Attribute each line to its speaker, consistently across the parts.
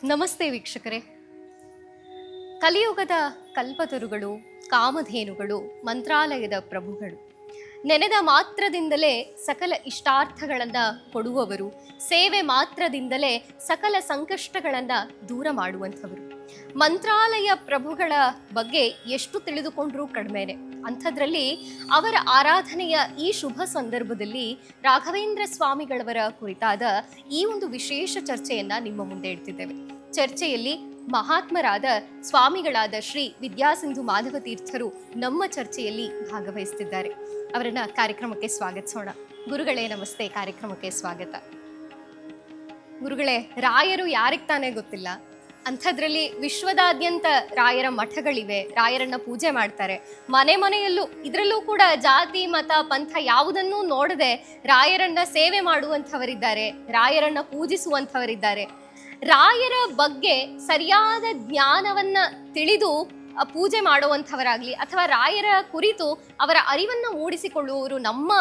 Speaker 1: ನಮಸ್ತೆ ವೀಕ್ಷಕರೇ. ಕಲಿಯುಗದ ಕಲ್ಪತರುಗಳು, ಕಾಮಧೇನುಗಳು, ಮಂತ್ರಾಲಯದ ಪ್ರಭುಗಳು, ನೆನೆದ ಮಾತ್ರದಿಂದಲೇ ಸಕಲ ಇಷ್ಟಾರ್ಥಗಳನ್ನು ಕೊಡುವವರು, ಸೇವೆ ಮಾತ್ರದಿಂದಲೇ ಸಕಲ ಸಂಕಷ್ಟಗಳನ್ನು ದೂರ ಮಾಡುವಂಥವರು. ಮಂತ್ರಾಲಯ ಪ್ರಭುಗಳ ಬಗ್ಗೆ ಎಷ್ಟು ತಿಳಿದುಕೊಂಡ್ರೂ ಕಡಿಮೆನೆ. ಅಂಥದ್ರಲ್ಲಿ ಅವರ ಆರಾಧನೆಯ ಈ ಶುಭ ಸಂದರ್ಭದಲ್ಲಿ ರಾಘವೇಂದ್ರ ಸ್ವಾಮಿಗಳವರ ಕುರಿತಾದ ಈ ಒಂದು ವಿಶೇಷ ಚರ್ಚೆಯನ್ನ ನಿಮ್ಮ ಮುಂದೆ ಇಡ್ತಿದ್ದೇವೆ. ಚರ್ಚೆಯಲ್ಲಿ ಮಹಾತ್ಮರಾದ ಸ್ವಾಮಿಗಳಾದ ಶ್ರೀ ವಿದ್ಯಾಸಿಂಧು ಮಾಧವ ತೀರ್ಥರು ನಮ್ಮ ಚರ್ಚೆಯಲ್ಲಿ ಭಾಗವಹಿಸುತ್ತಿದ್ದಾರೆ. ಅವರನ್ನ ಕಾರ್ಯಕ್ರಮಕ್ಕೆ ಸ್ವಾಗತಿಸೋಣ. ಗುರುಗಳೇ ನಮಸ್ತೆ, ಕಾರ್ಯಕ್ರಮಕ್ಕೆ ಸ್ವಾಗತ. ಗುರುಗಳೇ, ರಾಯರು ಯಾರಿಗೆ ತಾನೇ ಗೊತ್ತಿಲ್ಲ? ಅಂಥದ್ರಲ್ಲಿ ವಿಶ್ವದಾದ್ಯಂತ ರಾಯರ ಮಠಗಳಿವೆ, ರಾಯರನ್ನ ಪೂಜೆ ಮಾಡ್ತಾರೆ. ಮನೆ ಮನೆಯಲ್ಲೂ, ಇದರಲ್ಲೂ ಕೂಡ ಜಾತಿ ಮತ ಪಂಥ ಯಾವುದನ್ನೂ ನೋಡದೆ ರಾಯರನ್ನ ಸೇವೆ ಮಾಡುವಂಥವರಿದ್ದಾರೆ, ರಾಯರನ್ನ ಪೂಜಿಸುವಂಥವರಿದ್ದಾರೆ. ರಾಯರ ಬಗ್ಗೆ ಸರಿಯಾದ ಜ್ಞಾನವನ್ನ ತಿಳಿದು ಪೂಜೆ ಮಾಡುವಂಥವರಾಗ್ಲಿ ಅಥವಾ ರಾಯರ ಕುರಿತು ಅವರ ಅರಿವನ್ನ ಮೂಡಿಸಿಕೊಳ್ಳುವವರು ನಮ್ಮ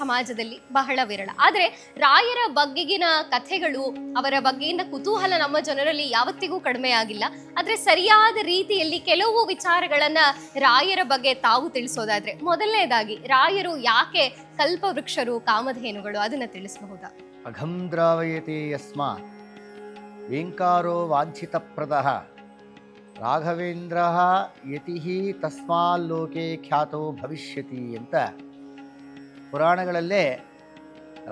Speaker 1: ಸಮಾಜದಲ್ಲಿ ಬಹಳ ವಿರಳ. ಆದರೆ ರಾಯರ ಬಗೆಗಿನ ಕಥೆಗಳು, ಅವರ ಬಗೆಗಿನ ಕುತೂಹಲ ನಮ್ಮ ಜನರಲ್ಲಿ ಯಾವತ್ತಿಗೂ ಕಡಿಮೆ ಆಗಿಲ್ಲ. ಆದರೆ ಸರಿಯಾದ ರೀತಿಯಲ್ಲಿ ಕೆಲವು ವಿಚಾರಗಳನ್ನ ರಾಯರ ಬಗ್ಗೆ ತಾವು ತಿಳಿಸೋದಾದ್ರೆ, ಮೊದಲನೇದಾಗಿ ರಾಯರು ಯಾಕೆ ಕಲ್ಪವೃಕ್ಷರು, ಕಾಮಧೇನುಗಳು, ಅದನ್ನ ತಿಳಿಸಬಹುದಾ?
Speaker 2: ಅಘಂ ದ್ರಾವಯತೆ ಯಸ್ಮಾತ್ ವೇಂಕಾರೋ ವಾಂಛಿತಪ್ರದಃ ರಾಘವೇಂದ್ರ ಯತಿ ತಸ್ಮಾಲ್ಲೋಕೆ ಖ್ಯಾತೋ ಭವಿಷ್ಯತಿ ಅಂತ ಪುರಾಣಗಳಲ್ಲೇ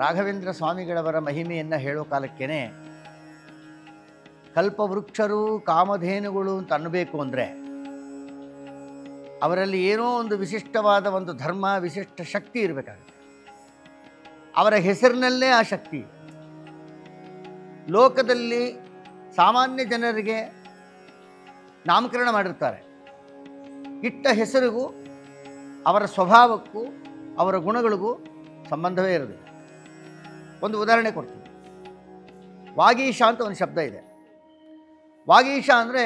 Speaker 2: ರಾಘವೇಂದ್ರ ಸ್ವಾಮಿಗಳವರ ಮಹಿಮೆಯನ್ನು ಹೇಳೋ ಕಾಲಕ್ಕೇನೆ ಕಲ್ಪವೃಕ್ಷರು, ಕಾಮಧೇನುಗಳು ಅಂತ ಅನ್ನಬೇಕು ಅಂದರೆ ಅವರಲ್ಲಿ ಏನೋ ಒಂದು ವಿಶಿಷ್ಟವಾದ ಒಂದು ಧರ್ಮ, ವಿಶಿಷ್ಟ ಶಕ್ತಿ ಇರಬೇಕಾಗುತ್ತೆ. ಅವರ ಹೆಸರಿನಲ್ಲೇ ಆ ಶಕ್ತಿ. ಲೋಕದಲ್ಲಿ ಸಾಮಾನ್ಯ ಜನರಿಗೆ ನಾಮಕರಣ ಮಾಡಿರ್ತಾರೆ. ಇಟ್ಟ ಹೆಸರಿಗೂ ಅವರ ಸ್ವಭಾವಕ್ಕೂ ಅವರ ಗುಣಗಳಿಗೂ ಸಂಬಂಧವೇ ಇರೋದಿಲ್ಲ. ಒಂದು ಉದಾಹರಣೆ ಕೊಡ್ತೀನಿ. ವಾಗೀಶ ಅಂತ ಒಂದು ಶಬ್ದ ಇದೆ. ವಾಗೀಶ ಅಂದರೆ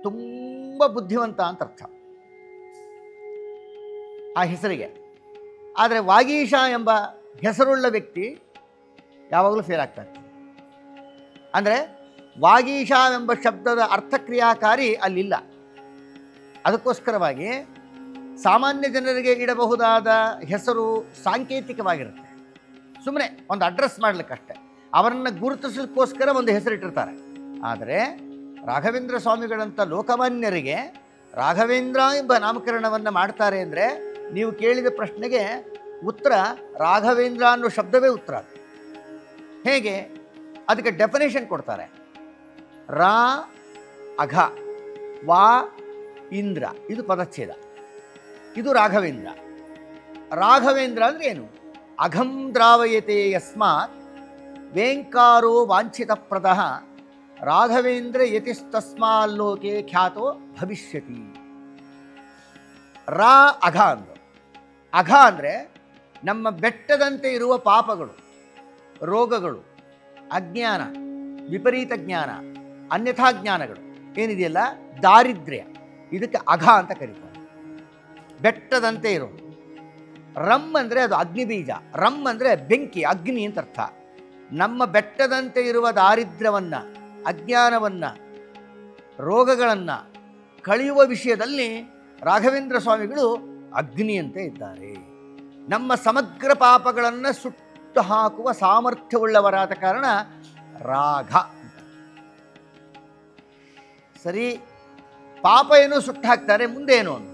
Speaker 2: ತುಂಬ ಬುದ್ಧಿವಂತ ಅಂತ ಅರ್ಥ ಆ ಹೆಸರಿಗೆ. ಆದರೆ ವಾಗೀಶ ಎಂಬ ಹೆಸರುಳ್ಳ ವ್ಯಕ್ತಿ ಯಾವಾಗಲೂ ಫೇಲ್ ಆಗ್ತಾನೆ. ಅಂದರೆ ವಾಗೀಶ ಎಂಬ ಶಬ್ದದ ಅರ್ಥಕ್ರಿಯಾಕಾರಿ ಅಲ್ಲಿಲ್ಲ. ಅದಕ್ಕೋಸ್ಕರವಾಗಿ ಸಾಮಾನ್ಯ ಜನರಿಗೆ ಇಡಬಹುದಾದ ಹೆಸರು ಸಾಂಕೇತಿಕವಾಗಿರುತ್ತೆ. ಸುಮ್ಮನೆ ಒಂದು ಅಡ್ರೆಸ್ ಮಾಡಲಿಕ್ಕಷ್ಟೆ, ಅವರನ್ನು ಗುರುತಿಸಲಿಕ್ಕೋಸ್ಕರ ಒಂದು ಹೆಸರಿಟ್ಟಿರ್ತಾರೆ. ಆದರೆ ರಾಘವೇಂದ್ರ ಸ್ವಾಮಿಗಳಂಥ ಲೋಕಮಾನ್ಯರಿಗೆ ರಾಘವೇಂದ್ರ ಎಂಬ ನಾಮಕರಣವನ್ನು ಮಾಡ್ತಾರೆ ಅಂದರೆ ನೀವು ಕೇಳಿದ ಪ್ರಶ್ನೆಗೆ ಉತ್ತರ ರಾಘವೇಂದ್ರ ಅನ್ನೋ ಶಬ್ದವೇ ಉತ್ತರ. ಹೇಗೆ? ಅದಕ್ಕೆ ಡೆಫಿನೇಷನ್ ಕೊಡ್ತಾರೆ. ರಾ ಅಘ, ವಾ ಇಂದ್ರ, ಇದು ಪದಚ್ಛೇದ. ಇದು ರಾಘವೇಂದ್ರ. ರಾಘವೇಂದ್ರ ಅಂದರೆ ಏನು? ಅಘಂ ದ್ರಾವಯತೆ ಯಸ್ಮಾತ್ ವೇಂಕಾರೋ ವಾಂಛಿತಪ್ರದಃ ರಾಘವೇಂದ್ರ ಯತಿಸ್ತಸ್ಮಾಲ್ಲೋಕೆ ಖ್ಯಾತೋ ಭವಿಷ್ಯತಿ. ರಾ ಅಘ ಅಂದರು. ಅಘ ಅಂದರೆ ನಮ್ಮ ಬೆಟ್ಟದಂತೆ ಇರುವ ಪಾಪಗಳು, ರೋಗಗಳು, ಅಜ್ಞಾನ, ವಿಪರೀತ ಜ್ಞಾನ, ಅನ್ಯಥಾ ಜ್ಞಾನಗಳು ಏನಿದೆಯಲ್ಲ, ದಾರಿದ್ರ್ಯ, ಇದಕ್ಕೆ ಅಘ ಅಂತ ಕರೀತಾರೆ. ಬೆಟ್ಟದಂತೆ ಇರೋದು. ರಮ್ ಅಂದರೆ ಅದು ಅಗ್ನಿಬೀಜ. ರಮ್ ಅಂದರೆ ಬೆಂಕಿ, ಅಗ್ನಿ ಅಂತ ಅರ್ಥ. ನಮ್ಮ ಬೆಟ್ಟದಂತೆ ಇರುವ ದಾರಿದ್ರ್ಯವನ್ನು, ಅಜ್ಞಾನವನ್ನು, ರೋಗಗಳನ್ನು ಕಳೆಯುವ ವಿಷಯದಲ್ಲಿ ರಾಘವೇಂದ್ರ ಸ್ವಾಮಿಗಳು ಅಗ್ನಿಯಂತೆ ಇದ್ದಾರೆ. ನಮ್ಮ ಸಮಗ್ರ ಪಾಪಗಳನ್ನು ಸುಟ್ಟು ಹಾಕುವ ಸಾಮರ್ಥ್ಯವುಳ್ಳವರಾದ ಕಾರಣ ರಾಘ. ಸರಿ, ಪಾಪ ಏನೋ ಸುಟ್ಟು ಹಾಕ್ತಾರೆ, ಮುಂದೆ ಏನು ಒಂದು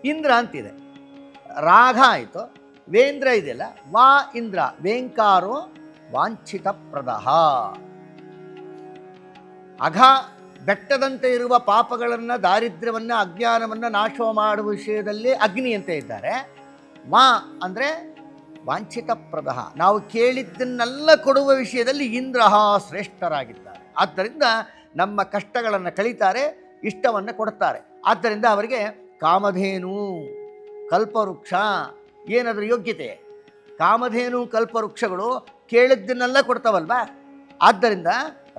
Speaker 2: ಇಂದ್ರ ಅಂತಿದೆ. ರಾಘ ಆಯಿತು, ವೇಂದ್ರ ಇದೆಯಲ್ಲ, ವಾ ಇಂದ್ರ, ವೇಂಕಾರೋ ವಾಂಛಿತಪ್ರದಃ. ಅಘ ಬೆಟ್ಟದಂತೆ ಇರುವ ಪಾಪಗಳನ್ನು, ದಾರಿದ್ರ್ಯವನ್ನು, ಅಜ್ಞಾನವನ್ನು ನಾಶ ಮಾಡುವ ವಿಷಯದಲ್ಲಿ ಅಗ್ನಿಯಂತೆ ಇದ್ದಾರೆ. ವಾ ಅಂದರೆ ವಾಂಛಿತಪ್ರದಃ, ನಾವು ಕೇಳಿದ್ದನ್ನೆಲ್ಲ ಕೊಡುವ ವಿಷಯದಲ್ಲಿ ಇಂದ್ರಃ ಶ್ರೇಷ್ಠರಾಗಿದ್ದಾರೆ. ಆದ್ದರಿಂದ ನಮ್ಮ ಕಷ್ಟಗಳನ್ನು ಕಳೀತಾರೆ, ಇಷ್ಟವನ್ನು ಕೊಡುತ್ತಾರೆ. ಆದ್ದರಿಂದ ಅವರಿಗೆ ಕಾಮಧೇನು, ಕಲ್ಪವೃಕ್ಷ ಏನಾದರೂ ಯೋಗ್ಯತೆ. ಕಾಮಧೇನು, ಕಲ್ಪವೃಕ್ಷಗಳು ಕೇಳಿದ್ದನ್ನೆಲ್ಲ ಕೊಡ್ತಾವಲ್ವಾ. ಆದ್ದರಿಂದ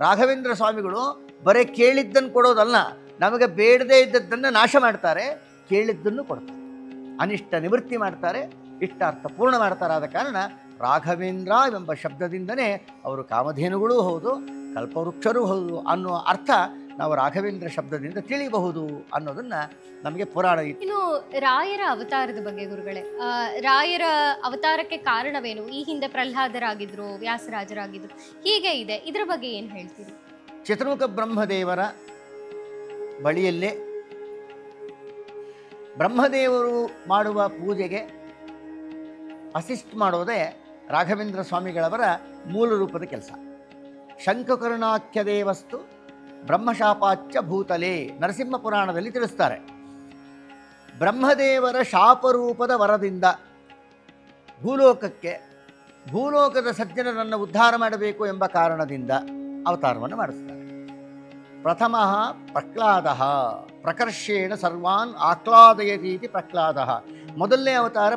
Speaker 2: ರಾಘವೇಂದ್ರ ಸ್ವಾಮಿಗಳು ಬರೀ ಕೇಳಿದ್ದನ್ನು ಕೊಡೋದಲ್ಲ, ನಮಗೆ ಬೇಡದೇ ಇದ್ದದ್ದನ್ನು ನಾಶ ಮಾಡ್ತಾರೆ, ಕೇಳಿದ್ದನ್ನು ಕೊಡ್ತಾರೆ, ಅನಿಷ್ಟ ನಿವೃತ್ತಿ ಮಾಡ್ತಾರೆ, ಇಷ್ಟಾರ್ಥ ಪೂರ್ಣ ಮಾಡ್ತಾರಾದ ಕಾರಣ ರಾಘವೇಂದ್ರ ಎಂಬ ಶಬ್ದದಿಂದನೇ ಅವರು ಕಾಮಧೇನುಗಳೂ ಹೌದು, ಕಲ್ಪವೃಕ್ಷರೂ ಹೌದು ಅನ್ನೋ ಅರ್ಥ ನಾವು ರಾಘವೇಂದ್ರ ಶಬ್ದದಿಂದ ತಿಳಿಯಬಹುದು ಅನ್ನೋದನ್ನು ನಮಗೆ ಪುರಾಣ
Speaker 1: ಇನ್ನು ರಾಯರ ಅವತಾರದ ಬಗ್ಗೆ ಗುರುಗಳೇ, ರಾಯರ ಅವತಾರಕ್ಕೆ ಕಾರಣವೇನು? ಈ ಹಿಂದೆ ಪ್ರಹ್ಲಾದರಾಗಿದ್ರು, ವ್ಯಾಸರಾಜರಾಗಿದ್ರು, ಹೀಗೆ ಇದೆ, ಇದರ ಬಗ್ಗೆ ಏನು ಹೇಳ್ತೀರಿ?
Speaker 2: ಚತುರ್ಮುಖ ಬ್ರಹ್ಮದೇವರ ಬಳಿಯಲ್ಲೇ ಬ್ರಹ್ಮದೇವರು ಮಾಡುವ ಪೂಜೆಗೆ ಅಸಿಸ್ಟ್ ಮಾಡೋದೇ ರಾಘವೇಂದ್ರ ಸ್ವಾಮಿಗಳವರ ಮೂಲ ರೂಪದ ಕೆಲಸ. ಶಂಖಕರ್ಣಾಖ್ಯ ದೇವಸ್ತು ಬ್ರಹ್ಮಶಾಪಾಚ್ಯ ಭೂತಲೇ ನರಸಿಂಹ ಪುರಾಣದಲ್ಲಿ ತಿಳಿಸ್ತಾರೆ. ಬ್ರಹ್ಮದೇವರ ಶಾಪರೂಪದ ವರದಿಂದ ಭೂಲೋಕದ ಸಜ್ಜನರನ್ನು ಉದ್ಧಾರ ಮಾಡಬೇಕು ಎಂಬ ಕಾರಣದಿಂದ ಅವತಾರವನ್ನು ಮಾಡಿಸ್ತಾರೆ. ಪ್ರಥಮ ಪ್ರಹ್ಲಾದ ಪ್ರಕರ್ಷೇಣ ಸರ್ವಾನ್ ಆಹ್ಲಾದಯತೀತಿ ಪ್ರಹ್ಲಾದ. ಮೊದಲನೇ ಅವತಾರ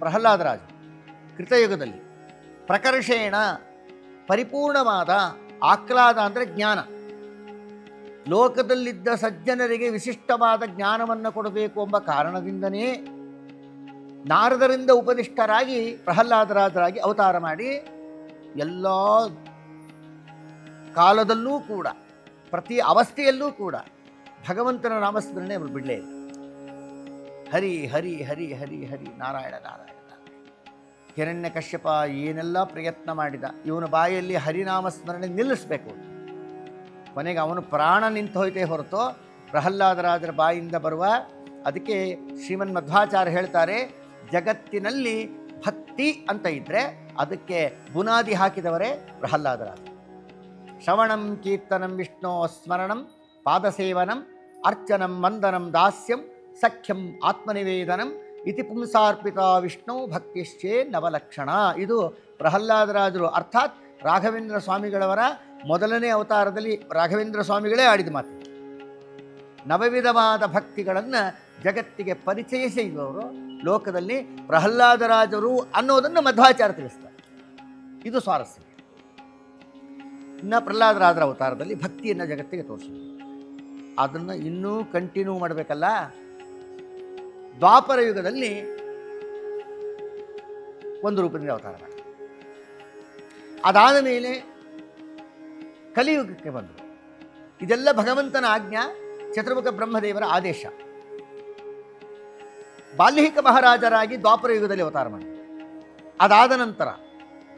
Speaker 2: ಪ್ರಹ್ಲಾದರಾಜ ಕೃತಯುಗದಲ್ಲಿ. ಪ್ರಕರ್ಷೇಣ ಪರಿಪೂರ್ಣವಾದ, ಆಹ್ಲಾದ ಅಂದರೆ ಜ್ಞಾನ, ಲೋಕದಲ್ಲಿದ್ದ ಸಜ್ಜನರಿಗೆ ವಿಶಿಷ್ಟವಾದ ಜ್ಞಾನವನ್ನು ಕೊಡಬೇಕು ಎಂಬ ಕಾರಣದಿಂದನೇ ನಾರದರಿಂದ ಉಪದಿಷ್ಟರಾಗಿ ಪ್ರಹ್ಲಾದರಾಜರಾಗಿ ಅವತಾರ ಮಾಡಿ ಎಲ್ಲ ಕಾಲದಲ್ಲೂ ಕೂಡ ಪ್ರತಿ ಅವಸ್ಥೆಯಲ್ಲೂ ಕೂಡ ಭಗವಂತನ ನಾಮಸ್ಮರಣೆ ಅವರು ಬಿಡಲೇ ಇಲ್ಲ. ಹರಿ ಹರಿ ಹರಿ ಹರಿ ಹರಿ ನಾರಾಯಣ ನಾರಾಯಣ. ಹಿರಣ್ಯಕಶ್ಯಪ ಏನೆಲ್ಲ ಪ್ರಯತ್ನ ಮಾಡಿದ, ಇವನ ಬಾಯಲ್ಲಿ ಹರಿನಾಮಸ್ಮರಣೆ ನಿಲ್ಲಿಸಬೇಕು. ಕೊನೆಗೆ ಅವನು ಪ್ರಾಣ ನಿಂತು ಹೋಯ್ತೇ ಹೊರತು ಪ್ರಹ್ಲಾದರಾಜರ ಬಾಯಿಂದ ಬರುವ, ಅದಕ್ಕೆ ಶ್ರೀಮನ್ ಮಧ್ವಾಚಾರ್ಯ ಹೇಳ್ತಾರೆ, ಜಗತ್ತಿನಲ್ಲಿ ಭಕ್ತಿ ಅಂತ ಇದ್ದರೆ ಅದಕ್ಕೆ ಬುನಾದಿ ಹಾಕಿದವರೇ ಪ್ರಹ್ಲಾದರಾಜ. ಶ್ರವಣಂ ಕೀರ್ತನಂ ವಿಷ್ಣು ಸ್ಮರಣಂ ಪಾದಸೇವನಂ ಅರ್ಚನಂ ವಂದನಂ ದಾಸ್ಯಂ ಸಖ್ಯಂ ಆತ್ಮನಿವೇದನಂ ಇತಿ ಪುಂಸಾರ್ಪಿತ ವಿಷ್ಣು ಭಕ್ತಿಶ್ಚೇ ನವಲಕ್ಷಣ. ಇದು ಪ್ರಹ್ಲಾದರಾಜರು ಅರ್ಥಾತ್ ರಾಘವೇಂದ್ರ ಸ್ವಾಮಿಗಳವರ ಮೊದಲನೇ ಅವತಾರದಲ್ಲಿ ರಾಘವೇಂದ್ರ ಸ್ವಾಮಿಗಳೇ ಆಡಿದ ಮಾತು. ನವವಿಧವಾದ ಭಕ್ತಿಗಳನ್ನು ಜಗತ್ತಿಗೆ ಪರಿಚಯಿಸಿದವರು ಲೋಕದಲ್ಲಿ ಪ್ರಹ್ಲಾದರಾಜರು ಅನ್ನೋದನ್ನು ಮಧ್ವಾಚಾರ್ಯ ತಿಳಿಸ್ತಾರೆ. ಇದು ಸ್ವಾರಸ್ಯ. ಇನ್ನು ಪ್ರಹ್ಲಾದರಾಜರ ಅವತಾರದಲ್ಲಿ ಭಕ್ತಿಯನ್ನು ಜಗತ್ತಿಗೆ ತೋರಿಸೋದು, ಅದನ್ನು ಇನ್ನೂ ಕಂಟಿನ್ಯೂ ಮಾಡಬೇಕಲ್ಲ. ದ್ವಾಪರ ಯುಗದಲ್ಲಿ ಒಂದು ರೂಪದಿಂದ ಅವತಾರ ಮಾಡಿ, ಅದಾದ ಮೇಲೆ ಕಲಿಯುಗಕ್ಕೆ ಬಂದರು. ಇದೆಲ್ಲ ಭಗವಂತನ ಆಜ್ಞಾ, ಚತುರ್ಮುಖ ಬ್ರಹ್ಮದೇವರ ಆದೇಶ. ಬಾಲ್ಮೀಕ ಮಹಾರಾಜರಾಗಿ ದ್ವಾಪರ ಯುಗದಲ್ಲಿ ಅವತಾರ ಮಾಡಿ, ಅದಾದ ನಂತರ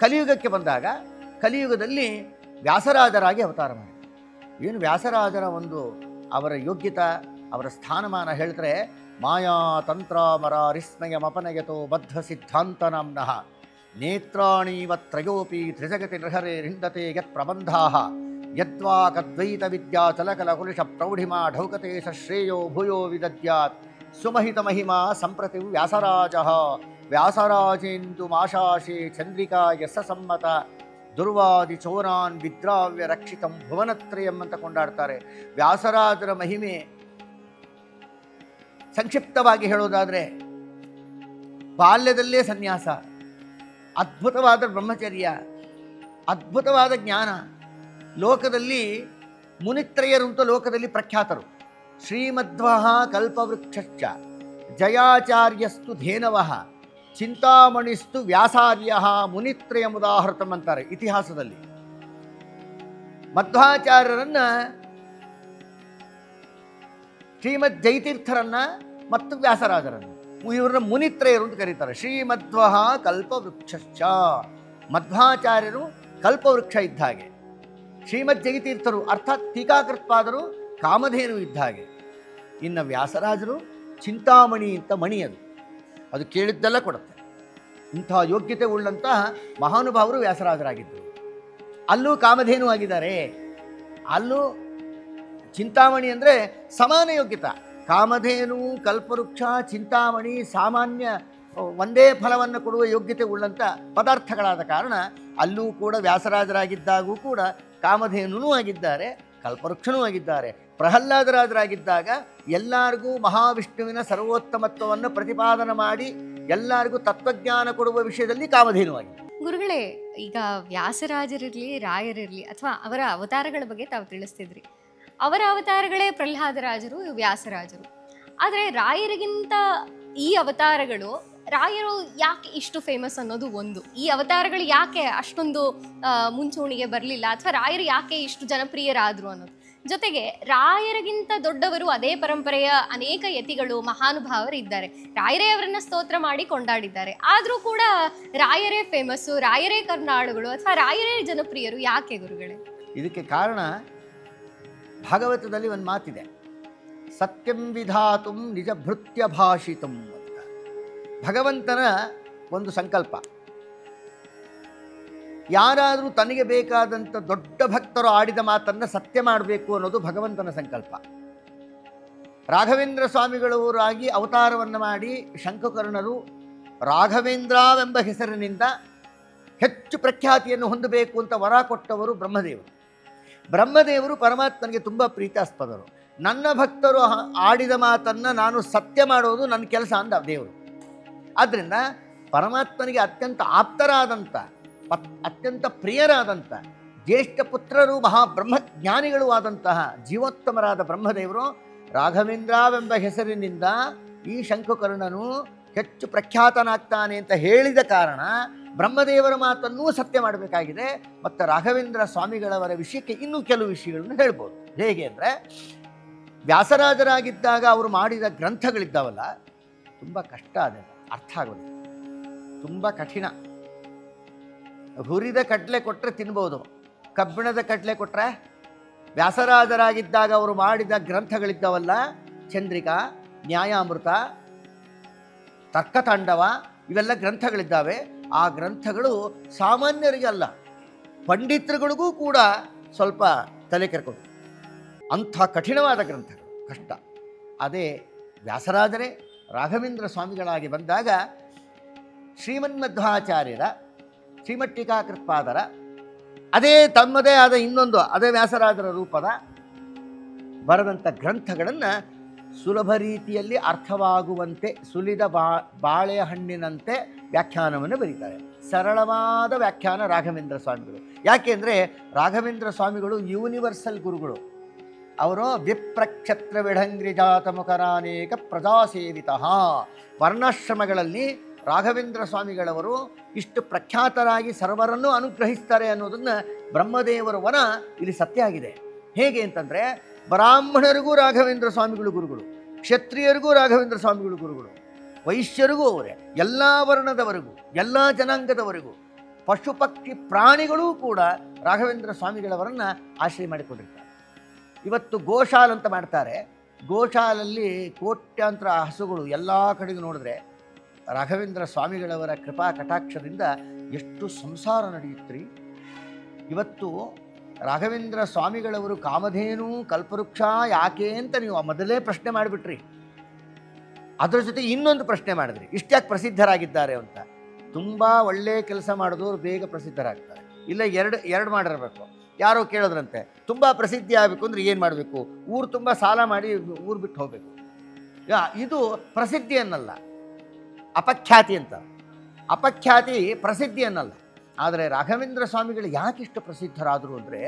Speaker 2: ಕಲಿಯುಗಕ್ಕೆ ಬಂದಾಗ ಕಲಿಯುಗದಲ್ಲಿ ವ್ಯಾಸರಾಜರಾಗಿ ಅವತಾರ ಮಾಡಿ. ಏನು ವ್ಯಾಸರಾಜರ ಒಂದು ಅವರ ಯೋಗ್ಯತಾ, ಅವರ ಸ್ಥಾನಮಾನ ಹೇಳ್ತಾರೆ. ಮಾಯಾ ತಂತ್ರ ಮರಾರಿಸ್ಮಯಮಪನಯತೋ ಬದ್ಧ ಸಿದ್ಧಾಂತ ನಾಮ್ನಃ ನೇತ್ರಾಣೀವ ತ್ರಯೋಪಿ ತ್ರಿಜಗತಿ ನೃಹರೇ ರಿಂದತೆ ಯತ್ ಪ್ರಬಂಧಾಃ ಯದ್ವಾ ಕದ್ವೈತ ವಿದ್ಯಾ ಚಲಕಲ ಕುಲಿಶ ಪ್ರೌಢಿಮಾ ಢೌಕತೇಶ ಶ್ರೇಯೋ ಭೂಯೋ ವಿದದ್ಯಾತ್ ಸುಮಹಿತ ಮಹಿಮಾ ಸಂಪ್ರತಿ ವ್ಯಾಸರಾಜಃ ವ್ಯಾಸರಾಜೇಂದು ಮಾಶಾಶೆ ಚಂದ್ರಿಕಾ ಯಸ ಸಮ್ಮತ ದುರ್ವಾದಿ ಚೋರಾನ್ ವಿದ್ರಾವ್ಯ ರಕ್ಷಿತಂ ಭುವನತ್ರಯಂ ಅಂತ ಕೊಂಡಾಡ್ತಾರೆ. ವ್ಯಾಸರಾಜರ ಮಹಿಮೆ ಸಂಕ್ಷಿಪ್ತವಾಗಿ ಹೇಳೋದಾದರೆ, ಬಾಲ್ಯದಲ್ಲೇ ಸನ್ಯಾಸ, ಅದ್ಭುತವಾದ ಬ್ರಹ್ಮಚರ್ಯ, ಅದ್ಭುತವಾದ ಜ್ಞಾನ, ಲೋಕದಲ್ಲಿ ಮುನಿತ್ರಯರಂತೂ ಲೋಕದಲ್ಲಿ ಪ್ರಖ್ಯಾತರು. ಶ್ರೀಮಧ್ವಃ ಕಲ್ಪವೃಕ್ಷಶ್ಚ ಜಯಾಚಾರ್ಯಸ್ತು ಧೇನವಃ ಚಿಂತಾಮಣಿಸ್ತು ವ್ಯಾಸಾರ್ಯ ಮುನಿತ್ರಯಮುದಾಹೃತಂ ಅಂತಾರೆ ಇತಿಹಾಸದಲ್ಲಿ. ಮಧ್ವಾಚಾರ್ಯರನ್ನ, ಶ್ರೀಮದ್ ಜಯತೀರ್ಥರನ್ನ ಮತ್ತು ವ್ಯಾಸರಾಜರನ್ನು ಇವರನ್ನ ಮುನಿತ್ರಯರು ಅಂತ ಕರೀತಾರೆ. ಶ್ರೀಮಧ್ವಃ ಕಲ್ಪವೃಕ್ಷಶ್ಚ, ಮಧ್ವಾಚಾರ್ಯರು ಕಲ್ಪವೃಕ್ಷ ಇದ್ದ ಹಾಗೆ, ಶ್ರೀಮದ್ ಜಯತೀರ್ಥರು ಅರ್ಥಾತ್ ಟೀಕಾಕೃತ್ಪಾದರು ಕಾಮಧೇನು ಇದ್ದ ಹಾಗೆ, ಇನ್ನು ವ್ಯಾಸರಾಜರು ಚಿಂತಾಮಣಿ ಅಂತ ಮಣಿ, ಅದು ಕೇಳಿದ್ದೆಲ್ಲ ಕೊಡುತ್ತೆ. ಇಂಥ ಯೋಗ್ಯತೆ ಉಳ್ಳಂತಹ ಮಹಾನುಭಾವರು ವ್ಯಾಸರಾಜರಾಗಿದ್ದರು. ಅಲ್ಲೂ ಕಾಮಧೇನು ಆಗಿದ್ದಾರೆ. ಅಲ್ಲೂ ಚಿಂತಾಮಣಿ ಅಂದರೆ ಸಮಾನ ಯೋಗ್ಯತಾ. ಕಾಮಧೇನು, ಕಲ್ಪವೃಕ್ಷ, ಚಿಂತಾಮಣಿ ಸಾಮಾನ್ಯ ಒಂದೇ ಫಲವನ್ನು ಕೊಡುವ ಯೋಗ್ಯತೆ ಉಳ್ಳಂಥ ಪದಾರ್ಥಗಳಾದ ಕಾರಣ ಅಲ್ಲೂ ಕೂಡ ವ್ಯಾಸರಾಜರಾಗಿದ್ದಾಗೂ ಕೂಡ ಕಾಮಧೇನೂ ಆಗಿದ್ದಾರೆ, ಕಲ್ಪವೃಕ್ಷನೂ ಆಗಿದ್ದಾರೆ. ಪ್ರಹ್ಲಾದರಾಜರಾಗಿದ್ದಾಗ ಎಲ್ಲರಿಗೂ ಮಹಾವಿಷ್ಣುವಿನ ಸರ್ವೋತ್ತಮತ್ವವನ್ನು ಪ್ರತಿಪಾದನೆ ಮಾಡಿ ಎಲ್ಲರಿಗೂ ತತ್ವಜ್ಞಾನ ಕೊಡುವ ವಿಷಯದಲ್ಲಿ ಕಾಮಧೇನುವಾಗಿದೆ.
Speaker 1: ಗುರುಗಳೇ, ಈಗ ವ್ಯಾಸರಾಜರಿರಲಿ, ರಾಯರಿರಲಿ ಅಥವಾ ಅವರ ಅವತಾರಗಳ ಬಗ್ಗೆ ತಾವು ತಿಳಿಸ್ತಿದ್ರಿ. ಅವರ ಅವತಾರಗಳೇ ಪ್ರಹ್ಲಾದರಾಜರು, ವ್ಯಾಸರಾಜರು. ಆದರೆ ರಾಯರಿಗಿಂತ ಈ ಅವತಾರಗಳು ರಾಯರು ಯಾಕೆ ಇಷ್ಟು ಫೇಮಸ್ ಅನ್ನೋದು ಒಂದು, ಈ ಅವತಾರಗಳು ಯಾಕೆ ಅಷ್ಟೊಂದು ಮುಂಚೂಣಿಗೆ ಬರಲಿಲ್ಲ, ಅಥವಾ ರಾಯರು ಯಾಕೆ ಇಷ್ಟು ಜನಪ್ರಿಯರಾದರು ಅನ್ನೋದು. ಜೊತೆಗೆ ರಾಯರಿಗಿಂತ ದೊಡ್ಡವರು ಅದೇ ಪರಂಪರೆಯ ಅನೇಕ ಯತಿಗಳು ಮಹಾನುಭಾವರು ಇದ್ದಾರೆ. ರಾಯರೇ ಅವರನ್ನ ಸ್ತೋತ್ರ ಮಾಡಿ ಕೊಂಡಾಡಿದ್ದಾರೆ. ಆದರೂ ಕೂಡ ರಾಯರೇ ಫೇಮಸ್ಸು, ರಾಯರೇ ಕರ್ನಾಡುಗಳು ಅಥವಾ ರಾಯರೇ ಜನಪ್ರಿಯರು ಯಾಕೆ ಗುರುಗಳೇ?
Speaker 2: ಇದಕ್ಕೆ ಕಾರಣ ಭಾಗವತದಲ್ಲಿ ಒಂದು ಮಾತಿದೆ, ಸತ್ಯಂ ವಿಧಾತುಂ ನಿಜ ಭೃತ್ಯ ಭಾಷಿತಂ ಅಂತ. ಭಗವಂತನ ಒಂದು ಸಂಕಲ್ಪ, ಯಾರಾದರೂ ತನಗೆ ಬೇಕಾದಂಥ ದೊಡ್ಡ ಭಕ್ತರು ಆಡಿದ ಮಾತನ್ನು ಸತ್ಯ ಮಾಡಬೇಕು ಅನ್ನೋದು ಭಗವಂತನ ಸಂಕಲ್ಪ. ರಾಘವೇಂದ್ರ ಸ್ವಾಮಿಗಳವರಾಗಿ ಅವತಾರವನ್ನು ಮಾಡಿ ಶಂಖಕರ್ಣರು ರಾಘವೇಂದ್ರವೆಂಬ ಹೆಸರಿನಿಂದ ಹೆಚ್ಚು ಪ್ರಖ್ಯಾತಿಯನ್ನು ಹೊಂದಬೇಕು ಅಂತ ವರ ಕೊಟ್ಟವರು ಬ್ರಹ್ಮದೇವರು. ಬ್ರಹ್ಮದೇವರು ಪರಮಾತ್ಮನಿಗೆ ತುಂಬ ಪ್ರೀತಾಸ್ಪದರು. ನನ್ನ ಭಕ್ತರು ಆಡಿದ ಮಾತನ್ನು ನಾನು ಸತ್ಯ ಮಾಡೋದು ನನ್ನ ಕೆಲಸ ಅಂದ ದೇವರು. ಆದ್ದರಿಂದ ಪರಮಾತ್ಮನಿಗೆ ಅತ್ಯಂತ ಆಪ್ತರಾದಂಥ, ಅತ್ಯಂತ ಪ್ರಿಯರಾದಂಥ, ಜ್ಯೇಷ್ಠ ಪುತ್ರರು ಮಹಾಬ್ರಹ್ಮಜ್ಞಾನಿಗಳು ಆದಂತಹ ಜೀವೋತ್ತಮರಾದ ಬ್ರಹ್ಮದೇವರು ರಾಘವೇಂದ್ರವೆಂಬ ಹೆಸರಿನಿಂದ ಈ ಶಂಖಕರ್ಣನು ಹೆಚ್ಚು ಪ್ರಖ್ಯಾತನಾಗ್ತಾನೆ ಅಂತ ಹೇಳಿದ ಕಾರಣ ಬ್ರಹ್ಮದೇವರ ಮಾತನ್ನೂ ಸತ್ಯ ಮಾಡಬೇಕಾಗಿದೆ. ಮತ್ತು ರಾಘವೇಂದ್ರ ಸ್ವಾಮಿಗಳವರ ವಿಷಯಕ್ಕೆ ಇನ್ನೂ ಕೆಲವು ವಿಷಯಗಳನ್ನು ಹೇಳ್ಬೋದು. ಹೇಗೆ ಅಂದರೆ, ವ್ಯಾಸರಾಜರಾಗಿದ್ದಾಗ ಅವರು ಮಾಡಿದ ಗ್ರಂಥಗಳಿದ್ದಾವಲ್ಲ, ತುಂಬ ಕಷ್ಟ, ಅದನ್ನು ಅರ್ಥ ಆಗೋದು ತುಂಬ ಕಠಿಣ. ಹುರಿದ ಕಡಲೆ ಕೊಟ್ಟರೆ ತಿನ್ಬೋದು, ಕಬ್ಬಿಣದ ಕಡಲೆ ಕೊಟ್ಟರೆ. ವ್ಯಾಸರಾಜರಾಗಿದ್ದಾಗ ಅವರು ಮಾಡಿದ ಗ್ರಂಥಗಳಿದ್ದಾವಲ್ಲ, ಚಂದ್ರಿಕಾ, ನ್ಯಾಯಾಮೃತ, ತರ್ಕತಾಂಡವ, ಇವೆಲ್ಲ ಗ್ರಂಥಗಳಿದ್ದಾವೆ. ಆ ಗ್ರಂಥಗಳು ಸಾಮಾನ್ಯರಿಗೆ ಅಲ್ಲ, ಪಂಡಿತರುಗಳಿಗೂ ಕೂಡ ಸ್ವಲ್ಪ ತಲೆ ಕೆರ್ಕೊಂಡು, ಅಂಥ ಕಠಿಣವಾದ ಗ್ರಂಥಗಳು, ಕಷ್ಟ. ಅದೇ ವ್ಯಾಸರಾಜರೇ ರಾಘವೇಂದ್ರ ಸ್ವಾಮಿಗಳಾಗಿ ಬಂದಾಗ ಶ್ರೀಮನ್ಮಧ್ವಾಚಾರ್ಯರ, ಶ್ರೀಮಠ್ಟೀಕಾಕೃತ್ಪಾದರ ಅದೇ ತಮ್ಮದೇ ಆದ ಇನ್ನೊಂದು, ಅದೇ ವ್ಯಾಸರಾಜರ ರೂಪದ ಬರೆದಂಥ ಗ್ರಂಥಗಳನ್ನು ಸುಲಭ ರೀತಿಯಲ್ಲಿ ಅರ್ಥವಾಗುವಂತೆ ಸುಲಿದ ಬಾಳೆಹಣ್ಣಿನಂತೆ ವ್ಯಾಖ್ಯಾನವನ್ನು ಬರೀತಾರೆ. ಸರಳವಾದ ವ್ಯಾಖ್ಯಾನ ರಾಘವೇಂದ್ರ ಸ್ವಾಮಿಗಳು. ಯಾಕೆಂದರೆ ರಾಘವೇಂದ್ರ ಸ್ವಾಮಿಗಳು ಯೂನಿವರ್ಸಲ್ ಗುರುಗಳು. ಅವರು ವಿಪ್ರಕ್ಷತ್ರ ವಿಢಂಗ್ರಿ ಜಾತ ಮುಖರಾನೇಕ ಪ್ರಜಾಸೇವಿತ. ವರ್ಣಾಶ್ರಮಗಳಲ್ಲಿ ರಾಘವೇಂದ್ರ ಸ್ವಾಮಿಗಳವರು ಇಷ್ಟು ಪ್ರಖ್ಯಾತರಾಗಿ ಸರ್ವರನ್ನು ಅನುಗ್ರಹಿಸ್ತಾರೆ ಅನ್ನೋದನ್ನು ಬ್ರಹ್ಮದೇವರ ವನ ಇಲ್ಲಿ ಸತ್ಯ ಆಗಿದೆ. ಹೇಗೆ ಅಂತಂದರೆ, ಬ್ರಾಹ್ಮಣರಿಗೂ ರಾಘವೇಂದ್ರ ಸ್ವಾಮಿಗಳು ಗುರುಗಳು, ಕ್ಷತ್ರಿಯರಿಗೂ ರಾಘವೇಂದ್ರ ಸ್ವಾಮಿಗಳು ಗುರುಗಳು, ವೈಶ್ಯರಿಗೂ ಅವರೇ, ಎಲ್ಲ ವರ್ಣದವರೆಗೂ, ಎಲ್ಲ ಜನಾಂಗದವರೆಗೂ, ಪಶು ಪಕ್ಷಿ ಪ್ರಾಣಿಗಳೂ ಕೂಡ ರಾಘವೇಂದ್ರ ಸ್ವಾಮಿಗಳವರನ್ನು ಆಶ್ರಯ ಮಾಡಿಕೊಂಡಿರ್ತಾರೆ. ಇವತ್ತು ಗೋಶಾಲ್ ಅಂತ ಮಾಡ್ತಾರೆ. ಗೋಶಾಲಲ್ಲಿ ಕೋಟ್ಯಾಂತರ ಹಸುಗಳು ಎಲ್ಲ ಕಡೆಗೂ ನೋಡಿದ್ರೆ ರಾಘವೇಂದ್ರ ಸ್ವಾಮಿಗಳವರ ಕೃಪಾ ಕಟಾಕ್ಷದಿಂದ ಎಷ್ಟು ಸಂಸಾರ ನಡೆಯುತ್ತೀ. ಇವತ್ತು ರಾಘವೇಂದ್ರ ಸ್ವಾಮಿಗಳವರು ಕಾಮಧೇನು ಕಲ್ಪವೃಕ್ಷ ಯಾಕೆ ಅಂತ ನೀವು ಮೊದಲೇ ಪ್ರಶ್ನೆ ಮಾಡಿಬಿಟ್ರಿ. ಅದರ ಜೊತೆ ಇನ್ನೊಂದು ಪ್ರಶ್ನೆ ಮಾಡಿದ್ರಿ, ಇಷ್ಟ್ಯಾಕೆ ಪ್ರಸಿದ್ಧರಾಗಿದ್ದಾರೆ ಅಂತ. ತುಂಬ ಒಳ್ಳೆಯ ಕೆಲಸ ಮಾಡಿದವರು ಬೇಗ ಪ್ರಸಿದ್ಧರಾಗ್ತಾರೆ. ಇಲ್ಲ ಎರಡು ಮಾಡಿರಬೇಕು. ಯಾರೋ ಕೇಳೋದ್ರಂತೆ, ತುಂಬ ಪ್ರಸಿದ್ಧಿ ಆಗಬೇಕು ಅಂದರೆ ಏನು ಮಾಡಬೇಕು? ಊರು ತುಂಬ ಸಾಲ ಮಾಡಿ ಊರು ಬಿಟ್ಟು ಹೋಗಬೇಕು. ಇದು ಪ್ರಸಿದ್ಧಿ ಅನ್ನಲ್ಲ, ಅಪಖ್ಯಾತಿ ಅಂತ. ಅಪಖ್ಯಾತಿ ಪ್ರಸಿದ್ಧಿ ಅನ್ನಲ್ಲ. ಆದರೆ ರಾಘವೇಂದ್ರ ಸ್ವಾಮಿಗಳು ಯಾಕಿಷ್ಟು ಪ್ರಸಿದ್ಧರಾದರು ಅಂದರೆ,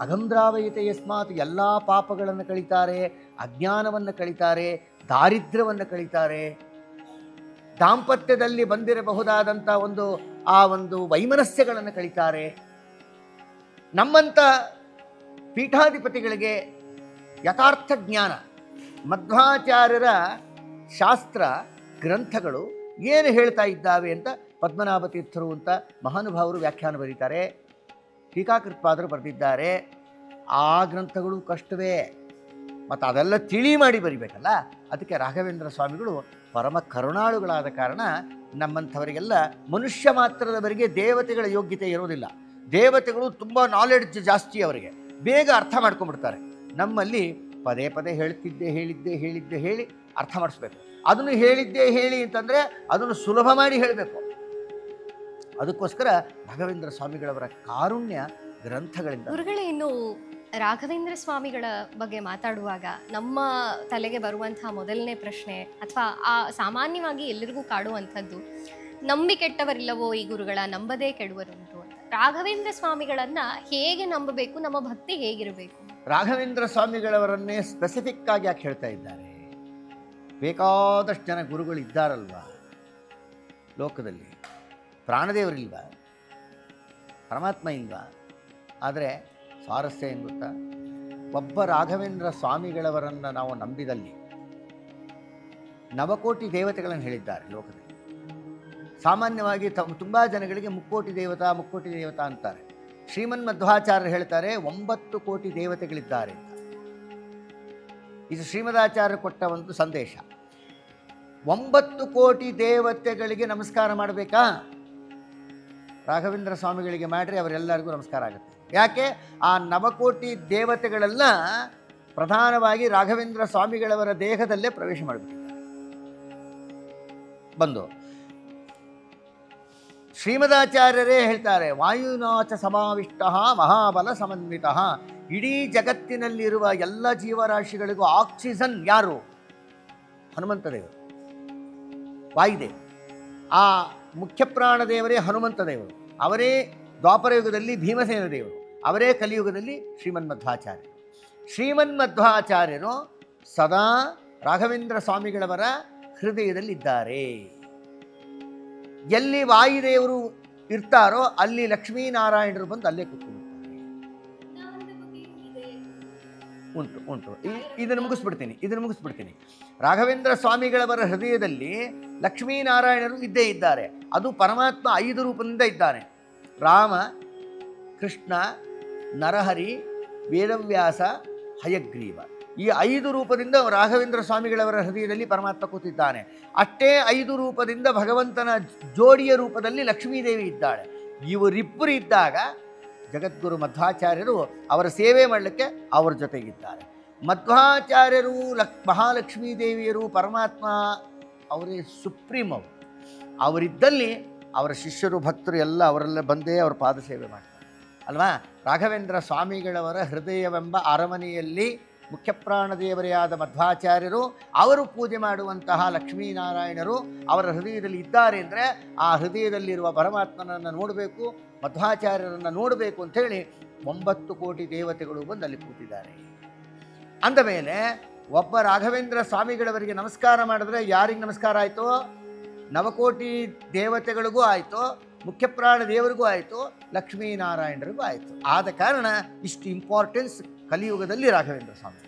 Speaker 2: ಅಗಂದ್ರಾವಯತೆ ಯಸ್ಮಾತ್, ಎಲ್ಲ ಪಾಪಗಳನ್ನು ಕಳೀತಾರೆ, ಅಜ್ಞಾನವನ್ನು ಕಳೀತಾರೆ, ದಾರಿದ್ರ್ಯವನ್ನು ಕಳೀತಾರೆ, ದಾಂಪತ್ಯದಲ್ಲಿ ಬಂದಿರಬಹುದಾದಂಥ ಒಂದು ವೈಮನಸ್ಯಗಳನ್ನು ಕಳೀತಾರೆ. ನಮ್ಮಂಥ ಪೀಠಾಧಿಪತಿಗಳಿಗೆ ಯಥಾರ್ಥ ಜ್ಞಾನ, ಮಧ್ವಾಚಾರ್ಯರ ಶಾಸ್ತ್ರ ಗ್ರಂಥಗಳು ಏನು ಹೇಳ್ತಾ ಇದ್ದಾವೆ ಅಂತ ಪದ್ಮನಾಭ ತೀರ್ಥರು ಅಂತ ಮಹಾನುಭಾವರು ವ್ಯಾಖ್ಯಾನ ಬರೀತಾರೆ, ಟೀಕಾಕೃತ್ಪಾದರು ಬರೆದಿದ್ದಾರೆ. ಆ ಗ್ರಂಥಗಳು ಕಷ್ಟವೇ, ಮತ್ತು ಅದೆಲ್ಲ ತಿಳಿ ಮಾಡಿ ಬರಿಬೇಕಲ್ಲ. ಅದಕ್ಕೆ ರಾಘವೇಂದ್ರ ಸ್ವಾಮಿಗಳು ಪರಮ ಕರುಣಾಳುಗಳಾದ ಕಾರಣ ನಮ್ಮಂಥವರಿಗೆಲ್ಲ, ಮನುಷ್ಯ ಮಾತ್ರದವರಿಗೆ ದೇವತೆಗಳ ಯೋಗ್ಯತೆ ಇರೋದಿಲ್ಲ. ದೇವತೆಗಳು ತುಂಬ ನಾಲೆಡ್ಜ್ ಜಾಸ್ತಿ, ಅವರಿಗೆ ಬೇಗ ಅರ್ಥ ಮಾಡ್ಕೊಂಡ್ಬಿಡ್ತಾರೆ. ನಮ್ಮಲ್ಲಿ ಪದೇ ಪದೇ ಹೇಳಿದ್ದೆ ಹೇಳಿ ಅರ್ಥ ಮಾಡಿಸ್ಬೇಕು. ಅದನ್ನು ಹೇಳಿದ್ದೇ ಹೇಳಿ ಅಂತಂದರೆ ಅದನ್ನು ಸುಲಭ ಮಾಡಿ ಹೇಳಬೇಕು. ಅದಕ್ಕೋಸ್ಕರ ರಾಘವೇಂದ್ರ ಸ್ವಾಮಿಗಳವರ ಕಾರುಣ್ಯ ಗ್ರಂಥಗಳಿಂದ.
Speaker 1: ಗುರುಗಳೇ, ಇನ್ನು ರಾಘವೇಂದ್ರ ಸ್ವಾಮಿಗಳ ಬಗ್ಗೆ ಮಾತಾಡುವಾಗ ನಮ್ಮ ತಲೆಗೆ ಬರುವಂತಹ ಮೊದಲನೇ ಪ್ರಶ್ನೆ, ಅಥವಾ ಸಾಮಾನ್ಯವಾಗಿ ಎಲ್ಲರಿಗೂ ಕಾಡುವಂಥದ್ದು, ನಂಬಿ ಕೆಟ್ಟವರಿಲ್ಲವೋ ಈ ಗುರುಗಳ, ನಂಬದೇ ಕೆಡುವರುಂಟು ಅಂತ. ರಾಘವೇಂದ್ರ ಸ್ವಾಮಿಗಳನ್ನ ಹೇಗೆ ನಂಬಬೇಕು? ನಮ್ಮ ಭಕ್ತಿ ಹೇಗಿರಬೇಕು?
Speaker 2: ರಾಘವೇಂದ್ರ ಸ್ವಾಮಿಗಳವರನ್ನೇ ಸ್ಪೆಸಿಫಿಕ್ ಆಗಿ ಯಾಕೆ ಹೇಳ್ತಾ ಇದ್ದಾರೆ? ಬೇಕಾದಷ್ಟು ಜನ ಗುರುಗಳು ಇದ್ದಾರಲ್ವ, ಲೋಕದಲ್ಲಿ ಪ್ರಾಣದೇವರಿಲ್ವಾ, ಪರಮಾತ್ಮ ಇಲ್ವಾ? ಆದರೆ ಸ್ವಾರಸ್ಯ ಏನು ಗೊತ್ತಾ, ಒಬ್ಬ ರಾಘವೇಂದ್ರ ಸ್ವಾಮಿಗಳವರನ್ನು ನಾವು ನಂಬಿದಲ್ಲಿ ನವಕೋಟಿ ದೇವತೆಗಳನ್ನು ಹೇಳಿದ್ದಾರೆ ಲೋಕದಲ್ಲಿ. ಸಾಮಾನ್ಯವಾಗಿ ತುಂಬ ಜನಗಳಿಗೆ ಮುಕ್ಕೋಟಿ ದೇವತಾ ಅಂತಾರೆ. ಶ್ರೀಮನ್ ಮಧ್ವಾಚಾರ್ಯರು ಹೇಳ್ತಾರೆ 9 ಕೋಟಿ ದೇವತೆಗಳಿದ್ದಾರೆ ಅಂತ. ಇದು ಶ್ರೀಮದಾಚಾರ್ಯರು ಕೊಟ್ಟ ಒಂದು ಸಂದೇಶ. 9 ಕೋಟಿ ದೇವತೆಗಳಿಗೆ ನಮಸ್ಕಾರ ಮಾಡಬೇಕಾ? ರಾಘವೇಂದ್ರ ಸ್ವಾಮಿಗಳಿಗೆ ಮಾಡಿದ್ರೆ ಅವರೆಲ್ಲರಿಗೂ ನಮಸ್ಕಾರ ಆಗುತ್ತೆ. ಯಾಕೆ? ಆ ನವಕೋಟಿ ದೇವತೆಗಳೆಲ್ಲ ಪ್ರಧಾನವಾಗಿ ರಾಘವೇಂದ್ರ ಸ್ವಾಮಿಗಳವರ ದೇಹದಲ್ಲೇ ಪ್ರವೇಶ ಮಾಡಿಬಿಟ್ಟಿದ್ದಾರೆ. ಬಂದು ಶ್ರೀಮದಾಚಾರ್ಯರೇ ಹೇಳ್ತಾರೆ, ವಾಯುನಾಚ ಸಮಾವಿಷ್ಟ ಮಹಾಬಲ ಸಮನ್ವಿತ. ಇಡೀ ಜಗತ್ತಿನಲ್ಲಿರುವ ಎಲ್ಲ ಜೀವರಾಶಿಗಳಿಗೂ ಆಕ್ಸಿಜನ್ ಯಾರು? ಹನುಮಂತ ದೇವರು, ವಾಯುದೇವ. ಆ ಮುಖ್ಯ ಪ್ರಾಣದೇವರೇ ಹನುಮಂತ ದೇವರು, ಅವರೇ ದ್ವಾಪರಯುಗದಲ್ಲಿ ಭೀಮಸೇನ ದೇವರು, ಅವರೇ ಕಲಿಯುಗದಲ್ಲಿ ಶ್ರೀಮನ್ಮಧ್ವಾಚಾರ್ಯರು. ಶ್ರೀಮನ್ಮಧ್ವಾಚಾರ್ಯರು ಸದಾ ರಾಘವೇಂದ್ರ ಸ್ವಾಮಿಗಳವರ ಹೃದಯದಲ್ಲಿದ್ದಾರೆ. ಎಲ್ಲಿ ವಾಯುದೇವರು ಇರ್ತಾರೋ ಅಲ್ಲಿ ಲಕ್ಷ್ಮೀನಾರಾಯಣರು ಬಂದು ಅಲ್ಲೇ ಕೂತ್ಕೊಂಡಿರ್ತಾರೆ. ಉಂಟು ಇದನ್ನು ಮುಗಿಸ್ಬಿಡ್ತೀನಿ. ರಾಘವೇಂದ್ರ ಸ್ವಾಮಿಗಳವರ ಹೃದಯದಲ್ಲಿ ಲಕ್ಷ್ಮೀನಾರಾಯಣರು ಇದ್ದೇ ಇದ್ದಾರೆ. ಅದು ಪರಮಾತ್ಮ 5 ರೂಪದಿಂದ ಇದ್ದಾನೆ. ರಾಮ, ಕೃಷ್ಣ, ನರಹರಿ, ವೇದವ್ಯಾಸ, ಹಯಗ್ರೀವ. ಈ 5 ರೂಪದಿಂದ ರಾಘವೇಂದ್ರ ಸ್ವಾಮಿಗಳವರ ಹೃದಯದಲ್ಲಿ ಪರಮಾತ್ಮ ಕೂತಿದ್ದಾನೆ. ಅಷ್ಟೇ 5 ರೂಪದಿಂದ ಭಗವಂತನ ಜೋಡಿಯ ರೂಪದಲ್ಲಿ ಲಕ್ಷ್ಮೀದೇವಿ ಇದ್ದಾಳೆ. ಇವರಿಬ್ಬರು ಇದ್ದಾಗ ಜಗದ್ಗುರು ಮಧ್ವಾಚಾರ್ಯರು ಅವರ ಸೇವೆ ಮಾಡಲಿಕ್ಕೆ ಅವರ ಜೊತೆಗಿದ್ದಾರೆ. ಮಧ್ವಾಚಾರ್ಯರು ಮಹಾಲಕ್ಷ್ಮೀ ದೇವಿಯರು ಪರಮಾತ್ಮ ಅವರೇ ಸುಪ್ರೀಂ. ಅವರಿದ್ದಲ್ಲಿ ಅವರ ಶಿಷ್ಯರು ಭಕ್ತರು ಎಲ್ಲ ಅವರೆಲ್ಲ ಬಂದೇ ಅವರ ಪಾದ ಸೇವೆ ಮಾಡ್ತಾರೆ ಅಲ್ವಾ? ರಾಘವೇಂದ್ರ ಸ್ವಾಮಿಗಳವರ ಹೃದಯವೆಂಬ ಅರಮನೆಯಲ್ಲಿ ಮುಖ್ಯಪ್ರಾಣದೇವರೇ ಆದ ಮಧ್ವಾಚಾರ್ಯರು, ಅವರು ಪೂಜೆ ಮಾಡುವಂತಹ ಲಕ್ಷ್ಮೀನಾರಾಯಣರು ಅವರ ಹೃದಯದಲ್ಲಿ ಇದ್ದಾರೆ ಅಂದರೆ ಆ ಹೃದಯದಲ್ಲಿರುವ ಪರಮಾತ್ಮನನ್ನು ನೋಡಬೇಕು, ಮಧ್ವಾಚಾರ್ಯರನ್ನು ನೋಡಬೇಕು ಅಂಥೇಳಿ 9 ಕೋಟಿ ದೇವತೆಗಳು ಬಂದು ಅಲ್ಲಿ ಕೂತಿದ್ದಾರೆ. ಅಂದಮೇಲೆ ಒಬ್ಬ ರಾಘವೇಂದ್ರ ಸ್ವಾಮಿಗಳವರಿಗೆ ನಮಸ್ಕಾರ ಮಾಡಿದ್ರೆ ಯಾರಿಗೆ ನಮಸ್ಕಾರ ಆಯಿತು? ನವಕೋಟಿ ದೇವತೆಗಳಿಗೂ ಆಯಿತು, ಮುಖ್ಯಪ್ರಾಣ ದೇವರಿಗೂ ಆಯಿತು, ಲಕ್ಷ್ಮೀನಾರಾಯಣರಿಗೂ ಆಯಿತು. ಆದ ಕಾರಣ ಇಷ್ಟು ಇಂಪಾರ್ಟೆನ್ಸ್ ಕಲಿಯುಗದಲ್ಲಿ ರಾಘವೇಂದ್ರ ಸ್ವಾಮಿ.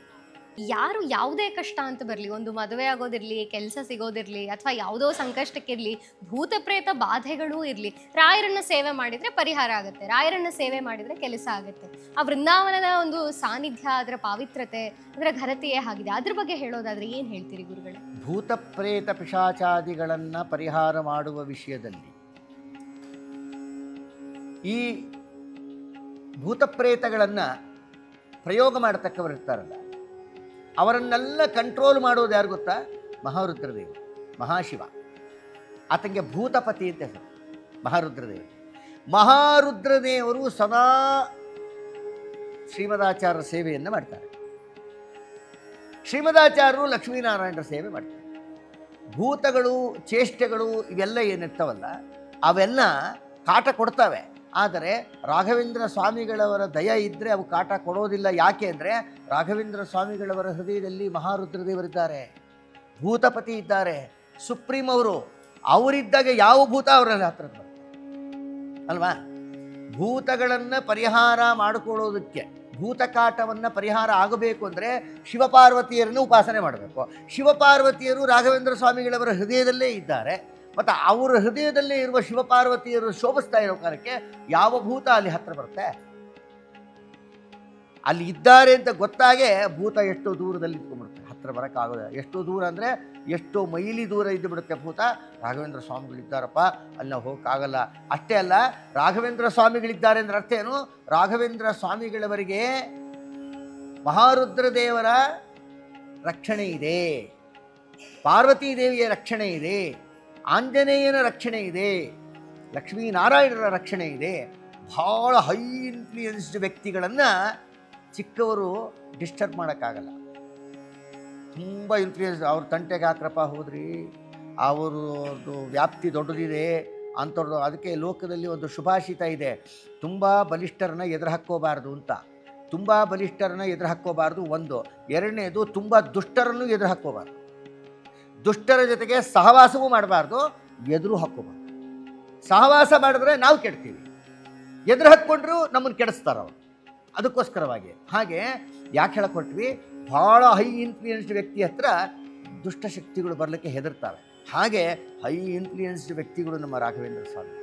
Speaker 1: ಯಾರು ಯಾವುದೇ ಕಷ್ಟ ಅಂತ ಬರಲಿ, ಒಂದು ಮದುವೆ ಆಗೋದಿರಲಿ, ಕೆಲಸ ಸಿಗೋದಿರಲಿ, ಅಥವಾ ಯಾವುದೋ ಸಂಕಷ್ಟಕ್ಕಿರಲಿ, ಭೂತ ಪ್ರೇತ ಬಾಧೆಗಳೂ ಇರಲಿ, ರಾಯರನ್ನ ಸೇವೆ ಮಾಡಿದರೆ ಪರಿಹಾರ ಆಗುತ್ತೆ, ರಾಯರನ್ನ ಸೇವೆ ಮಾಡಿದರೆ ಕೆಲಸ ಆಗುತ್ತೆ. ಆ ವೃಂದಾವನದ ಒಂದು ಸಾನ್ನಿಧ್ಯ, ಅದರ ಪಾವಿತ್ರತೆ, ಅದರ ಘನತೆಯೇ ಆಗಿದೆ. ಅದ್ರ ಬಗ್ಗೆ ಹೇಳೋದಾದರೆ ಏನು ಹೇಳ್ತೀರಿ ಗುರುಗಳೇ?
Speaker 2: ಭೂತ ಪ್ರೇತ ಪಿಶಾಚಾದಿಗಳನ್ನು ಪರಿಹಾರ ಮಾಡುವ ವಿಷಯದಲ್ಲಿ ಈ ಭೂತಪ್ರೇತಗಳನ್ನು ಪ್ರಯೋಗ ಮಾಡತಕ್ಕವರು ಇರ್ತಾರಲ್ಲ, ಅವರನ್ನೆಲ್ಲ ಕಂಟ್ರೋಲ್ ಮಾಡೋದು ಯಾರು ಗೊತ್ತಾ? ಮಹಾರುದ್ರದೇವರು, ಮಹಾಶಿವ. ಆತನಿಗೆ ಭೂತಪತಿ ಅಂತ ಹೆಸರು ಮಹಾರುದ್ರದೇವರು. ಮಹಾರುದ್ರದೇವರು ಸದಾ ಶ್ರೀಮದಾಚಾರ್ಯರ ಸೇವೆಯನ್ನು ಮಾಡ್ತಾರೆ. ಶ್ರೀಮದಾಚಾರ್ಯರು ಲಕ್ಷ್ಮೀನಾರಾಯಣರ ಸೇವೆ ಮಾಡ್ತಾರೆ. ಭೂತಗಳು, ಚೇಷ್ಟೆಗಳು ಇವೆಲ್ಲ ಏನಿರ್ತಾವಲ್ಲ ಅವೆಲ್ಲ ಕಾಟ ಕೊಡ್ತವೆ. ಆದರೆ ರಾಘವೇಂದ್ರ ಸ್ವಾಮಿಗಳವರ ದಯ ಇದ್ದರೆ ಅವು ಕಾಟ ಕೊಡೋದಿಲ್ಲ. ಯಾಕೆ ಅಂದರೆ ರಾಘವೇಂದ್ರ ಸ್ವಾಮಿಗಳವರ ಹೃದಯದಲ್ಲಿ ಮಹಾರುದ್ರದೇವರಿದ್ದಾರೆ, ಭೂತಪತಿ ಇದ್ದಾರೆ, ಸುಪ್ರೀಂ ಅವರು. ಅವರಿದ್ದಾಗ ಯಾವ ಭೂತ ಅವರಲ್ಲಿ ಹತ್ರ ಬರುತ್ತೆ ಅಲ್ವಾ? ಭೂತಗಳನ್ನು ಪರಿಹಾರ ಮಾಡಿಕೊಳ್ಳೋದಕ್ಕೆ, ಭೂತಕಾಟವನ್ನು ಪರಿಹಾರ ಆಗಬೇಕು ಅಂದರೆ ಶಿವಪಾರ್ವತಿಯರನ್ನು ಉಪಾಸನೆ ಮಾಡಬೇಕು. ಶಿವಪಾರ್ವತಿಯರು ರಾಘವೇಂದ್ರ ಸ್ವಾಮಿಗಳವರ ಹೃದಯದಲ್ಲೇ ಇದ್ದಾರೆ. ಮತ್ತು ಅವರ ಹೃದಯದಲ್ಲೇ ಇರುವ ಶಿವಪಾರ್ವತಿಯರು ಶೋಭಿಸ್ತಾ ಇರೋ ಕಾರಣಕ್ಕೆ ಯಾವ ಭೂತ ಅಲ್ಲಿ ಹತ್ರ ಬರುತ್ತೆ? ಅಲ್ಲಿ ಇದ್ದಾರೆ ಅಂತ ಗೊತ್ತಾಗೆ ಭೂತ ಎಷ್ಟೋ ದೂರದಲ್ಲಿ ಇಟ್ಕೊಂಡ್ಬಿಡುತ್ತೆ, ಹತ್ರ ಬರೋಕ್ಕಾಗೋದಿಲ್ಲ. ಎಷ್ಟು ದೂರ ಅಂದರೆ ಎಷ್ಟೋ ಮೈಲಿ ದೂರ ಇದ್ದು ಬಿಡುತ್ತೆ ಭೂತ. ರಾಘವೇಂದ್ರ ಸ್ವಾಮಿಗಳಿದ್ದಾರಪ್ಪ, ಅಲ್ಲಿ ನಾವು ಹೋಗೋಕ್ಕಾಗಲ್ಲ. ಅಷ್ಟೇ ಅಲ್ಲ, ರಾಘವೇಂದ್ರ ಸ್ವಾಮಿಗಳಿದ್ದಾರೆ ಅಂದರೆ ಅರ್ಥ ಏನು? ರಾಘವೇಂದ್ರ ಸ್ವಾಮಿಗಳವರಿಗೆ ಮಹಾರುದ್ರ ದೇವರ ರಕ್ಷಣೆ ಇದೆ, ಪಾರ್ವತೀ ದೇವಿಯ ರಕ್ಷಣೆ ಇದೆ, ಆಂಜನೇಯನ ರಕ್ಷಣೆ ಇದೆ, ಲಕ್ಷ್ಮೀನಾರಾಯಣರ ರಕ್ಷಣೆ ಇದೆ. ಭಾಳ ಹೈ ಇನ್ಫ್ಲೂಯೆನ್ಸ್ಡ್ ವ್ಯಕ್ತಿಗಳನ್ನು ಚಿಕ್ಕವರು ಡಿಸ್ಟರ್ಬ್ ಮಾಡೋಕ್ಕಾಗಲ್ಲ. ತುಂಬ ಇನ್ಫ್ಲೂಯೆನ್ಸ್, ಅವ್ರ ತಂಟೆಗೆ ಹಾಕ್ರಪ್ಪ ಹೋದ್ರಿ, ಅವರದ್ದು ವ್ಯಾಪ್ತಿ ದೊಡ್ಡದಿದೆ ಅಂಥವ್ರದ್ದು. ಅದಕ್ಕೆ ಲೋಕದಲ್ಲಿ ಒಂದು ಸುಭಾಷಿತ ಇದೆ, ತುಂಬ ಬಲಿಷ್ಠರನ್ನ ಎದುರು ಹಾಕ್ಕೋಬಾರ್ದು ಅಂತ. ತುಂಬ ಬಲಿಷ್ಠರನ್ನ ಎದುರು ಹಾಕ್ಕೋಬಾರ್ದು ಒಂದು. ಎರಡನೇದು, ತುಂಬ ದುಷ್ಟರನ್ನು ಎದುರು ಹಾಕ್ಕೋಬಾರ್ದು. ದುಷ್ಟರ ಜೊತೆಗೆ ಸಹವಾಸವೂ ಮಾಡಬಾರ್ದು, ಎದುರು ಹಾಕ್ಕೋಬಾರ್ದು. ಸಹವಾಸ ಮಾಡಿದ್ರೆ ನಾವು ಕೆಡ್ತೀವಿ, ಎದುರು ಹಾಕ್ಕೊಂಡ್ರು ನಮ್ಮನ್ನು ಕೆಡಿಸ್ತಾರೆ ಅವರು. ಅದಕ್ಕೋಸ್ಕರವಾಗಿ ಹಾಗೆ ಯಾಕೆ ಹೇಳಕೊಟ್ವಿ, ಭಾಳ ಹೈ ಇನ್ಫ್ಲೂಯೆನ್ಸ್ಡ್ ವ್ಯಕ್ತಿ ಹತ್ರ ದುಷ್ಟಶಕ್ತಿಗಳು ಬರಲಿಕ್ಕೆ ಹೆದರ್ತಾರೆ. ಹಾಗೆ ಹೈ ಇನ್ಫ್ಲೂಯೆನ್ಸ್ಡ್ ವ್ಯಕ್ತಿಗಳು ನಮ್ಮ ರಾಘವೇಂದ್ರ ಸ್ವಾಮಿ.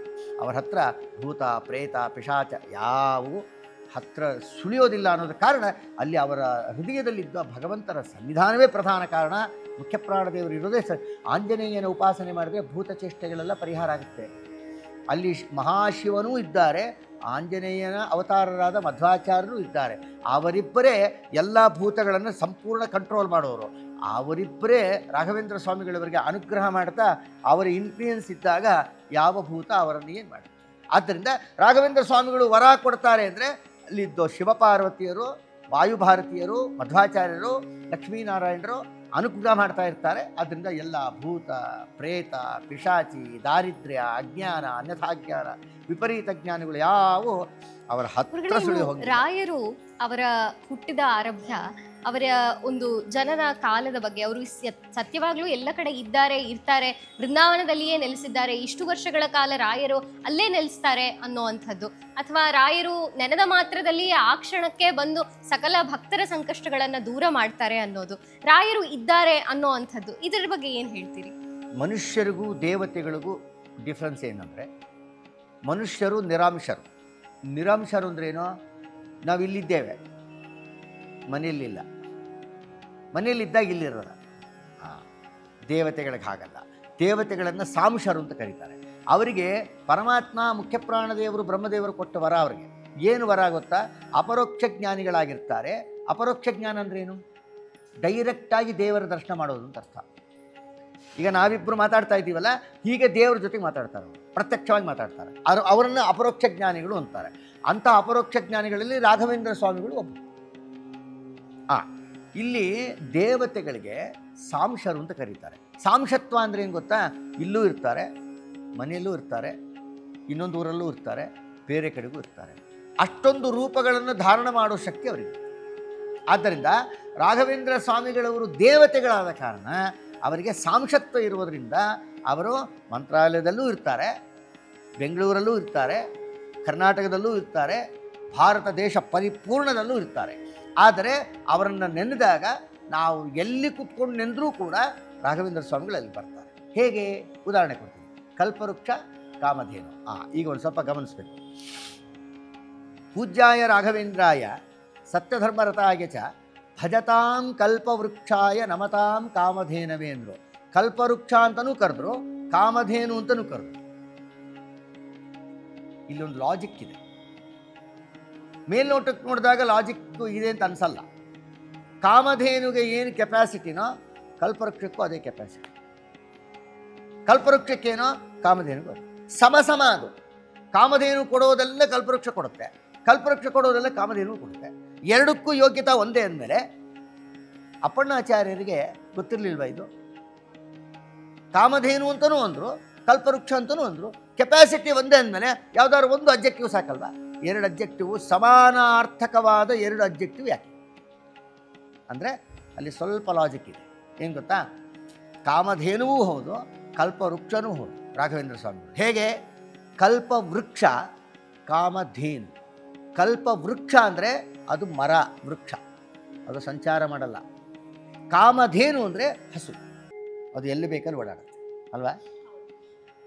Speaker 2: ಅವರ ಹತ್ರ ಭೂತ ಪ್ರೇತ ಪಿಶಾಚ ಯಾವುವು ಹತ್ರ ಸುಳಿಯೋದಿಲ್ಲ ಅನ್ನೋದ ಕಾರಣ ಅಲ್ಲಿ ಅವರ ಹೃದಯದಲ್ಲಿದ್ದ ಭಗವಂತನ ಸನ್ನಿಧಾನವೇ ಪ್ರಧಾನ ಕಾರಣ. ಮುಖ್ಯಪ್ರಾಣದೇವರು ಇರೋದೇ ಆಂಜನೇಯನ ಉಪಾಸನೆ ಮಾಡಿದ್ರೆ ಭೂತಚೇಷ್ಟೆಗಳೆಲ್ಲ ಪರಿಹಾರ ಆಗುತ್ತೆ. ಅಲ್ಲಿ ಮಹಾಶಿವನೂ ಇದ್ದಾರೆ, ಆಂಜನೇಯನ ಅವತಾರರಾದ ಮಧ್ವಾಚಾರ್ಯರು ಇದ್ದಾರೆ. ಅವರಿಬ್ಬರೇ ಎಲ್ಲ ಭೂತಗಳನ್ನು ಸಂಪೂರ್ಣ ಕಂಟ್ರೋಲ್ ಮಾಡೋರು. ಅವರಿಬ್ಬರೇ ರಾಘವೇಂದ್ರ ಸ್ವಾಮಿಗಳವರಿಗೆ ಅನುಗ್ರಹ ಮಾಡ್ತಾ ಅವರ ಇನ್ಫ್ಲೂಯೆನ್ಸ್ ಇದ್ದಾಗ ಯಾವ ಭೂತ ಅವರನ್ನು ಏನು ಮಾಡುತ್ತೆ. ಆದ್ದರಿಂದ ರಾಘವೇಂದ್ರ ಸ್ವಾಮಿಗಳು ವರ ಕೊಡ್ತಾರೆ ಅಂದರೆ ಅಲ್ಲಿದ್ದು ಶಿವಪಾರ್ವತಿಯರು, ವಾಯುಭಾರತೀಯರು, ಮಧ್ವಾಚಾರ್ಯರು, ಲಕ್ಷ್ಮೀನಾರಾಯಣರು ಅನುಗ್ರಹ ಮಾಡ್ತಾ ಇರ್ತಾರೆ. ಆದ್ದರಿಂದ ಎಲ್ಲ ಭೂತ ಪ್ರೇತ ಪಿಶಾಚಿ ದಾರಿದ್ರ್ಯ ಅಜ್ಞಾನ ಅನ್ಯಥಾಜ್ಞಾನ ವಿಪರೀತ ಜ್ಞಾನಗಳು ಯಾವುವು ಅವರ ಹತ್ತಿರ ಸುಳಿ ಹೋಗಿ.
Speaker 1: ರಾಯರು ಅವರ ಹುಟ್ಟಿದ ಆರಭ್ಯ, ಅವರ ಒಂದು ಜನನ ಕಾಲದ ಬಗ್ಗೆ, ಅವರು ಸತ್ಯವಾಗ್ಲೂ ಎಲ್ಲ ಕಡೆ ಇರ್ತಾರೆ, ಬೃಂದಾವನದಲ್ಲಿಯೇ ನೆಲೆಸಿದ್ದಾರೆ, ಇಷ್ಟು ವರ್ಷಗಳ ಕಾಲ ರಾಯರು ಅಲ್ಲೇ ನೆಲೆಸ್ತಾರೆ ಅನ್ನೋವಂಥದ್ದು, ಅಥವಾ ರಾಯರು ನೆನೆದ ಮಾತ್ರದಲ್ಲಿಯೇ ಆ ಕ್ಷಣಕ್ಕೆ ಬಂದು ಸಕಲ ಭಕ್ತರ ಸಂಕಷ್ಟಗಳನ್ನು ದೂರ ಮಾಡ್ತಾರೆ ಅನ್ನೋದು, ರಾಯರು ಇದ್ದಾರೆ ಅನ್ನೋ ಅಂಥದ್ದು, ಇದರ ಬಗ್ಗೆ ಏನು ಹೇಳ್ತೀರಿ?
Speaker 2: ಮನುಷ್ಯರಿಗೂ ದೇವತೆಗಳಿಗೂ ಡಿಫ್ರೆನ್ಸ್ ಏನಂದರೆ, ಮನುಷ್ಯರು ನಿರಾಂಶರು. ನಿರಾಂಶರು ಅಂದ್ರೇನು? ನಾವಿಲ್ಲಿದ್ದೇವೆ, ಮನೆಯಲ್ಲಿಲ್ಲ, ಮನೆಯಲ್ಲಿದ್ದಾಗ ಇಲ್ಲಿರೋಲ್ಲ. ದೇವತೆಗಳಿಗೆ ಹಾಗಲ್ಲ. ದೇವತೆಗಳನ್ನು ಸಾಂಶರು ಅಂತ ಕರೀತಾರೆ. ಅವರಿಗೆ ಪರಮಾತ್ಮ ಮುಖ್ಯಪ್ರಾಣದೇವರು ಬ್ರಹ್ಮದೇವರು ಕೊಟ್ಟ ವರ. ಅವರಿಗೆ ಏನು ವರ ಗೊತ್ತಾ? ಅಪರೋಕ್ಷ ಜ್ಞಾನಿಗಳಾಗಿರ್ತಾರೆ. ಅಪರೋಕ್ಷ ಜ್ಞಾನ ಅಂದ್ರೇನು? ಡೈರೆಕ್ಟಾಗಿ ದೇವರ ದರ್ಶನ ಮಾಡೋದು ಅಂತ ಅರ್ಥ. ಈಗ ನಾವಿಬ್ಬರು ಮಾತಾಡ್ತಾ ಇದ್ದೀವಲ್ಲ, ಹೀಗೆ ದೇವರ ಜೊತೆಗೆ ಮಾತಾಡ್ತಾರೆ, ಅವರು ಪ್ರತ್ಯಕ್ಷವಾಗಿ ಮಾತಾಡ್ತಾರೆ. ಅವರನ್ನು ಅಪರೋಕ್ಷ ಜ್ಞಾನಿಗಳು ಅಂತಾರೆ. ಅಂಥ ಅಪರೋಕ್ಷ ಜ್ಞಾನಿಗಳಲ್ಲಿ ರಾಘವೇಂದ್ರ ಸ್ವಾಮಿಗಳು ಒಬ್ಬರು. ಇಲ್ಲಿ ದೇವತೆಗಳಿಗೆ ಸಾಂಶರು ಅಂತ ಕರೀತಾರೆ. ಸಾಂಶತ್ವ ಅಂದರೆ ಏನು ಗೊತ್ತಾ? ಇಲ್ಲೂ ಇರ್ತಾರೆ, ಮನೆಯಲ್ಲೂ ಇರ್ತಾರೆ, ಇನ್ನೊಂದು ಊರಲ್ಲೂ ಇರ್ತಾರೆ, ಬೇರೆ ಕಡೆಗೂ ಇರ್ತಾರೆ. ಅಷ್ಟೊಂದು ರೂಪಗಳನ್ನು ಧಾರಣ ಮಾಡೋ ಶಕ್ತಿ ಅವರಿಗೆ. ಆದ್ದರಿಂದ ರಾಘವೇಂದ್ರ ಸ್ವಾಮಿಗಳವರು ದೇವತೆಗಳಾದ ಕಾರಣ ಅವರಿಗೆ ಸಾಂಶತ್ವ ಇರುವುದರಿಂದ ಅವರು ಮಂತ್ರಾಲಯದಲ್ಲೂ ಇರ್ತಾರೆ, ಬೆಂಗಳೂರಲ್ಲೂ ಇರ್ತಾರೆ, ಕರ್ನಾಟಕದಲ್ಲೂ ಇರ್ತಾರೆ, ಭಾರತ ದೇಶ ಪರಿಪೂರ್ಣದಲ್ಲೂ ಇರ್ತಾರೆ. ಆದರೆ ಅವರನ್ನು ನೆನೆದಾಗ ನಾವು ಎಲ್ಲಿ ಕೂತ್ಕೊಂಡು ನೆಂದರೂ ಕೂಡ ರಾಘವೇಂದ್ರ ಸ್ವಾಮಿಗಳು ಅಲ್ಲಿ ಬರ್ತಾರೆ. ಹೇಗೆ? ಉದಾಹರಣೆ ಕೊಡ್ತೀನಿ. ಕಲ್ಪವೃಕ್ಷ ಕಾಮಧೇನು. ಈಗ ಒಂದು ಸ್ವಲ್ಪ ಗಮನಿಸಬೇಕು. ಪೂಜ್ಯಾಯ ರಾಘವೇಂದ್ರಾಯ ಸತ್ಯಧರ್ಮರತಾಯ ಚ ಭಜತಾಂ ಕಲ್ಪವೃಕ್ಷಾಯ ನಮತಾಂ ಕಾಮಧೇನವೇ ಅಂದರು. ಕಲ್ಪವೃಕ್ಷ ಅಂತಲೂ ಕರೆದ್ರು, ಕಾಮಧೇನು ಅಂತಲೂ ಕರೆದ್ರು. ಇಲ್ಲೊಂದು ಲಾಜಿಕ್ ಇದೆ. ಮೇಲ್ನೋಟಕ್ಕೆ ನೋಡಿದಾಗ ಲಾಜಿಕ್ಕು ಇದೆ ಅಂತ ಅನಿಸಲ್ಲ. ಕಾಮಧೇನುಗೆ ಏನು ಕೆಪಾಸಿಟಿನೋ ಕಲ್ಪವೃಕ್ಷಕ್ಕೂ ಅದೇ ಕೆಪಾಸಿಟಿ. ಕಲ್ಪವೃಕ್ಷಕ್ಕೇನೋ ಕಾಮಧೇನುಗೂ ಸಮ ಅದು. ಕಾಮಧೇನು ಕೊಡೋದೆಲ್ಲ ಕಲ್ಪವೃಕ್ಷ ಕೊಡುತ್ತೆ, ಕಲ್ಪವೃಕ್ಷ ಕೊಡೋದೆಲ್ಲ ಕಾಮಧೇನು ಕೊಡುತ್ತೆ. ಎರಡಕ್ಕೂ ಯೋಗ್ಯತಾ ಒಂದೇ ಅಂದಮೇಲೆ ಅಪ್ಪಣ್ಣಾಚಾರ್ಯರಿಗೆ ಗೊತ್ತಿರಲಿಲ್ವ ಇದು? ಕಾಮಧೇನು ಅಂತಲೂ ಅಂದರು, ಕಲ್ಪವೃಕ್ಷ ಅಂತಲೂ ಅಂದರು. ಕೆಪಾಸಿಟಿ ಒಂದೇ ಅಂದಮೇಲೆ ಯಾವುದಾದ್ರು ಒಂದು ಅಬ್ಜೆಕ್ಟಿವ್ ಸಾಕಲ್ವ? ಎರಡು ಅಬ್ಜೆಕ್ಟಿವ್, ಸಮಾನಾರ್ಥಕವಾದ ಎರಡು ಅಬ್ಜೆಕ್ಟಿವ್ ಯಾಕೆ ಅಂದರೆ ಅಲ್ಲಿ ಸ್ವಲ್ಪ ಲಾಜಿಕ್ ಇದೆ. ಏನು ಗೊತ್ತಾ? ಕಾಮಧೇನುವೂ ಹೌದು, ಕಲ್ಪವೃಕ್ಷನೂ ಹೌದು ರಾಘವೇಂದ್ರ ಸ್ವಾಮಿ. ಹೇಗೆ? ಕಲ್ಪವೃಕ್ಷ ಕಾಮಧೇನು. ಕಲ್ಪವೃಕ್ಷ ಅಂದರೆ ಅದು ಮರ ವೃಕ್ಷ, ಅದು ಸಂಚಾರ ಮಾಡಲ್ಲ. ಕಾಮಧೇನು ಅಂದರೆ ಹಸು, ಅದು ಎಲ್ಲಿ ಬೇಕಲ್ಲಿ ಓಡಾಡುತ್ತೆ ಅಲ್ವಾ?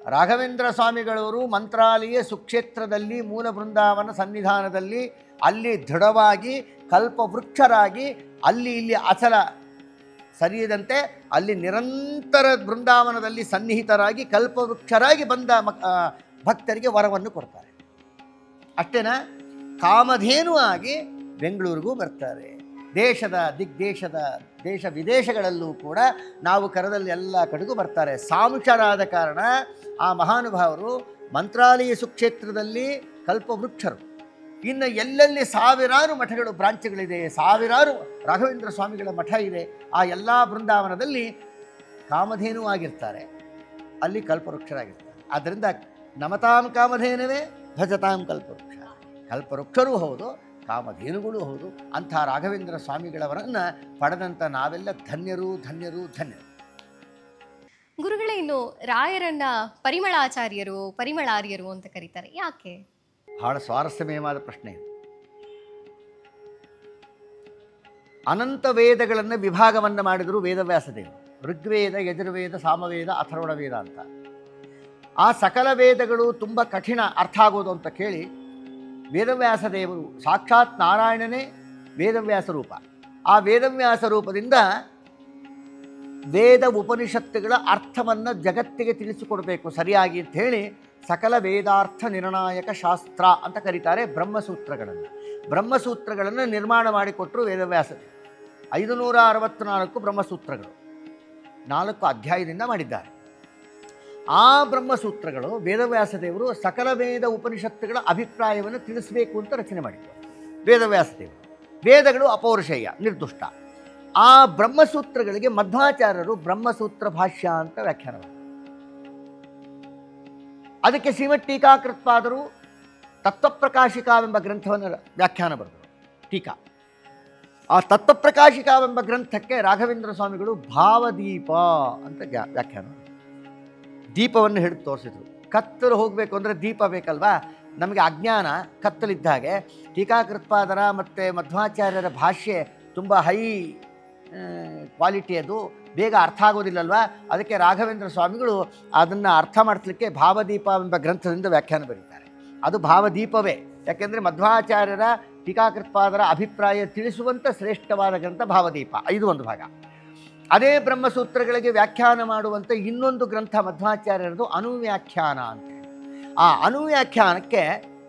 Speaker 2: ರಾಘವೇಂದ್ರ ಸ್ವಾಮಿಗಳವರು ಮಂತ್ರಾಲಯ ಸುಕ್ಷೇತ್ರದಲ್ಲಿ ಮೂಲ ಬೃಂದಾವನ ಸನ್ನಿಧಾನದಲ್ಲಿ ಅಲ್ಲಿ ದೃಢವಾಗಿ ಕಲ್ಪವೃಕ್ಷರಾಗಿ ಅಲ್ಲಿ ಇಲ್ಲಿ ಅಚಲ ಸರಿಯದಂತೆ ಅಲ್ಲಿ ನಿರಂತರ ಬೃಂದಾವನದಲ್ಲಿ ಸನ್ನಿಹಿತರಾಗಿ ಕಲ್ಪವೃಕ್ಷರಾಗಿ ಬಂದ ಭಕ್ತರಿಗೆ ವರವನ್ನು ಕೊಡ್ತಾರೆ. ಅಷ್ಟೇನಾ? ಕಾಮಧೇನು ಆಗಿ ಬೆಂಗಳೂರಿಗೂ ಬರ್ತಾರೆ. ದೇಶದ ದಿಗ್ದೇಶದ ದೇಶ ವಿದೇಶಗಳಲ್ಲೂ ಕೂಡ ನಾವು ಕರದಲ್ಲಿ ಎಲ್ಲ ಕಡೆಗೂ ಬರ್ತಾರೆ. ಸಾಂಶರಾದ ಕಾರಣ ಆ ಮಹಾನುಭಾವರು ಮಂತ್ರಾಲಯ ಸುಕ್ಷೇತ್ರದಲ್ಲಿ ಕಲ್ಪವೃಕ್ಷರು. ಇನ್ನು ಎಲ್ಲೆಲ್ಲಿ ಸಾವಿರಾರು ಮಠಗಳು ಬ್ರಾಂಚ್ಗಳಿದೆ, ಸಾವಿರಾರು ರಾಘವೇಂದ್ರ ಸ್ವಾಮಿಗಳ ಮಠ ಇದೆ, ಆ ಎಲ್ಲ ಬೃಂದಾವನದಲ್ಲಿ ಕಾಮಧೇನು ಆಗಿರ್ತಾರೆ, ಅಲ್ಲಿ ಕಲ್ಪವೃಕ್ಷರಾಗಿರ್ತಾರೆ. ಆದ್ದರಿಂದ ನಮತಾಂ ಕಾಮಧೇನವೇ ಭಜತಾಂ ಕಲ್ಪವೃಕ್ಷ. ಕಲ್ಪವೃಕ್ಷರೂ ಹೌದು, ಕಾಮಧೇನುಗಳು ಹೌದು. ಅಂಥ ರಾಘವೇಂದ್ರ ಸ್ವಾಮಿಗಳವರನ್ನು ಪಡೆದಂಥ ನಾವೆಲ್ಲ ಧನ್ಯರು ಧನ್ಯರು ಧನ್ಯರು.
Speaker 1: ಗುರುಗಳೇ, ಇನ್ನು ರಾಯರನ್ನ ಪರಿಮಳಾಚಾರ್ಯರು, ಪರಿಮಳಾರ್ಯರು ಅಂತ ಕರೀತಾರೆ, ಯಾಕೆ?
Speaker 2: ಬಹಳ ಸ್ವಾರಸ್ಯಮಯವಾದ ಪ್ರಶ್ನೆ ಇದು. ಅನಂತ ವೇದಗಳನ್ನು ವಿಭಾಗವನ್ನು ಮಾಡಿದರು ವೇದವ್ಯಾಸದೇವರು. ಋಗ್ವೇದ, ಯಜುರ್ವೇದ, ಸಾಮವೇದ, ಅಥರ್ವಣ ವೇದ ಅಂತ. ಆ ಸಕಲ ವೇದಗಳು ತುಂಬ ಕಠಿಣ ಅರ್ಥ ಆಗೋದು ಅಂತ ಕೇಳಿ ವೇದವ್ಯಾಸದೇವರು, ಸಾಕ್ಷಾತ್ ನಾರಾಯಣನೇ ವೇದವ್ಯಾಸ ರೂಪ, ಆ ವೇದವ್ಯಾಸ ರೂಪದಿಂದ ವೇದ ಉಪನಿಷತ್ತುಗಳ ಅರ್ಥವನ್ನು ಜಗತ್ತಿಗೆ ತಿಳಿಸಿಕೊಡಬೇಕು ಸರಿಯಾಗಿ ಅಂತ ಹೇಳಿ ಸಕಲ ವೇದಾರ್ಥ ನಿರ್ಣಾಯಕ ಶಾಸ್ತ್ರ ಅಂತ ಕರೀತಾರೆ ಬ್ರಹ್ಮಸೂತ್ರಗಳನ್ನು. ಬ್ರಹ್ಮಸೂತ್ರಗಳನ್ನು ನಿರ್ಮಾಣ ಮಾಡಿಕೊಟ್ಟರು ವೇದವ್ಯಾಸದೇವರು. 564 ಬ್ರಹ್ಮಸೂತ್ರಗಳು 4 ಅಧ್ಯಾಯದಿಂದ ಮಾಡಿದ್ದಾರೆ. ಆ ಬ್ರಹ್ಮಸೂತ್ರಗಳು ವೇದವ್ಯಾಸದೇವರು ಸಕಲ ವೇದ ಉಪನಿಷತ್ತುಗಳ ಅಭಿಪ್ರಾಯವನ್ನು ತಿಳಿಸಬೇಕು ಅಂತ ರಚನೆ ಮಾಡಿದರು ವೇದವ್ಯಾಸದೇವರು. ವೇದಗಳು ಅಪೌರುಷೇಯ, ನಿರ್ದುಷ್ಟ. ಆ ಬ್ರಹ್ಮಸೂತ್ರಗಳಿಗೆ ಮಧ್ವಾಚಾರ್ಯರು ಬ್ರಹ್ಮಸೂತ್ರ ಭಾಷ್ಯ ಅಂತ ವ್ಯಾಖ್ಯಾನ ಮಾಡಿದರು. ಅದಕ್ಕೆ ಶ್ರೀಮದ್ ಟೀಕಾಕೃತ್ಪಾದರು ತತ್ವಪ್ರಕಾಶಿಕಾವೆಂಬ ಗ್ರಂಥವನ್ನು ವ್ಯಾಖ್ಯಾನ ಬರೆದರು, ಟೀಕಾ. ಆ ತತ್ವಪ್ರಕಾಶಿಕಾವೆಂಬ ಗ್ರಂಥಕ್ಕೆ ರಾಘವೇಂದ್ರ ಸ್ವಾಮಿಗಳು ಭಾವದೀಪ ಅಂತ ವ್ಯಾಖ್ಯಾನ, ದೀಪವನ್ನು ಹಿಡಿದು ತೋರಿಸಿದ್ರು. ಕತ್ತಲು ಹೋಗಬೇಕು ಅಂದರೆ ದೀಪ ಬೇಕಲ್ವಾ? ನಮಗೆ ಅಜ್ಞಾನ ಕತ್ತಲಿದ್ದ ಹಾಗೆ ಟೀಕಾಕೃತ್ಪಾದರ ಮತ್ತು ಮಧ್ವಾಚಾರ್ಯರ ಭಾಷೆ ತುಂಬ ಹೈ ಕ್ವಾಲಿಟಿ, ಅದು ಬೇಗ ಅರ್ಥ ಆಗೋದಿಲ್ಲಲ್ವ. ಅದಕ್ಕೆ ರಾಘವೇಂದ್ರ ಸ್ವಾಮಿಗಳು ಅದನ್ನು ಅರ್ಥ ಮಾಡಿಸ್ಲಿಕ್ಕೆ ಭಾವದೀಪ ಎಂಬ ಗ್ರಂಥದಿಂದ ವ್ಯಾಖ್ಯಾನ ಬರೀತಾರೆ. ಅದು ಭಾವದೀಪವೇ, ಯಾಕೆಂದರೆ ಮಧ್ವಾಚಾರ್ಯರ ಟೀಕಾಕೃತ್ಪಾದರ ಅಭಿಪ್ರಾಯ ತಿಳಿಸುವಂಥ ಶ್ರೇಷ್ಠವಾದ ಗ್ರಂಥ ಭಾವದೀಪ. ಇದು ಒಂದು ಭಾಗ. ಅದೇ ಬ್ರಹ್ಮಸೂತ್ರಗಳಿಗೆ ವ್ಯಾಖ್ಯಾನ ಮಾಡುವಂಥ ಇನ್ನೊಂದು ಗ್ರಂಥ ಮಧ್ವಾಚಾರ್ಯರದು ಅನುವ್ಯಾಖ್ಯಾನ ಅಂತ. ಆ ಅನುವ್ಯಾಖ್ಯಾನಕ್ಕೆ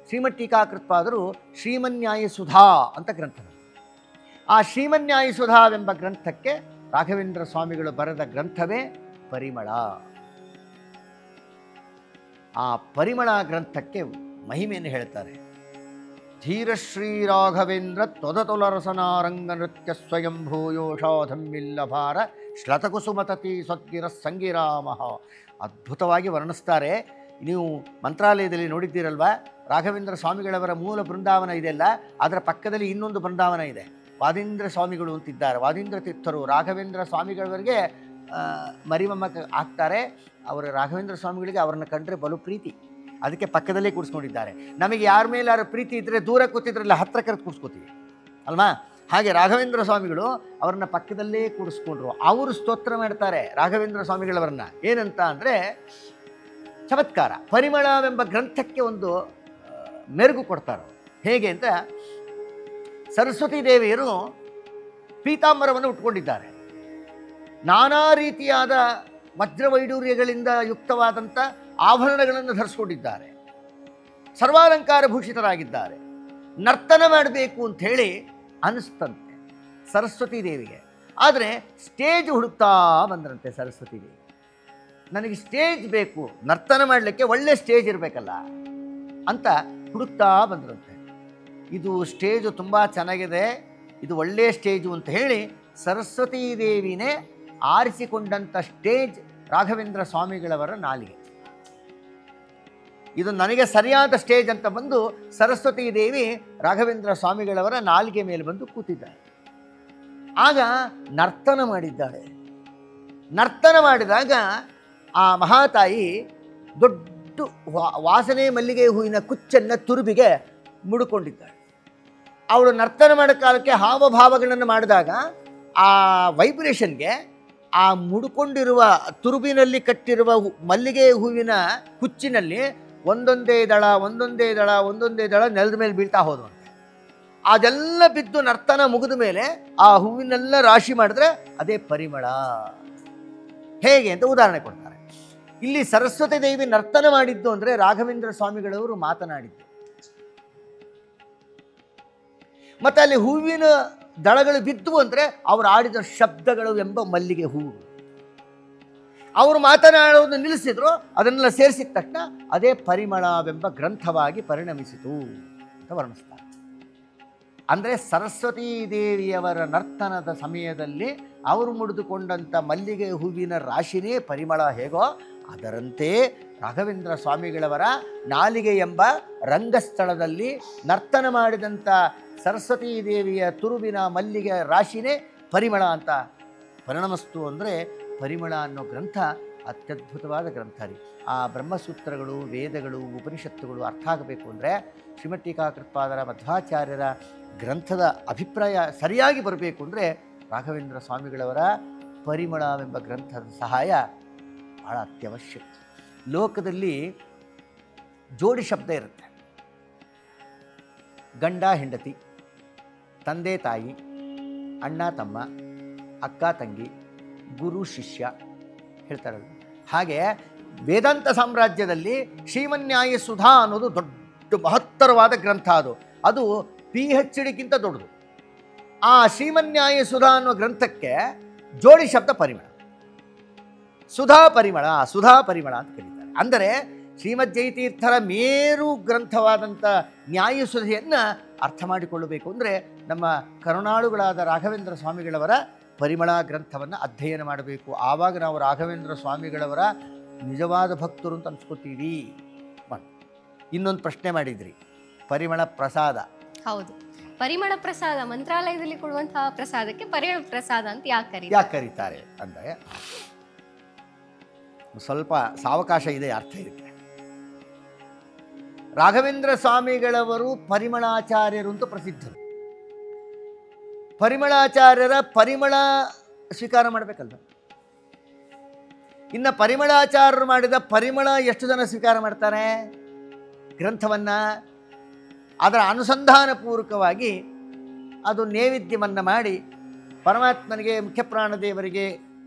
Speaker 2: ಶ್ರೀಮದ್ ಟೀಕಾಕೃತ್ಪಾದರು ಶ್ರೀಮನ್ಯಾಯ ಸುಧಾ ಅಂತ ಗ್ರಂಥ. ಆ ಶ್ರೀಮನ್ಯಾಯ ಸುಧಾವೆಂಬ ಗ್ರಂಥಕ್ಕೆ ರಾಘವೇಂದ್ರ ಸ್ವಾಮಿಗಳು ಬರೆದ ಗ್ರಂಥವೇ ಪರಿಮಳ. ಆ ಪರಿಮಳ ಗ್ರಂಥಕ್ಕೆ ಮಹಿಮೆಯನ್ನು ಹೇಳ್ತಾರೆ. ಧೀರಶ್ರೀ ರಾಘವೇಂದ್ರ ತ್ವದತುಲರಸನಾರಂಗ ನೃತ್ಯ ಸ್ವಯಂಭೂಯೋಷಾಧಮ್ಮಿಲ್ಲಭಾರ ಶ್ಲತಕುಸುಮತತಿ ಸ್ವಗ್ಗಿರ ಸಂಗಿರಾಮಃ. ಅದ್ಭುತವಾಗಿ ವರ್ಣಿಸ್ತಾರೆ. ನೀವು ಮಂತ್ರಾಲಯದಲ್ಲಿ ನೋಡಿದ್ದೀರಲ್ವ, ರಾಘವೇಂದ್ರ ಸ್ವಾಮಿಗಳವರ ಮೂಲ ಬೃಂದಾವನ ಇದೆಯಲ್ಲ, ಅದರ ಪಕ್ಕದಲ್ಲಿ ಇನ್ನೊಂದು ಬೃಂದಾವನ ಇದೆ. ವಾದೀಂದ್ರ ಸ್ವಾಮಿಗಳು ಅಂತಿದ್ದಾರೆ. ವಾದೀಂದ್ರ ತೀರ್ಥರು ರಾಘವೇಂದ್ರ ಸ್ವಾಮಿಗಳವರಿಗೆ ಮರಿಮೊಮ್ಮಕ್ಕ ಆಗ್ತಾರೆ. ಅವರು ರಾಘವೇಂದ್ರ ಸ್ವಾಮಿಗಳಿಗೆ ಅವರನ್ನು ಕಂಡ್ರೆ ಬಲು ಪ್ರೀತಿ, ಅದಕ್ಕೆ ಪಕ್ಕದಲ್ಲೇ ಕೂರಿಸ್ಕೊಂಡಿದ್ದಾರೆ. ನಮಗೆ ಯಾರ ಮೇಲೆ ಯಾರು ಪ್ರೀತಿ ಇದ್ದರೆ ದೂರ ಕೂತಿದ್ರಲ್ಲ, ಹತ್ತಿರ ಕರೆದು ಕೂರಿಸ್ಕೋತೀವಿ ಅಲ್ವಾ? ಹಾಗೆ ರಾಘವೇಂದ್ರ ಸ್ವಾಮಿಗಳು ಅವರನ್ನ ಪಕ್ಕದಲ್ಲೇ ಕೂರಿಸ್ಕೊಂಡ್ರು. ಅವರು ಸ್ತೋತ್ರ ಮಾಡ್ತಾರೆ ರಾಘವೇಂದ್ರ ಸ್ವಾಮಿಗಳವರನ್ನ. ಏನಂತ ಅಂದರೆ ಚಮತ್ಕಾರ. ಪರಿಮಳವೆಂಬ ಗ್ರಂಥಕ್ಕೆ ಒಂದು ಮೆರುಗು ಕೊಡ್ತಾರೆ. ಹೇಗೆ ಅಂತ, ಸರಸ್ವತೀ ದೇವಿಯರು ಪೀತಾಂಬರವನ್ನು ಉಟ್ಕೊಂಡಿದ್ದಾರೆ. ನಾನಾ ರೀತಿಯಾದ ವಜ್ರವೈಡೂರ್ಯಗಳಿಂದ ಯುಕ್ತವಾದಂಥ ಆಭರಣಗಳನ್ನು ಧರಿಸ್ಕೊಂಡಿದ್ದಾರೆ. ಸರ್ವಾಲಂಕಾರ ಭೂಷಿತರಾಗಿದ್ದಾರೆ. ನರ್ತನ ಮಾಡಬೇಕು ಅಂಥೇಳಿ ಅನಿಸ್ತಂತೆ ಸರಸ್ವತೀ ದೇವಿಗೆ. ಆದರೆ ಸ್ಟೇಜ್ ಹುಡುಕ್ತಾ ಬಂದ್ರಂತೆ ಸರಸ್ವತೀ ದೇವಿ. ನನಗೆ ಸ್ಟೇಜ್ ಬೇಕು, ನರ್ತನ ಮಾಡಲಿಕ್ಕೆ ಒಳ್ಳೆ ಸ್ಟೇಜ್ ಇರಬೇಕಲ್ಲ ಅಂತ ಹುಡುಕ್ತಾ ಬಂದ್ರಂತೆ. ಇದು ಸ್ಟೇಜು ತುಂಬ ಚೆನ್ನಾಗಿದೆ, ಇದು ಒಳ್ಳೆಯ ಸ್ಟೇಜು ಅಂತ ಹೇಳಿ ಸರಸ್ವತೀ ದೇವಿನೇ ಆರಿಸಿಕೊಂಡಂಥ ಸ್ಟೇಜ್ ರಾಘವೇಂದ್ರ ಸ್ವಾಮಿಗಳವರ ನಾಲಿಗೆ. ಇದು ನನಗೆ ಸರಿಯಾದ ಸ್ಟೇಜ್ ಅಂತ ಬಂದು ಸರಸ್ವತೀ ದೇವಿ ರಾಘವೇಂದ್ರ ಸ್ವಾಮಿಗಳವರ ನಾಲಿಗೆ ಮೇಲೆ ಬಂದು ಕೂತಿದ್ದಾಳೆ. ಆಗ ನರ್ತನ ಮಾಡಿದ್ದಾಳೆ. ನರ್ತನ ಮಾಡಿದಾಗ ಆ ಮಹಾತಾಯಿ ದೊಡ್ಡ ವಾಸನೆ ಮಲ್ಲಿಗೆ ಹೂವಿನ ಕುಚ್ಚನ್ನು ತುರುಬಿಗೆ ಮುಡುಕೊಂಡಿದ್ದಾಳೆ. ಅವಳು ನರ್ತನ ಮಾಡೋ ಕಾಲಕ್ಕೆ ಹಾವಭಾವಗಳನ್ನು ಮಾಡಿದಾಗ ಆ ವೈಬ್ರೇಷನ್ಗೆ ಆ ಮುಡುಕೊಂಡಿರುವ ತುರುಬಿನಲ್ಲಿ ಕಟ್ಟಿರುವ ಮಲ್ಲಿಗೆ ಹೂವಿನ ಕುಚ್ಚಿನಲ್ಲಿ ಒಂದೊಂದೇ ದಳ ಒಂದೊಂದೇ ದಳ ಒಂದೊಂದೇ ದಳ ನೆಲದ ಮೇಲೆ ಬೀಳ್ತಾ ಹೋದವಂತೆ. ಅದೆಲ್ಲ ಬಿದ್ದು ನರ್ತನ ಮುಗಿದ ಮೇಲೆ ಆ ಹೂವಿನೆಲ್ಲ ರಾಶಿ ಮಾಡಿದ್ರೆ ಅದೇ ಪರಿಮಳ. ಹೇಗೆ ಅಂತ ಉದಾಹರಣೆ ಕೊಡ್ತಾರೆ. ಇಲ್ಲಿ ಸರಸ್ವತಿ ದೇವಿ ನರ್ತನ ಮಾಡಿದ್ದು ಅಂದರೆ ರಾಘವೇಂದ್ರ ಸ್ವಾಮಿಗಳವರು ಮಾತನಾಡಿದ್ದು. ಮತ್ತು ಅಲ್ಲಿ ಹೂವಿನ ದಳಗಳು ಬಿದ್ದು ಅಂದರೆ ಅವರು ಆಡಿದ ಶಬ್ದಗಳು ಎಂಬ ಮಲ್ಲಿಗೆ ಹೂವು. ಅವರು ಮಾತನಾಡೋದು ನಿಲ್ಲಿಸಿದ್ರು, ಅದನ್ನೆಲ್ಲ ಸೇರಿಸಿದ ತಕ್ಷಣ ಅದೇ ಪರಿಮಳವೆಂಬ ಗ್ರಂಥವಾಗಿ ಪರಿಣಮಿಸಿತು ಅಂತ ವರ್ಣಿಸ್ತಾರೆ. ಅಂದರೆ ಸರಸ್ವತೀ ದೇವಿಯವರ ನರ್ತನದ ಸಮಯದಲ್ಲಿ ಅವರು ಮುಡಿದುಕೊಂಡಂಥ ಮಲ್ಲಿಗೆ ಹೂವಿನ ರಾಶಿನೇ ಪರಿಮಳ ಹೇಗೋ, ಅದರಂತೆ ರಾಘವೇಂದ್ರ ಸ್ವಾಮಿಗಳವರ ನಾಲಿಗೆ ಎಂಬ ರಂಗಸ್ಥಳದಲ್ಲಿ ನರ್ತನ ಮಾಡಿದಂಥ ಸರಸ್ವತೀ ದೇವಿಯ ತುರುವಿನ ಮಲ್ಲಿಗೆ ರಾಶಿನೇ ಪರಿಮಳ ಅಂತ ಪರಿಣಮಿಸ್ತು. ಅಂದರೆ ಪರಿಮಳ ಅನ್ನೋ ಗ್ರಂಥ ಅತ್ಯದ್ಭುತವಾದ ಗ್ರಂಥ ರೀ. ಆ ಬ್ರಹ್ಮಸೂತ್ರಗಳು, ವೇದಗಳು, ಉಪನಿಷತ್ತುಗಳು ಅರ್ಥ ಆಗಬೇಕು ಅಂದರೆ ಶ್ರೀಮದ್ ಟೀಕಾಕೃತ್ಪಾದರ ಮಧ್ವಾಚಾರ್ಯರ ಗ್ರಂಥದ ಅಭಿಪ್ರಾಯ ಸರಿಯಾಗಿ ಬರಬೇಕು ಅಂದರೆ ರಾಘವೇಂದ್ರ ಸ್ವಾಮಿಗಳವರ ಪರಿಮಳವೆಂಬ ಗ್ರಂಥದ ಸಹಾಯ ಭಾಳ ಅತ್ಯವಶ್ಯಕ. ಲೋಕದಲ್ಲಿ ಜೋಡಿ ಶಬ್ದ ಇರುತ್ತೆ. ಗಂಡ ಹೆಂಡತಿ, ತಂದೆ ತಾಯಿ, ಅಣ್ಣ ತಮ್ಮ, ಅಕ್ಕ ತಂಗಿ, ಗುರು ಶಿಷ್ಯ ಹೇಳ್ತಾರಲ್ಲ. ಹಾಗೆ ವೇದಾಂತ ಸಾಮ್ರಾಜ್ಯದಲ್ಲಿ ಶ್ರೀಮನ್ಯಾಯ ಸುಧಾ ಅನ್ನೋದು ದೊಡ್ಡ ಮಹತ್ತರವಾದ ಗ್ರಂಥ. ಅದು PhDಗಿಂತ ದೊಡ್ಡದು. ಆ ಶ್ರೀಮನ್ಯಾಯ ಸುಧಾ ಅನ್ನೋ ಗ್ರಂಥಕ್ಕೆ ಜೋಡಿ ಶಬ್ದ ಪರಿಮಳ, ಸುಧಾ ಪರಿಮಳ, ಸುಧಾ ಪರಿಮಳ ಅಂತ ಕರೀತಾರೆ. ಅಂದರೆ ಶ್ರೀಮದ್ ಜಯತೀರ್ಥರ ಮೇರು ಗ್ರಂಥವಾದಂಥ ನ್ಯಾಯಸುಧೆಯನ್ನು ಅರ್ಥ ಮಾಡಿಕೊಳ್ಳಬೇಕು ಅಂದರೆ ನಮ್ಮ ಕರುಣಾಳುಗಳಾದ ರಾಘವೇಂದ್ರ ಸ್ವಾಮಿಗಳವರ ಪರಿಮಳ ಗ್ರಂಥವನ್ನು ಅಧ್ಯಯನ ಮಾಡಬೇಕು. ಆವಾಗ ನಾವು ರಾಘವೇಂದ್ರ ಸ್ವಾಮಿಗಳವರ ನಿಜವಾದ ಭಕ್ತರು ಅಂತ ಅನ್ಸ್ಕೊತೀವಿ. ಇನ್ನೊಂದು ಪ್ರಶ್ನೆ ಮಾಡಿದ್ರಿ, ಪರಿಮಳ ಪ್ರಸಾದ.
Speaker 1: ಹೌದು, ಪರಿಮಳ ಪ್ರಸಾದ ಮಂತ್ರಾಲಯದಲ್ಲಿ ಕೊಡುವಂತಹ ಪ್ರಸಾದಕ್ಕೆ ಪರಿಮಳ ಪ್ರಸಾದ ಅಂತ ಯಾಕೆ
Speaker 2: ಕರೀತಾರೆ ಅಂದರೆ ಸ್ವಲ್ಪ ಸಾವಕಾಶ ಇದೆ ಅರ್ಥ ಇದಕ್ಕೆ. ರಾಘವೇಂದ್ರ ಸ್ವಾಮಿಗಳವರು ಪರಿಮಳಾಚಾರ್ಯರು ಅಂತ ಪ್ರಸಿದ್ಧರು. ಪರಿಮಳಾಚಾರ್ಯರ ಪರಿಮಳ ಸ್ವೀಕಾರ ಮಾಡಬೇಕಲ್ವ. ಇನ್ನು ಪರಿಮಳಾಚಾರ್ಯರು ಮಾಡಿದ ಪರಿಮಳ ಎಷ್ಟು ಜನ ಸ್ವೀಕಾರ ಮಾಡ್ತಾರೆ? ಗ್ರಂಥವನ್ನು ಅದರ ಅನುಸಂಧಾನ ಪೂರ್ವಕವಾಗಿ ಅದು ನೈವೇದ್ಯವನ್ನು ಮಾಡಿ ಪರಮಾತ್ಮನಿಗೆ, ಮುಖ್ಯಪ್ರಾಣದೇವರಿಗೆ,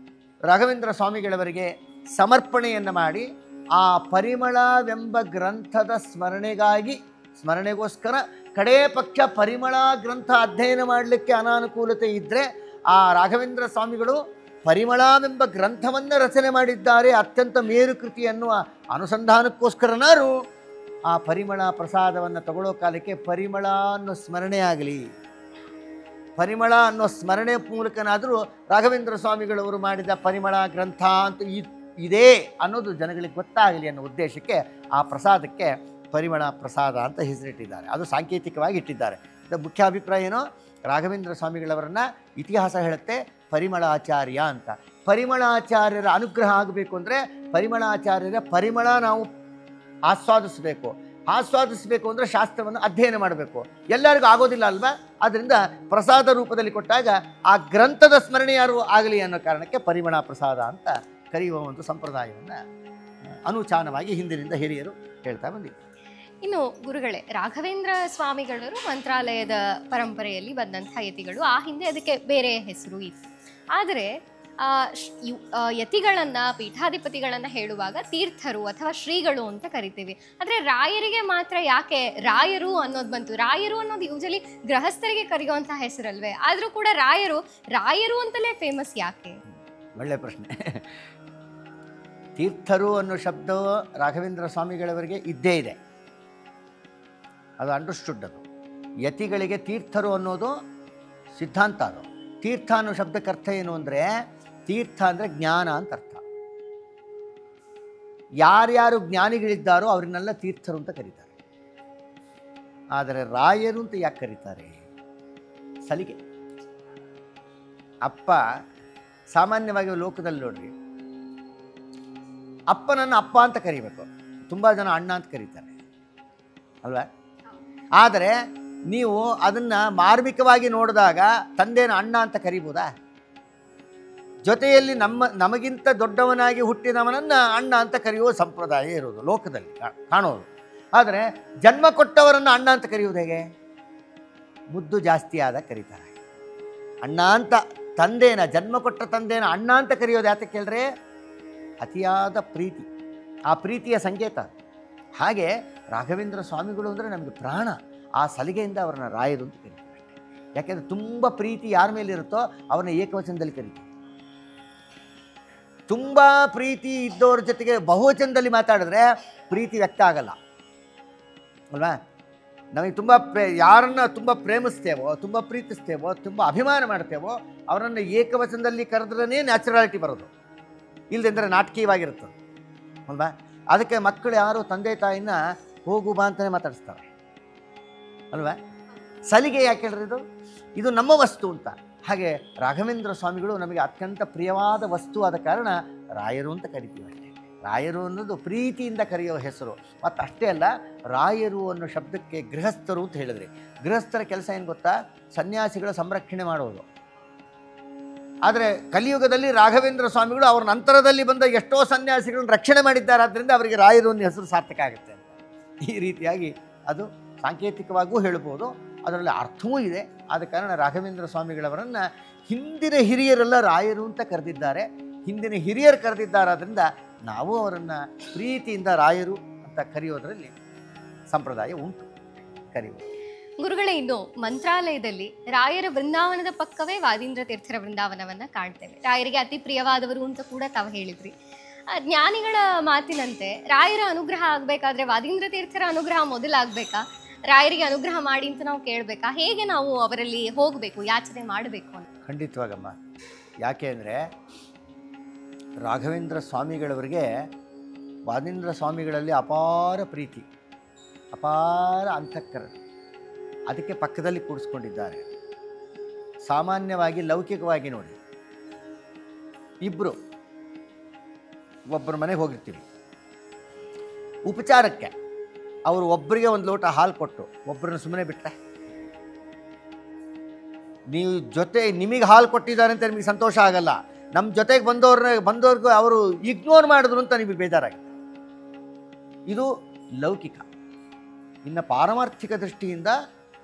Speaker 2: ರಾಘವೇಂದ್ರ ಸ್ವಾಮಿಗಳವರಿಗೆ ಸಮರ್ಪಣೆಯನ್ನು ಮಾಡಿ ಆ ಪರಿಮಳವೆಂಬ ಗ್ರಂಥದ ಸ್ಮರಣೆಗೋಸ್ಕರ ಕಡೇ ಪಕ್ಷ ಪರಿಮಳ ಗ್ರಂಥ ಅಧ್ಯಯನ ಮಾಡಲಿಕ್ಕೆ ಅನಾನುಕೂಲತೆ ಇದ್ದರೆ ಆ ರಾಘವೇಂದ್ರ ಸ್ವಾಮಿಗಳು ಪರಿಮಳವೆಂಬ ಗ್ರಂಥವನ್ನು ರಚನೆ ಮಾಡಿದ್ದಾರೆ. ಅತ್ಯಂತ ಮೇರುಕೃತಿ ಅನ್ನುವ ಅನುಸಂಧಾನಕ್ಕೋಸ್ಕರನಾರು ಆ ಪರಿಮಳ ಪ್ರಸಾದವನ್ನು ತಗೊಳ್ಳೋ ಕಾಲಕ್ಕೆ ಪರಿಮಳ ಅನ್ನೋ ಸ್ಮರಣೆ ಆಗಲಿ, ಪರಿಮಳ ಅನ್ನೋ ಸ್ಮರಣೆ ಮೂಲಕನಾದರೂ ರಾಘವೇಂದ್ರ ಸ್ವಾಮಿಗಳವರು ಮಾಡಿದ ಪರಿಮಳ ಗ್ರಂಥ ಅಂತ ಇದೆ ಅನ್ನೋದು ಜನಗಳಿಗೆ ಗೊತ್ತಾಗಲಿ ಅನ್ನೋ ಉದ್ದೇಶಕ್ಕೆ ಆ ಪ್ರಸಾದಕ್ಕೆ ಪರಿಮಳ ಪ್ರಸಾದ ಅಂತ ಹೆಸರಿಟ್ಟಿದ್ದಾರೆ. ಅದು ಸಾಂಕೇತಿಕವಾಗಿ ಇಟ್ಟಿದ್ದಾರೆ. ಮುಖ್ಯ ಅಭಿಪ್ರಾಯ ಏನೋ, ರಾಘವೇಂದ್ರ ಸ್ವಾಮಿಗಳವರನ್ನು ಇತಿಹಾಸ ಹೇಳುತ್ತೆ ಪರಿಮಳಾಚಾರ್ಯ ಅಂತ. ಪರಿಮಳಾಚಾರ್ಯರ ಅನುಗ್ರಹ ಆಗಬೇಕು ಅಂದರೆ ಪರಿಮಳಾಚಾರ್ಯರ ಪರಿಮಳ ನಾವು ಆಸ್ವಾದಿಸಬೇಕು ಅಂದರೆ ಶಾಸ್ತ್ರವನ್ನು ಅಧ್ಯಯನ ಮಾಡಬೇಕು. ಎಲ್ಲರಿಗೂ ಆಗೋದಿಲ್ಲ ಅಲ್ವಾ? ಆದ್ದರಿಂದ ಪ್ರಸಾದ ರೂಪದಲ್ಲಿ ಕೊಟ್ಟಾಗ ಆ ಗ್ರಂಥದ ಸ್ಮರಣೆ ಯಾರು ಆಗಲಿ ಅನ್ನೋ ಕಾರಣಕ್ಕೆ ಪರಿಮಳ ಪ್ರಸಾದ ಅಂತ ಕರೆಯುವ ಒಂದು ಸಂಪ್ರದಾಯವನ್ನು ಅನುಚಾನವಾಗಿ ಹಿಂದಿನಿಂದ ಹಿರಿಯರು ಹೇಳ್ತಾ ಬಂದಿದ್ದಾರೆ.
Speaker 1: ಇನ್ನು ಗುರುಗಳೇ, ರಾಘವೇಂದ್ರ ಸ್ವಾಮಿಗಳವರು ಮಂತ್ರಾಲಯದ ಪರಂಪರೆಯಲ್ಲಿ ಬಂದಂಥ ಯತಿಗಳು. ಆ ಹಿಂದೆ ಅದಕ್ಕೆ ಬೇರೆ ಹೆಸರು ಇತ್ತು. ಆದರೆ ಯತಿಗಳನ್ನು, ಪೀಠಾಧಿಪತಿಗಳನ್ನು ಹೇಳುವಾಗ ತೀರ್ಥರು ಅಥವಾ ಶ್ರೀಗಳು ಅಂತ ಕರಿತೀವಿ. ಆದರೆ ರಾಯರಿಗೆ ಮಾತ್ರ ಯಾಕೆ ರಾಯರು ಅನ್ನೋದು ಬಂತು? ರಾಯರು ಅನ್ನೋದು ಯೂಶಲಿ ಗೃಹಸ್ಥರಿಗೆ ಕರೆಯುವಂಥ ಹೆಸರಲ್ವೇ? ಆದರೂ ಕೂಡ ರಾಯರು ಅಂತಲೇ ಫೇಮಸ್ ಯಾಕೆ?
Speaker 2: ಒಳ್ಳೆ ಪ್ರಶ್ನೆ. ತೀರ್ಥರು ಅನ್ನೋ ಶಬ್ದವು ರಾಘವೇಂದ್ರ ಸ್ವಾಮಿಗಳವರಿಗೆ ಇದ್ದೇ ಇದೆ, ಅದು ಅಂಡರ್ಸ್ಟುಡ್. ಅದು ಯತಿಗಳಿಗೆ ತೀರ್ಥರು ಅನ್ನೋದು ಸಿದ್ಧಾಂತ. ಅದು ತೀರ್ಥ ಅನ್ನೋ ಶಬ್ದಕ್ಕೆ ಅರ್ಥ ಏನು ಅಂದರೆ, ತೀರ್ಥ ಅಂದರೆ ಜ್ಞಾನ ಅಂತ ಅರ್ಥ. ಯಾರ್ಯಾರು ಜ್ಞಾನಿಗಳಿದ್ದಾರೋ ಅವರನ್ನೆಲ್ಲ ತೀರ್ಥರು ಅಂತ ಕರೀತಾರೆ. ಆದರೆ ರಾಯರು ಅಂತ ಯಾಕೆ ಕರೀತಾರೆ? ಸಲಿಗೆ. ಅಪ್ಪ ಸಾಮಾನ್ಯವಾಗಿ ಲೋಕದಲ್ಲಿ ನೋಡ್ರಿ, ಅಪ್ಪನನ್ನು ಅಪ್ಪ ಅಂತ ಕರಿಬೇಕು, ತುಂಬ ಜನ ಅಣ್ಣ ಅಂತ ಕರೀತಾರೆ ಅಲ್ವಾ? ಆದರೆ ನೀವು ಅದನ್ನು ಮಾರ್ಮಿಕವಾಗಿ ನೋಡಿದಾಗ ತಂದೆನ ಅಣ್ಣ ಅಂತ ಕರಿಬೋದಾ? ಜೊತೆಯಲ್ಲಿ ನಮಗಿಂತ ದೊಡ್ಡವನಾಗಿ ಹುಟ್ಟಿದವನನ್ನು ಅಣ್ಣ ಅಂತ ಕರೆಯುವ ಸಂಪ್ರದಾಯ ಇರೋದು ಲೋಕದಲ್ಲಿ ಕಾಣೋದು. ಆದರೆ ಜನ್ಮ ಕೊಟ್ಟವರನ್ನು ಅಣ್ಣ ಅಂತ ಕರೆಯುವುದು ಹೇಗೆ? ಮುದ್ದು ಜಾಸ್ತಿ ಆದಾಗ ಕರೀತಾರೆ ಅಣ್ಣ ಅಂತ. ತಂದೆನ, ಜನ್ಮ ಕೊಟ್ಟ ತಂದೆನ ಅಣ್ಣ ಅಂತ ಕರೆಯೋದು ಯಾತಕ್ಕೆ ಕೇಳಿದ್ರೆ, ಅತಿಯಾದ ಪ್ರೀತಿ, ಆ ಪ್ರೀತಿಯ ಸಂಕೇತ. ಹಾಗೆ ರಾಘವೇಂದ್ರ ಸ್ವಾಮಿಗಳು ಅಂದರೆ ನಮಗೆ ಪ್ರಾಣ. ಆ ಸಲಿಗೆಯಿಂದ ಅವರನ್ನ ರಾಯರು ಅಂತ ಕರೀತಾರೆ. ಯಾಕೆಂದರೆ ತುಂಬ ಪ್ರೀತಿ ಯಾರ ಮೇಲೆ ಇರುತ್ತೋ ಅವರನ್ನ ಏಕವಚನದಲ್ಲಿ ಕರೀತಾರೆ. ತುಂಬ ಪ್ರೀತಿ ಇದ್ದವ್ರ ಜೊತೆಗೆ ಬಹುವಚನದಲ್ಲಿ ಮಾತಾಡಿದ್ರೆ ಪ್ರೀತಿ ವ್ಯಕ್ತ ಆಗಲ್ಲ ಅಲ್ವಾ? ನಮಗೆ ತುಂಬ ಯಾರನ್ನ ತುಂಬ ಪ್ರೇಮಿಸ್ತೇವೋ, ತುಂಬ ಪ್ರೀತಿಸ್ತೇವೋ, ತುಂಬ ಅಭಿಮಾನ ಮಾಡ್ತೇವೋ ಅವರನ್ನು ಏಕವಚನದಲ್ಲಿ ಕರೆದ್ರೇ ನ್ಯಾಚುರಾಲಿಟಿ ಬರೋದು. ಇಲ್ಲದೆಂದರೆ ನಾಟಕೀಯವಾಗಿರ್ತದೆ ಅಲ್ವಾ? ಅದಕ್ಕೆ ಮಕ್ಕಳು ಯಾರು ತಂದೆ ತಾಯಿನ ಹೋಗು ಬಾ ಅಂತಲೇ ಮಾತಾಡಿಸ್ತಾರೆ ಅಲ್ವಾ? ಸಲಿಗೆ ಯಾಕೆ ಹೇಳಿದ್ರು? ಇದು ನಮ್ಮ ವಸ್ತು ಅಂತ. ಹಾಗೆ ರಾಘವೇಂದ್ರ ಸ್ವಾಮಿಗಳು ನಮಗೆ ಅತ್ಯಂತ ಪ್ರಿಯವಾದ ವಸ್ತು ಆದ ಕಾರಣ ರಾಯರು ಅಂತ ಕರಿತೀವಿ ಅಷ್ಟೇ. ರಾಯರು ಅನ್ನೋದು ಪ್ರೀತಿಯಿಂದ ಕರೆಯೋ ಹೆಸರು. ಮತ್ತು ಅಷ್ಟೇ ಅಲ್ಲ, ರಾಯರು ಅನ್ನೋ ಶಬ್ದಕ್ಕೆ ಗೃಹಸ್ಥರು ಅಂತ ಹೇಳಿದ್ರಿ. ಗೃಹಸ್ಥರ ಕೆಲಸ ಏನು ಗೊತ್ತಾ? ಸನ್ಯಾಸಿಗಳ ಸಂರಕ್ಷಣೆ ಮಾಡೋದು. ಆದರೆ ಕಲಿಯುಗದಲ್ಲಿ ರಾಘವೇಂದ್ರ ಸ್ವಾಮಿಗಳು ಅವ್ರ ನಂತರದಲ್ಲಿ ಬಂದ ಎಷ್ಟೋ ಸನ್ಯಾಸಿಗಳನ್ನು ರಕ್ಷಣೆ ಮಾಡಿದ್ದಾರೆ. ಆದ್ದರಿಂದ ಅವರಿಗೆ ರಾಯರು ಅನ್ನೋ ಹೆಸರು ಸಾರ್ಥಕ ಆಗುತ್ತೆ ಅಂತ ಈ ರೀತಿಯಾಗಿ ಅದು ಸಾಂಕೇತಿಕವಾಗೂ ಹೇಳ್ಬೋದು, ಅದರಲ್ಲಿ ಅರ್ಥವೂ ಇದೆ. ಆದ ಕಾರಣ ರಾಘವೇಂದ್ರ ಸ್ವಾಮಿಗಳವರನ್ನು ಹಿಂದಿನ ಹಿರಿಯರೆಲ್ಲ ರಾಯರು ಅಂತ ಕರೆದಿದ್ದಾರೆ. ಹಿಂದಿನ ಹಿರಿಯರು ಕರೆದಿದ್ದಾರಾದ್ರಿಂದ ನಾವು ಅವರನ್ನು ಪ್ರೀತಿಯಿಂದ ರಾಯರು ಅಂತ ಕರೆಯೋದರಲ್ಲಿ ಸಂಪ್ರದಾಯ ಉಂಟು, ಕರೆಯುವುದು.
Speaker 1: ಗುರುಗಳೇ, ಇನ್ನು ಮಂತ್ರಾಲಯದಲ್ಲಿ ರಾಯರ ವೃಂದಾವನದ ಪಕ್ಕವೇ ವಾದೀಂದ್ರ ತೀರ್ಥರ ವೃಂದಾವನವನ್ನು ಕಾಣ್ತೇವೆ. ರಾಯರಿಗೆ ಅತಿ ಪ್ರಿಯವಾದವರು ಅಂತ ಕೂಡ ತಾವು ಹೇಳಿದ್ರಿ. ಜ್ಞಾನಿಗಳ ಮಾತಿನಂತೆ ರಾಯರ ಅನುಗ್ರಹ ಆಗಬೇಕಾದ್ರೆ ವಾದೀಂದ್ರ ತೀರ್ಥರ ಅನುಗ್ರಹ ಮೊದಲಾಗಬೇಕಾ, ರಾಯರಿಗೆ ಅನುಗ್ರಹ ಮಾಡಿ ಅಂತ ನಾವು ಕೇಳಬೇಕಾ? ಹೇಗೆ ನಾವು ಅವರಲ್ಲಿ ಹೋಗಬೇಕು, ಯಾಚನೆ ಮಾಡಬೇಕು ಅಂತ?
Speaker 2: ಖಂಡಿತವಾಗಮ್ಮ. ಯಾಕೆ ಅಂದರೆ ರಾಘವೇಂದ್ರ ಸ್ವಾಮಿಗಳವರಿಗೆ ವಾದೀಂದ್ರ ಸ್ವಾಮಿಗಳಲ್ಲಿ ಅಪಾರ ಪ್ರೀತಿ, ಅಪಾರ ಅಂತಃಕರಣ, ಅದಕ್ಕೆ ಪಕ್ಕದಲ್ಲಿ ಕೂಡಿಸ್ಕೊಂಡಿದ್ದಾರೆ. ಸಾಮಾನ್ಯವಾಗಿ ಲೌಕಿಕವಾಗಿ ನೋಡಿ, ಇಬ್ಬರು ಒಬ್ಬರ ಮನೆಗೆ ಹೋಗಿರ್ತೀವಿ, ಉಪಚಾರಕ್ಕೆ ಅವರು ಒಬ್ಬರಿಗೆ ಒಂದು ಲೋಟ ಹಾಲು ಕೊಟ್ಟು ಒಬ್ಬರನ್ನ ಸುಮ್ಮನೆ ಬಿಟ್ಟರೆ, ನೀವು ಜೊತೆ ನಿಮಗೆ ಹಾಲು ಕೊಟ್ಟಿದ್ದಾರೆ ಅಂತ ನಿಮಗೆ ಸಂತೋಷ ಆಗಲ್ಲ, ನಮ್ಮ ಜೊತೆಗೆ ಬಂದವ್ರಿಗೂ ಅವರು ಇಗ್ನೋರ್ ಮಾಡಿದ್ರು ಅಂತ ನಿಮಗೆ ಬೇಜಾರಾಗುತ್ತೆ. ಇದು ಲೌಕಿಕ. ಇನ್ನು ಪಾರಮಾರ್ಥಿಕ ದೃಷ್ಟಿಯಿಂದ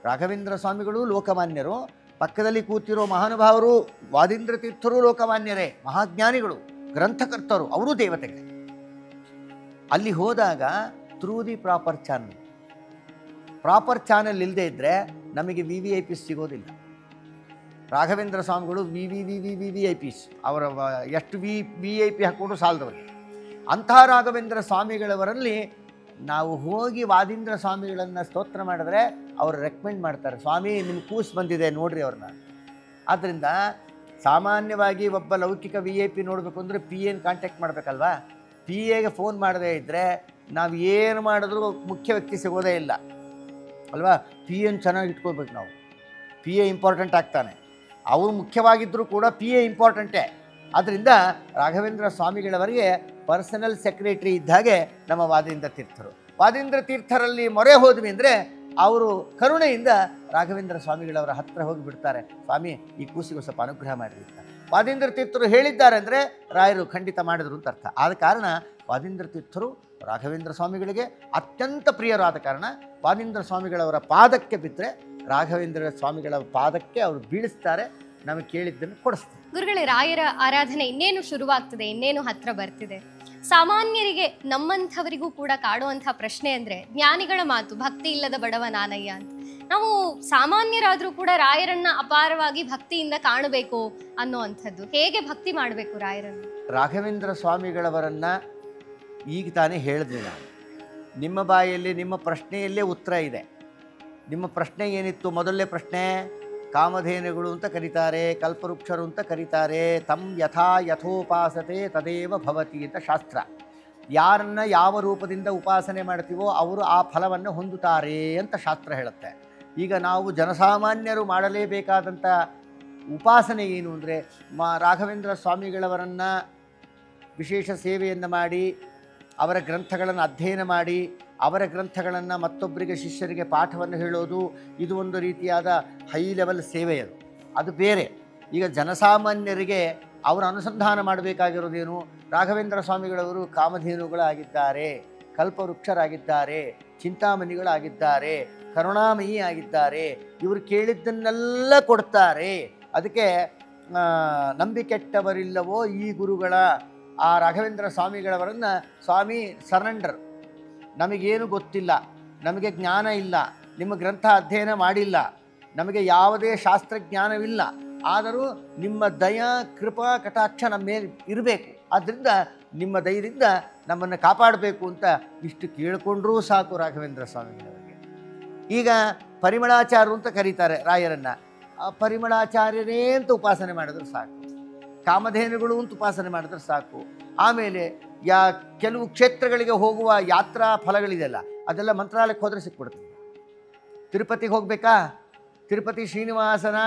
Speaker 2: ರಾಘವೇಂದ್ರ ಸ್ವಾಮಿಗಳು ಲೋಕಮಾನ್ಯರು, ಪಕ್ಕದಲ್ಲಿ ಕೂತಿರೋ ಮಹಾನುಭಾವರು ವಾದೀಂದ್ರ ತೀರ್ಥರು ಲೋಕಮಾನ್ಯರೇ, ಮಹಾಜ್ಞಾನಿಗಳು, ಗ್ರಂಥಕರ್ತರು, ಅವರು ದೇವತೆಗಳೇ. ಅಲ್ಲಿ ಹೋದಾಗ ಥ್ರೂ ದಿ ಪ್ರಾಪರ್ ಚಾನಲ್ ಇಲ್ಲದೆ ಇದ್ದರೆ ನಮಗೆ VVIP ಸಿಗೋದಿಲ್ಲ. ರಾಘವೇಂದ್ರ ಸ್ವಾಮಿಗಳು VVIPs, ಅವರ ಎಷ್ಟು VIP ಹಾಕ್ಕೊಂಡು ಸಾಲದವರಿಗೆ. ಅಂತಹ ರಾಘವೇಂದ್ರ ಸ್ವಾಮಿಗಳವರಲ್ಲಿ ನಾವು ಹೋಗಿ ವಾದೀಂದ್ರ ಸ್ವಾಮಿಗಳನ್ನು ಸ್ತೋತ್ರ ಮಾಡಿದ್ರೆ ಅವರು ರೆಕಮೆಂಡ್ ಮಾಡ್ತಾರೆ, ಸ್ವಾಮಿ ನಿಮ್ಮ ಕೂಸು ಬಂದಿದೆ ನೋಡ್ರಿ ಅವ್ರನ್ನ. ಆದ್ದರಿಂದ ಸಾಮಾನ್ಯವಾಗಿ ಒಬ್ಬ ಲೌಕಿಕ VIP ನೋಡಬೇಕು ಅಂದರೆ PAನ ಕಾಂಟ್ಯಾಕ್ಟ್ ಮಾಡಬೇಕಲ್ವಾ. PAಗೆ ಫೋನ್ ಮಾಡದೇ ಇದ್ದರೆ ನಾವು ಏನು ಮಾಡಿದ್ರೂ ಮುಖ್ಯ ವ್ಯಕ್ತಿ ಸಿಗೋದೇ ಇಲ್ಲ ಅಲ್ವಾ. PAನ ಚೆನ್ನಾಗಿ ಇಟ್ಕೋಬೇಕು ನಾವು. PA ಇಂಪಾರ್ಟೆಂಟ್ ಆಗ್ತಾನೆ. ಅವರು ಮುಖ್ಯವಾಗಿದ್ದರೂ ಕೂಡ PA ಇಂಪಾರ್ಟೆಂಟೇ. ಆದ್ದರಿಂದ ರಾಘವೇಂದ್ರ ಸ್ವಾಮಿಗಳವರಿಗೆ ಪರ್ಸನಲ್ ಸೆಕ್ರೆಟರಿ ಇದ್ದಾಗೆ ನಮ್ಮ ವಾದೀಂದ್ರ ತೀರ್ಥರು. ವಾದೀಂದ್ರ ತೀರ್ಥರಲ್ಲಿ ಮೊರೆ ಹೋದ್ವಿ ಅಂದರೆ ಅವರು ಕರುಣೆಯಿಂದ ರಾಘವೇಂದ್ರ ಸ್ವಾಮಿಗಳವರ ಹತ್ತಿರ ಹೋಗಿ ಬಿಡ್ತಾರೆ, ಸ್ವಾಮಿ ಈ ಕೂಸಿಗೂ ಸ್ವಲ್ಪ ಅನುಗ್ರಹ ಮಾಡಿರ್ತಾರೆ. ವಾದೀಂದ್ರ ತೀರ್ಥರು ಹೇಳಿದ್ದಾರೆ ಅಂದರೆ ರಾಯರು ಖಂಡಿತ ಮಾಡಿದ್ರು ಅಂತ ಅರ್ಥ. ಆದ ಕಾರಣ ವಾದೀಂದ್ರ ತೀರ್ಥರು ರಾಘವೇಂದ್ರ ಸ್ವಾಮಿಗಳಿಗೆ ಅತ್ಯಂತ ಪ್ರಿಯರಾದ ಕಾರಣ ವಾದೀಂದ್ರ ಸ್ವಾಮಿಗಳವರ ಪಾದಕ್ಕೆ ಬಿದ್ದರೆ ರಾಘವೇಂದ್ರ ಸ್ವಾಮಿಗಳ ಪಾದಕ್ಕೆ ಅವರು ಬೀಳಿಸ್ತಾರೆ, ನಮಗೆ ಕೇಳಿದ್ದನ್ನು ಕೊಡಿಸ್ತಾರೆ.
Speaker 1: ಗುರುಗಳೇ, ರಾಯರ ಆರಾಧನೆ ಇನ್ನೇನು ಶುರುವಾಗ್ತದೆ, ಇನ್ನೇನು ಹತ್ರ ಬರ್ತಿದೆ. ಸಾಮಾನ್ಯರಿಗೆ ನಮ್ಮಂಥವರಿಗೂ ಕೂಡ ಕಾಡುವಂಥ ಪ್ರಶ್ನೆ ಅಂದರೆ ಜ್ಞಾನಿಗಳ ಮಾತು, ಭಕ್ತಿ ಇಲ್ಲದ ಬಡವ ನಾನಯ್ಯ ಅಂತ. ನಾವು ಸಾಮಾನ್ಯರಾದರೂ ಕೂಡ ರಾಯರನ್ನ ಅಪಾರವಾಗಿ ಭಕ್ತಿಯಿಂದ ಕಾಣಬೇಕು ಅನ್ನುವಂಥದ್ದು. ಹೇಗೆ ಭಕ್ತಿ ಮಾಡಬೇಕು ರಾಯರನ್ನು?
Speaker 2: ರಾಘವೇಂದ್ರ ಸ್ವಾಮಿಗಳವರನ್ನು ಈಗ ತಾನೇ ಹೇಳಿದ್ವಿ ನಾನು. ನಿಮ್ಮ ಬಾಯಲ್ಲಿ ನಿಮ್ಮ ಪ್ರಶ್ನೆಯಲ್ಲೇ ಉತ್ತರ ಇದೆ. ನಿಮ್ಮ ಪ್ರಶ್ನೆ ಏನಿತ್ತು? ಮೊದಲನೇ ಪ್ರಶ್ನೆ, ಕಾಮಧೇನುಗಳು ಅಂತ ಕರೀತಾರೆ, ಕಲ್ಪವೃಕ್ಷರು ಅಂತ ಕರೀತಾರೆ, ತಮ್ ಯಥಾ ಯಥೋಪಾಸತೆ ತದೇವ ಭವತಿ ಅಂತ ಶಾಸ್ತ್ರ. ಯಾರನ್ನ ಯಾವ ರೂಪದಿಂದ ಉಪಾಸನೆ ಮಾಡ್ತೀವೋ ಅವರು ಆ ಫಲವನ್ನು ಹೊಂದುತ್ತಾರೆ ಅಂತ ಶಾಸ್ತ್ರ ಹೇಳುತ್ತೆ. ಈಗ ನಾವು ಜನಸಾಮಾನ್ಯರು ಮಾಡಲೇಬೇಕಾದಂಥ ಉಪಾಸನೆ ಏನು ಅಂದರೆ, ರಾಘವೇಂದ್ರ ಸ್ವಾಮಿಗಳವರನ್ನು ವಿಶೇಷ ಸೇವೆಯನ್ನು ಮಾಡಿ, ಅವರ ಗ್ರಂಥಗಳನ್ನು ಅಧ್ಯಯನ ಮಾಡಿ, ಅವರ ಗ್ರಂಥಗಳನ್ನು ಮತ್ತೊಬ್ಬರಿಗೆ ಶಿಷ್ಯರಿಗೆ ಪಾಠವನ್ನು ಹೇಳೋದು, ಇದು ಒಂದು ರೀತಿಯಾದ ಹೈ ಲೆವೆಲ್ ಸೇವೆ. ಅದು ಬೇರೆ. ಈಗ ಜನಸಾಮಾನ್ಯರಿಗೆ ಅವರು ಅನುಸಂಧಾನ ಮಾಡಬೇಕಾಗಿರೋದೇನು? ರಾಘವೇಂದ್ರ ಸ್ವಾಮಿಗಳವರು ಕಾಮಧೇನುಗಳಾಗಿದ್ದಾರೆ, ಕಲ್ಪವೃಕ್ಷರಾಗಿದ್ದಾರೆ, ಚಿಂತಾಮಣಿಗಳಾಗಿದ್ದಾರೆ, ಕರುಣಾಮಯಿ ಆಗಿದ್ದಾರೆ. ಇವರು ಕೇಳಿದ್ದನ್ನೆಲ್ಲ ಕೊಡ್ತಾರೆ. ಅದಕ್ಕೆ ನಂಬಿಕೆಟ್ಟವರಿಲ್ಲವೋ ಈ ಗುರುಗಳ, ಆ ರಾಘವೇಂದ್ರ ಸ್ವಾಮಿಗಳವರನ್ನು ಸ್ವಾಮಿ ಸರೆಂಡರ್, ನಮಗೇನು ಗೊತ್ತಿಲ್ಲ, ನಮಗೆ ಜ್ಞಾನ ಇಲ್ಲ, ನಿಮ್ಮ ಗ್ರಂಥ ಅಧ್ಯಯನ ಮಾಡಿಲ್ಲ, ನಮಗೆ ಯಾವುದೇ ಶಾಸ್ತ್ರಜ್ಞಾನವಿಲ್ಲ, ಆದರೂ ನಿಮ್ಮ ದಯಾ ಕೃಪಾ ಕಟಾಕ್ಷ ನಮ್ಮ ಮೇಲೆ ಇರಬೇಕು, ಆದ್ದರಿಂದ ನಿಮ್ಮ ದಯದಿಂದ ನಮ್ಮನ್ನು ಕಾಪಾಡಬೇಕು ಅಂತ ಇಷ್ಟು ಕೇಳಿಕೊಂಡ್ರೂ ಸಾಕು ರಾಘವೇಂದ್ರ ಸ್ವಾಮಿಗಳವರಿಗೆ. ಈಗ ಪರಿಮಳಾಚಾರ್ಯರು ಅಂತ ಕರೀತಾರೆ ರಾಯರನ್ನು. ಆ ಪರಿಮಳಾಚಾರ್ಯರೇ ಅಂತ ಉಪಾಸನೆ ಮಾಡಿದ್ರೆ ಸಾಕು, ಕಾಮಧೇನುಗಳು ಅಂತ ಉಪಾಸನೆ ಮಾಡಿದ್ರೆ ಸಾಕು. ಆಮೇಲೆ ಕೆಲವು ಕ್ಷೇತ್ರಗಳಿಗೆ ಹೋಗುವ ಯಾತ್ರಾ ಫಲಗಳಿದೆಯಲ್ಲ, ಅದೆಲ್ಲ ಮಂತ್ರಾಲಯಕ್ಕೆ ಹೋದರೆ ಸಿಕ್ಬಿಡ್ತದೆ. ತಿರುಪತಿಗೆ ಹೋಗಬೇಕಾ? ತಿರುಪತಿ ಶ್ರೀನಿವಾಸನ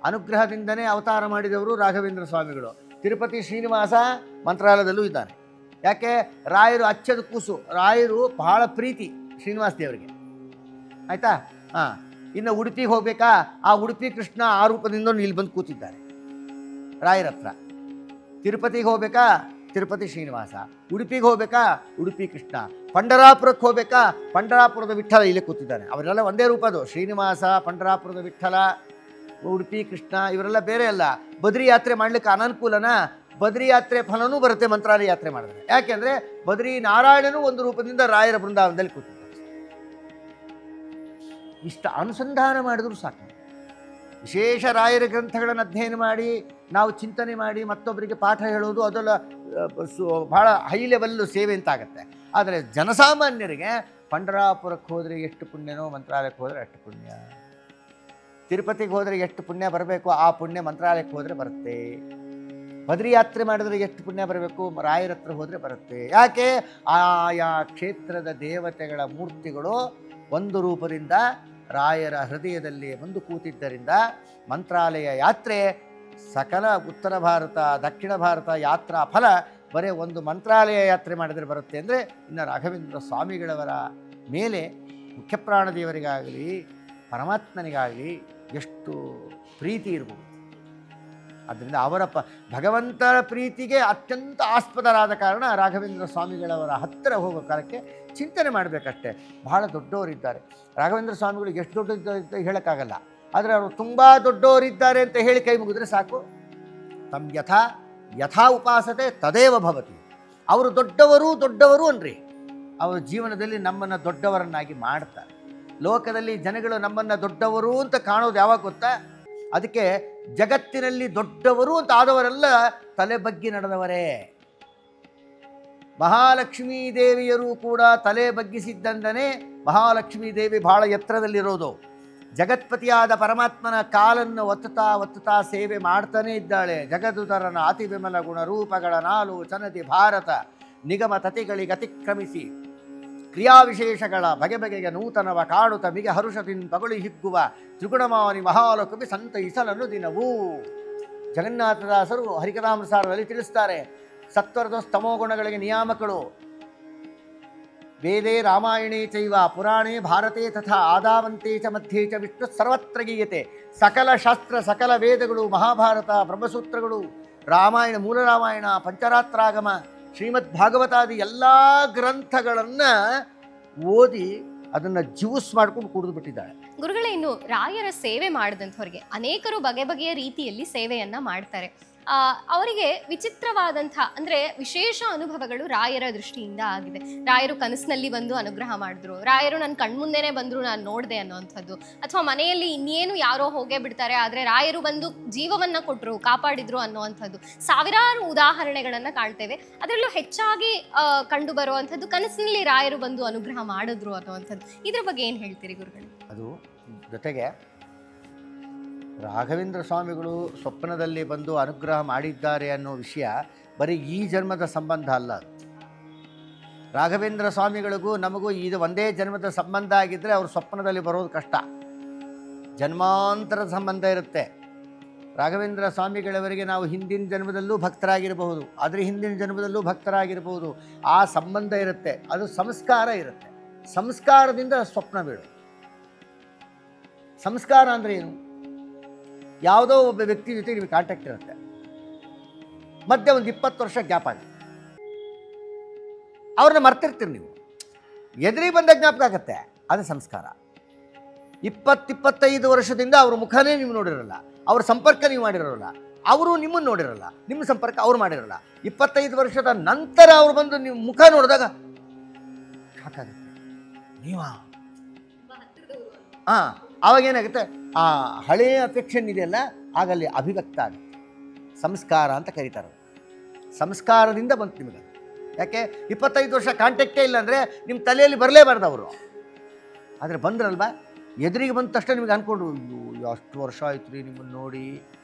Speaker 2: ಅನುಗ್ರಹದಿಂದನೇ ಅವತಾರ ಮಾಡಿದವರು ರಾಘವೇಂದ್ರ ಸ್ವಾಮಿಗಳು. ತಿರುಪತಿ ಶ್ರೀನಿವಾಸ ಮಂತ್ರಾಲಯದಲ್ಲೂ ಇದ್ದಾನೆ. ಯಾಕೆ? ರಾಯರು ಅಚ್ಚದ ಕೂಸು, ರಾಯರು ಬಹಳ ಪ್ರೀತಿ ಶ್ರೀನಿವಾಸ ದೇವರಿಗೆ, ಆಯಿತಾ? ಹಾಂ. ಇನ್ನು ಉಡುಪಿಗೆ ಹೋಗಬೇಕಾ? ಆ ಉಡುಪಿ ಕೃಷ್ಣ ಆ ರೂಪದಿಂದ ಇಲ್ಲಿ ಬಂದು ಕೂತಿದ್ದಾರೆ ರಾಯರ ಹತ್ರ. ತಿರುಪತಿಗೆ ಹೋಗಬೇಕಾ? ತಿರುಪತಿ ಶ್ರೀನಿವಾಸ. ಉಡುಪಿಗೆ ಹೋಗಬೇಕಾ? ಉಡುಪಿ ಕೃಷ್ಣ. ಪಂಡರಾಪುರಕ್ಕೆ ಹೋಗಬೇಕಾ? ಪಂಡರಾಪುರದ ವಿಠ್ಠಲ ಇಲ್ಲೇ ಕೂತಿದ್ದಾನೆ. ಅವರೆಲ್ಲ ಒಂದೇ ರೂಪದು. ಶ್ರೀನಿವಾಸ, ಪಂಡರಾಪುರದ ವಿಠ್ಠಲ, ಉಡುಪಿ ಕೃಷ್ಣ ಇವರೆಲ್ಲ ಬೇರೆ ಅಲ್ಲ. ಬದ್ರಿ ಯಾತ್ರೆ ಮಾಡಲಿಕ್ಕೆ ಅನನುಕೂಲನ? ಬದ್ರಿ ಯಾತ್ರೆ ಫಲನೂ ಬರುತ್ತೆ ಮಂತ್ರಾಲಯ ಯಾತ್ರೆ ಮಾಡಿದ್ರೆ. ಯಾಕೆಂದರೆ ಬದ್ರಿ ನಾರಾಯಣನೂ ಒಂದು ರೂಪದಿಂದ ರಾಯರ ಬೃಂದಾವನದಲ್ಲಿ ಕೂತಿದ್ದಾರೆ. ಇಷ್ಟ ಅನುಸಂಧಾನ ಮಾಡಿದ್ರು ಸಾಕು. ವಿಶೇಷ ರಾಯರ ಗ್ರಂಥಗಳನ್ನು ಅಧ್ಯಯನ ಮಾಡಿ ನಾವು ಚಿಂತನೆ ಮಾಡಿ ಮತ್ತೊಬ್ಬರಿಗೆ ಪಾಠ ಹೇಳೋದು ಅದೆಲ್ಲ ಭಾಳ ಹೈ ಲೆವೆಲ್ಲು ಸೇವೆ ಅಂತಾಗತ್ತೆ. ಆದರೆ ಜನಸಾಮಾನ್ಯರಿಗೆ ಪಂಡರಾಪುರಕ್ಕೆ ಹೋದರೆ ಎಷ್ಟು ಪುಣ್ಯನೋ, ಮಂತ್ರಾಲಯಕ್ಕೆ ಹೋದರೆ ಅಷ್ಟು ಪುಣ್ಯ. ತಿರುಪತಿಗೆ ಹೋದರೆ ಎಷ್ಟು ಪುಣ್ಯ ಬರಬೇಕು, ಆ ಪುಣ್ಯ ಮಂತ್ರಾಲಯಕ್ಕೆ ಹೋದರೆ ಬರುತ್ತೆ. ಬದ್ರಿ ಯಾತ್ರೆ ಮಾಡಿದ್ರೆ ಎಷ್ಟು ಪುಣ್ಯ ಬರಬೇಕು, ರಾಯರ ಹತ್ರ ಹೋದರೆ ಬರುತ್ತೆ. ಯಾಕೆ? ಆಯಾ ಕ್ಷೇತ್ರದ ದೇವತೆಗಳ ಮೂರ್ತಿಗಳು ಒಂದು ರೂಪದಿಂದ ರಾಯರ ಹೃದಯದಲ್ಲಿ ಬಂದು ಕೂತಿದ್ದರಿಂದ ಮಂತ್ರಾಲಯ ಯಾತ್ರೆ ಸಕಲ ಉತ್ತರ ಭಾರತ ದಕ್ಷಿಣ ಭಾರತ ಯಾತ್ರಾ ಫಲ ಬರೀ ಒಂದು ಮಂತ್ರಾಲಯ ಯಾತ್ರೆ ಮಾಡಿದರೆ ಬರುತ್ತೆ. ಅಂದರೆ ಇನ್ನು ರಾಘವೇಂದ್ರ ಸ್ವಾಮಿಗಳವರ ಮೇಲೆ ಮುಖ್ಯಪ್ರಾಣದೇವರಿಗಾಗಲಿ ಪರಮಾತ್ಮನಿಗಾಗಲಿ ಎಷ್ಟು ಪ್ರೀತಿ ಇರಬಹುದು. ಆದ್ದರಿಂದ ಅವರ ಭಗವಂತನ ಪ್ರೀತಿಗೆ ಅತ್ಯಂತ ಆಸ್ಪದರಾದ ಕಾರಣ ರಾಘವೇಂದ್ರ ಸ್ವಾಮಿಗಳವರ ಹತ್ತಿರ ಹೋಗೋ ಕಾಲಕ್ಕೆ ಚಿಂತನೆ ಮಾಡಬೇಕಷ್ಟೇ. ಬಹಳ ದೊಡ್ಡವರಿದ್ದಾರೆ ರಾಘವೇಂದ್ರ ಸ್ವಾಮಿಗಳು. ಎಷ್ಟು ದೊಡ್ಡದಿದ್ದಾರೆ ಅಂತ ಹೇಳೋಕ್ಕಾಗಲ್ಲ, ಆದರೆ ಅವರು ತುಂಬ ದೊಡ್ಡವರಿದ್ದಾರೆ ಅಂತ ಹೇಳಿ ಕೈ ಮುಗಿದ್ರೆ ಸಾಕು. ತಮ್ ಯಥಾ ಉಪಾಸತೆ ತದೇವ ಭವತಿ. ಅವರು ದೊಡ್ಡವರು ಅನ್ರಿ. ಅವರ ಜೀವನದಲ್ಲಿ ನಮ್ಮನ್ನು ದೊಡ್ಡವರನ್ನಾಗಿ ಮಾಡ್ತಾರೆ. ಲೋಕದಲ್ಲಿ ಜನಗಳು ನಮ್ಮನ್ನು ದೊಡ್ಡವರು ಅಂತ ಕಾಣೋದು ಯಾವಾಗ ಗೊತ್ತಾ? ಅದಕ್ಕೆ ಜಗತ್ತಿನಲ್ಲಿ ದೊಡ್ಡವರು ಅಂತ ಆದವರೆಲ್ಲ ತಲೆ ಬಗ್ಗಿ ನಡೆದವರೇ. ಮಹಾಲಕ್ಷ್ಮೀ ದೇವಿಯರು ಕೂಡ ತಲೆ ಬಗ್ಗಿಸಿದ್ದಂದನೇ ಮಹಾಲಕ್ಷ್ಮೀ ದೇವಿ ಬಹಳ ಎತ್ತರದಲ್ಲಿರೋದು. ಜಗತ್ಪತಿಯಾದ ಪರಮಾತ್ಮನ ಕಾಲನ್ನು ಒತ್ತುತ್ತಾ ಸೇವೆ ಮಾಡ್ತಾನೇ ಇದ್ದಾಳೆ. ಜಗದುದರನ ಅತಿ ವಿಮಲ ಗುಣ ರೂಪಗಳ ನಾಲು ಚನದಿ ಭಾರತ ನಿಗಮ ತತಿಗಳಿಗೆ ಅತಿಕ್ರಮಿಸಿ ಕ್ರಿಯಾವಿಶೇಷಗಳ ಬಗೆಬಗೆಗೆ ನೂತನವ ಕಾಡುತ್ತ ಮಿಗೆ ಹರುಷದಿಂದ ಪಗುಳಿ ಹಿಗ್ಗುವ ತ್ರಿಗುಣಮಾನಿ ಮಹಾಲೋಕವಿ ಸಂತೈಸಲನ್ನು ದಿನವೂ. ಜಗನ್ನಾಥದಾಸರು ಹರಿಕಥಾಮೃತಸಾರದಲ್ಲಿ ತಿಳಿಸ್ತಾರೆ, ಸತ್ವರದ ಸ್ತಮೋ ಗುಣಗಳಿಗೆ ನಿಯಾಮಕಳು. ವೇದೇ ರಾಮಾಯಣೇ ಚೈವ ಪುರಾಣೇ ಭಾರತೆ ತಥಾ ಆದಾವಂತೆ ಚ ಮಧ್ಯೆ ಚ ವಿಷ್ಣು ಸರ್ವತ್ರ ಗೀಯತೆ. ಸಕಲ ಶಾಸ್ತ್ರ ಸಕಲ ವೇದಗಳು, ಮಹಾಭಾರತ, ಬ್ರಹ್ಮಸೂತ್ರಗಳು, ರಾಮಾಯಣ, ಮೂಲ ರಾಮಾಯಣ, ಪಂಚರಾತ್ರಾಗಮ, ಶ್ರೀಮದ್ ಭಾಗವತಾದಿ ಎಲ್ಲ ಗ್ರಂಥಗಳನ್ನು ಓದಿ ಅದನ್ನು ಜ್ಯೂಸ್ ಮಾಡ್ಕೊಂಡು ಕುಡಿದು ಬಿಟ್ಟಿದ್ದಾಳೆ.
Speaker 1: ಗುರುಗಳೇ, ಇನ್ನು ರಾಯರ ಸೇವೆ ಮಾಡಿದಂಥವ್ರಿಗೆ ಅನೇಕರು ಬಗೆ ಬಗೆಯ ರೀತಿಯಲ್ಲಿ ಸೇವೆಯನ್ನ ಮಾಡ್ತಾರೆ. ಅವರಿಗೆ ವಿಚಿತ್ರವಾದಂಥ ಅಂದರೆ ವಿಶೇಷ ಅನುಭವಗಳು ರಾಯರ ದೃಷ್ಟಿಯಿಂದ ಆಗಿದೆ. ರಾಯರು ಕನಸಿನಲ್ಲಿ ಬಂದು ಅನುಗ್ರಹ ಮಾಡಿದ್ರು, ರಾಯರು ನನ್ನ ಕಣ್ಮುಂದೆನೇ ಬಂದರು, ನಾನು ನೋಡಿದೆ ಅನ್ನೋವಂಥದ್ದು. ಅಥವಾ ಮನೆಯಲ್ಲಿ ಇನ್ನೇನು ಯಾರೋ ಹೋಗೇ ಬಿಡ್ತಾರೆ, ಆದರೆ ರಾಯರು ಬಂದು ಜೀವವನ್ನು ಕೊಟ್ಟರು, ಕಾಪಾಡಿದ್ರು ಅನ್ನೋವಂಥದ್ದು ಸಾವಿರಾರು ಉದಾಹರಣೆಗಳನ್ನು ಕಾಣ್ತೇವೆ. ಅದರಲ್ಲೂ ಹೆಚ್ಚಾಗಿ ಕಂಡು ಬರುವಂಥದ್ದು ಕನಸಿನಲ್ಲಿ ರಾಯರು ಬಂದು ಅನುಗ್ರಹ ಮಾಡಿದ್ರು ಅನ್ನೋವಂಥದ್ದು. ಇದ್ರ ಬಗ್ಗೆ ಏನು ಹೇಳ್ತೀರಿ ಗುರುಗಳು?
Speaker 2: ಅದು ಜೊತೆಗೆ ರಾಘವೇಂದ್ರ ಸ್ವಾಮಿಗಳು ಸ್ವಪ್ನದಲ್ಲಿ ಬಂದು ಅನುಗ್ರಹ ಮಾಡಿದ್ದಾರೆ ಅನ್ನೋ ವಿಷಯ ಬರೀ ಈ ಜನ್ಮದ ಸಂಬಂಧ ಅಲ್ಲ. ರಾಘವೇಂದ್ರ ಸ್ವಾಮಿಗಳಿಗೂ ನಮಗೂ ಇದು ಒಂದೇ ಜನ್ಮದ ಸಂಬಂಧ ಆಗಿದ್ದರೆ ಅವರು ಸ್ವಪ್ನದಲ್ಲಿ ಬರೋದು ಕಷ್ಟ. ಜನ್ಮಾಂತರದ ಸಂಬಂಧ ಇರುತ್ತೆ. ರಾಘವೇಂದ್ರ ಸ್ವಾಮಿಗಳವರಿಗೆ ನಾವು ಹಿಂದಿನ ಜನ್ಮದಲ್ಲೂ ಭಕ್ತರಾಗಿರಬಹುದು, ಆದರೆ ಹಿಂದಿನ ಜನ್ಮದಲ್ಲೂ ಭಕ್ತರಾಗಿರಬಹುದು. ಆ ಸಂಬಂಧ ಇರುತ್ತೆ, ಅದು ಸಂಸ್ಕಾರ ಇರುತ್ತೆ. ಸಂಸ್ಕಾರದಿಂದ ಸ್ವಪ್ನ ಬೀಳು. ಸಂಸ್ಕಾರ ಅಂದರೆ ಏನು? ಯಾವುದೋ ಒಬ್ಬ ವ್ಯಕ್ತಿ ಜೊತೆ ನಿಮಗೆ ಕಾಂಟ್ಯಾಕ್ಟ್ ಇರುತ್ತೆ, ಮಧ್ಯೆ ಒಂದು 20 ವರ್ಷ ಗ್ಯಾಪ್ ಆಗುತ್ತೆ, ಅವ್ರನ್ನ ಮರ್ತಿರ್ತೀರಿ ನೀವು, ಎದುರಿಗೆ ಬಂದ ಜ್ಞಾಪಕ ಆಗುತ್ತೆ. ಅದು ಸಂಸ್ಕಾರ. 20-25 ವರ್ಷದಿಂದ ಅವ್ರ ಮುಖನೇ ನೀವು ನೋಡಿರಲ್ಲ, ಅವ್ರ ಸಂಪರ್ಕ ನೀವು ಮಾಡಿರೋಲ್ಲ, ಅವರು ನಿಮ್ಮನ್ನು ನೋಡಿರಲ್ಲ, ನಿಮ್ಮ ಸಂಪರ್ಕ ಅವ್ರು ಮಾಡಿರಲ್ಲ. 25 ವರ್ಷದ ನಂತರ ಅವ್ರು ಬಂದು ನೀವು ಮುಖ ನೋಡಿದಾಗ ಸಾಕಾಗುತ್ತೆ, ನೀವಾ ಆವಾಗೇನಾಗುತ್ತೆ, ಆ ಹಳೆಯ ಅಫೆಕ್ಷನ್ ಇದೆಯಲ್ಲ ಆಗಲ್ಲಿ ಅಭಿವ್ಯಕ್ತ ಆಗುತ್ತೆ. ಸಂಸ್ಕಾರ ಅಂತ ಕರೀತಾರೆ. ಸಂಸ್ಕಾರದಿಂದ ಬಂತು ನಿಮಗೆ. ಯಾಕೆ 25 ವರ್ಷ ಕಾಂಟ್ಯಾಕ್ಟೇ ಇಲ್ಲ ಅಂದರೆ ನಿಮ್ಮ ತಲೆಯಲ್ಲಿ ಬರಲೇಬಾರ್ದು ಅವರು. ಆದರೆ ಬಂದ್ರಲ್ವ, ಎದುರಿಗೆ ಬಂದ ತಕ್ಷಣ ನಿಮಗೆ ಅಂದ್ಕೊಂಡು, ಅಯ್ಯೋ ಅಷ್ಟು ವರ್ಷ ಆಯ್ತು ರೀ ನಿಮ್ಮನ್ನು ನೋಡಿ,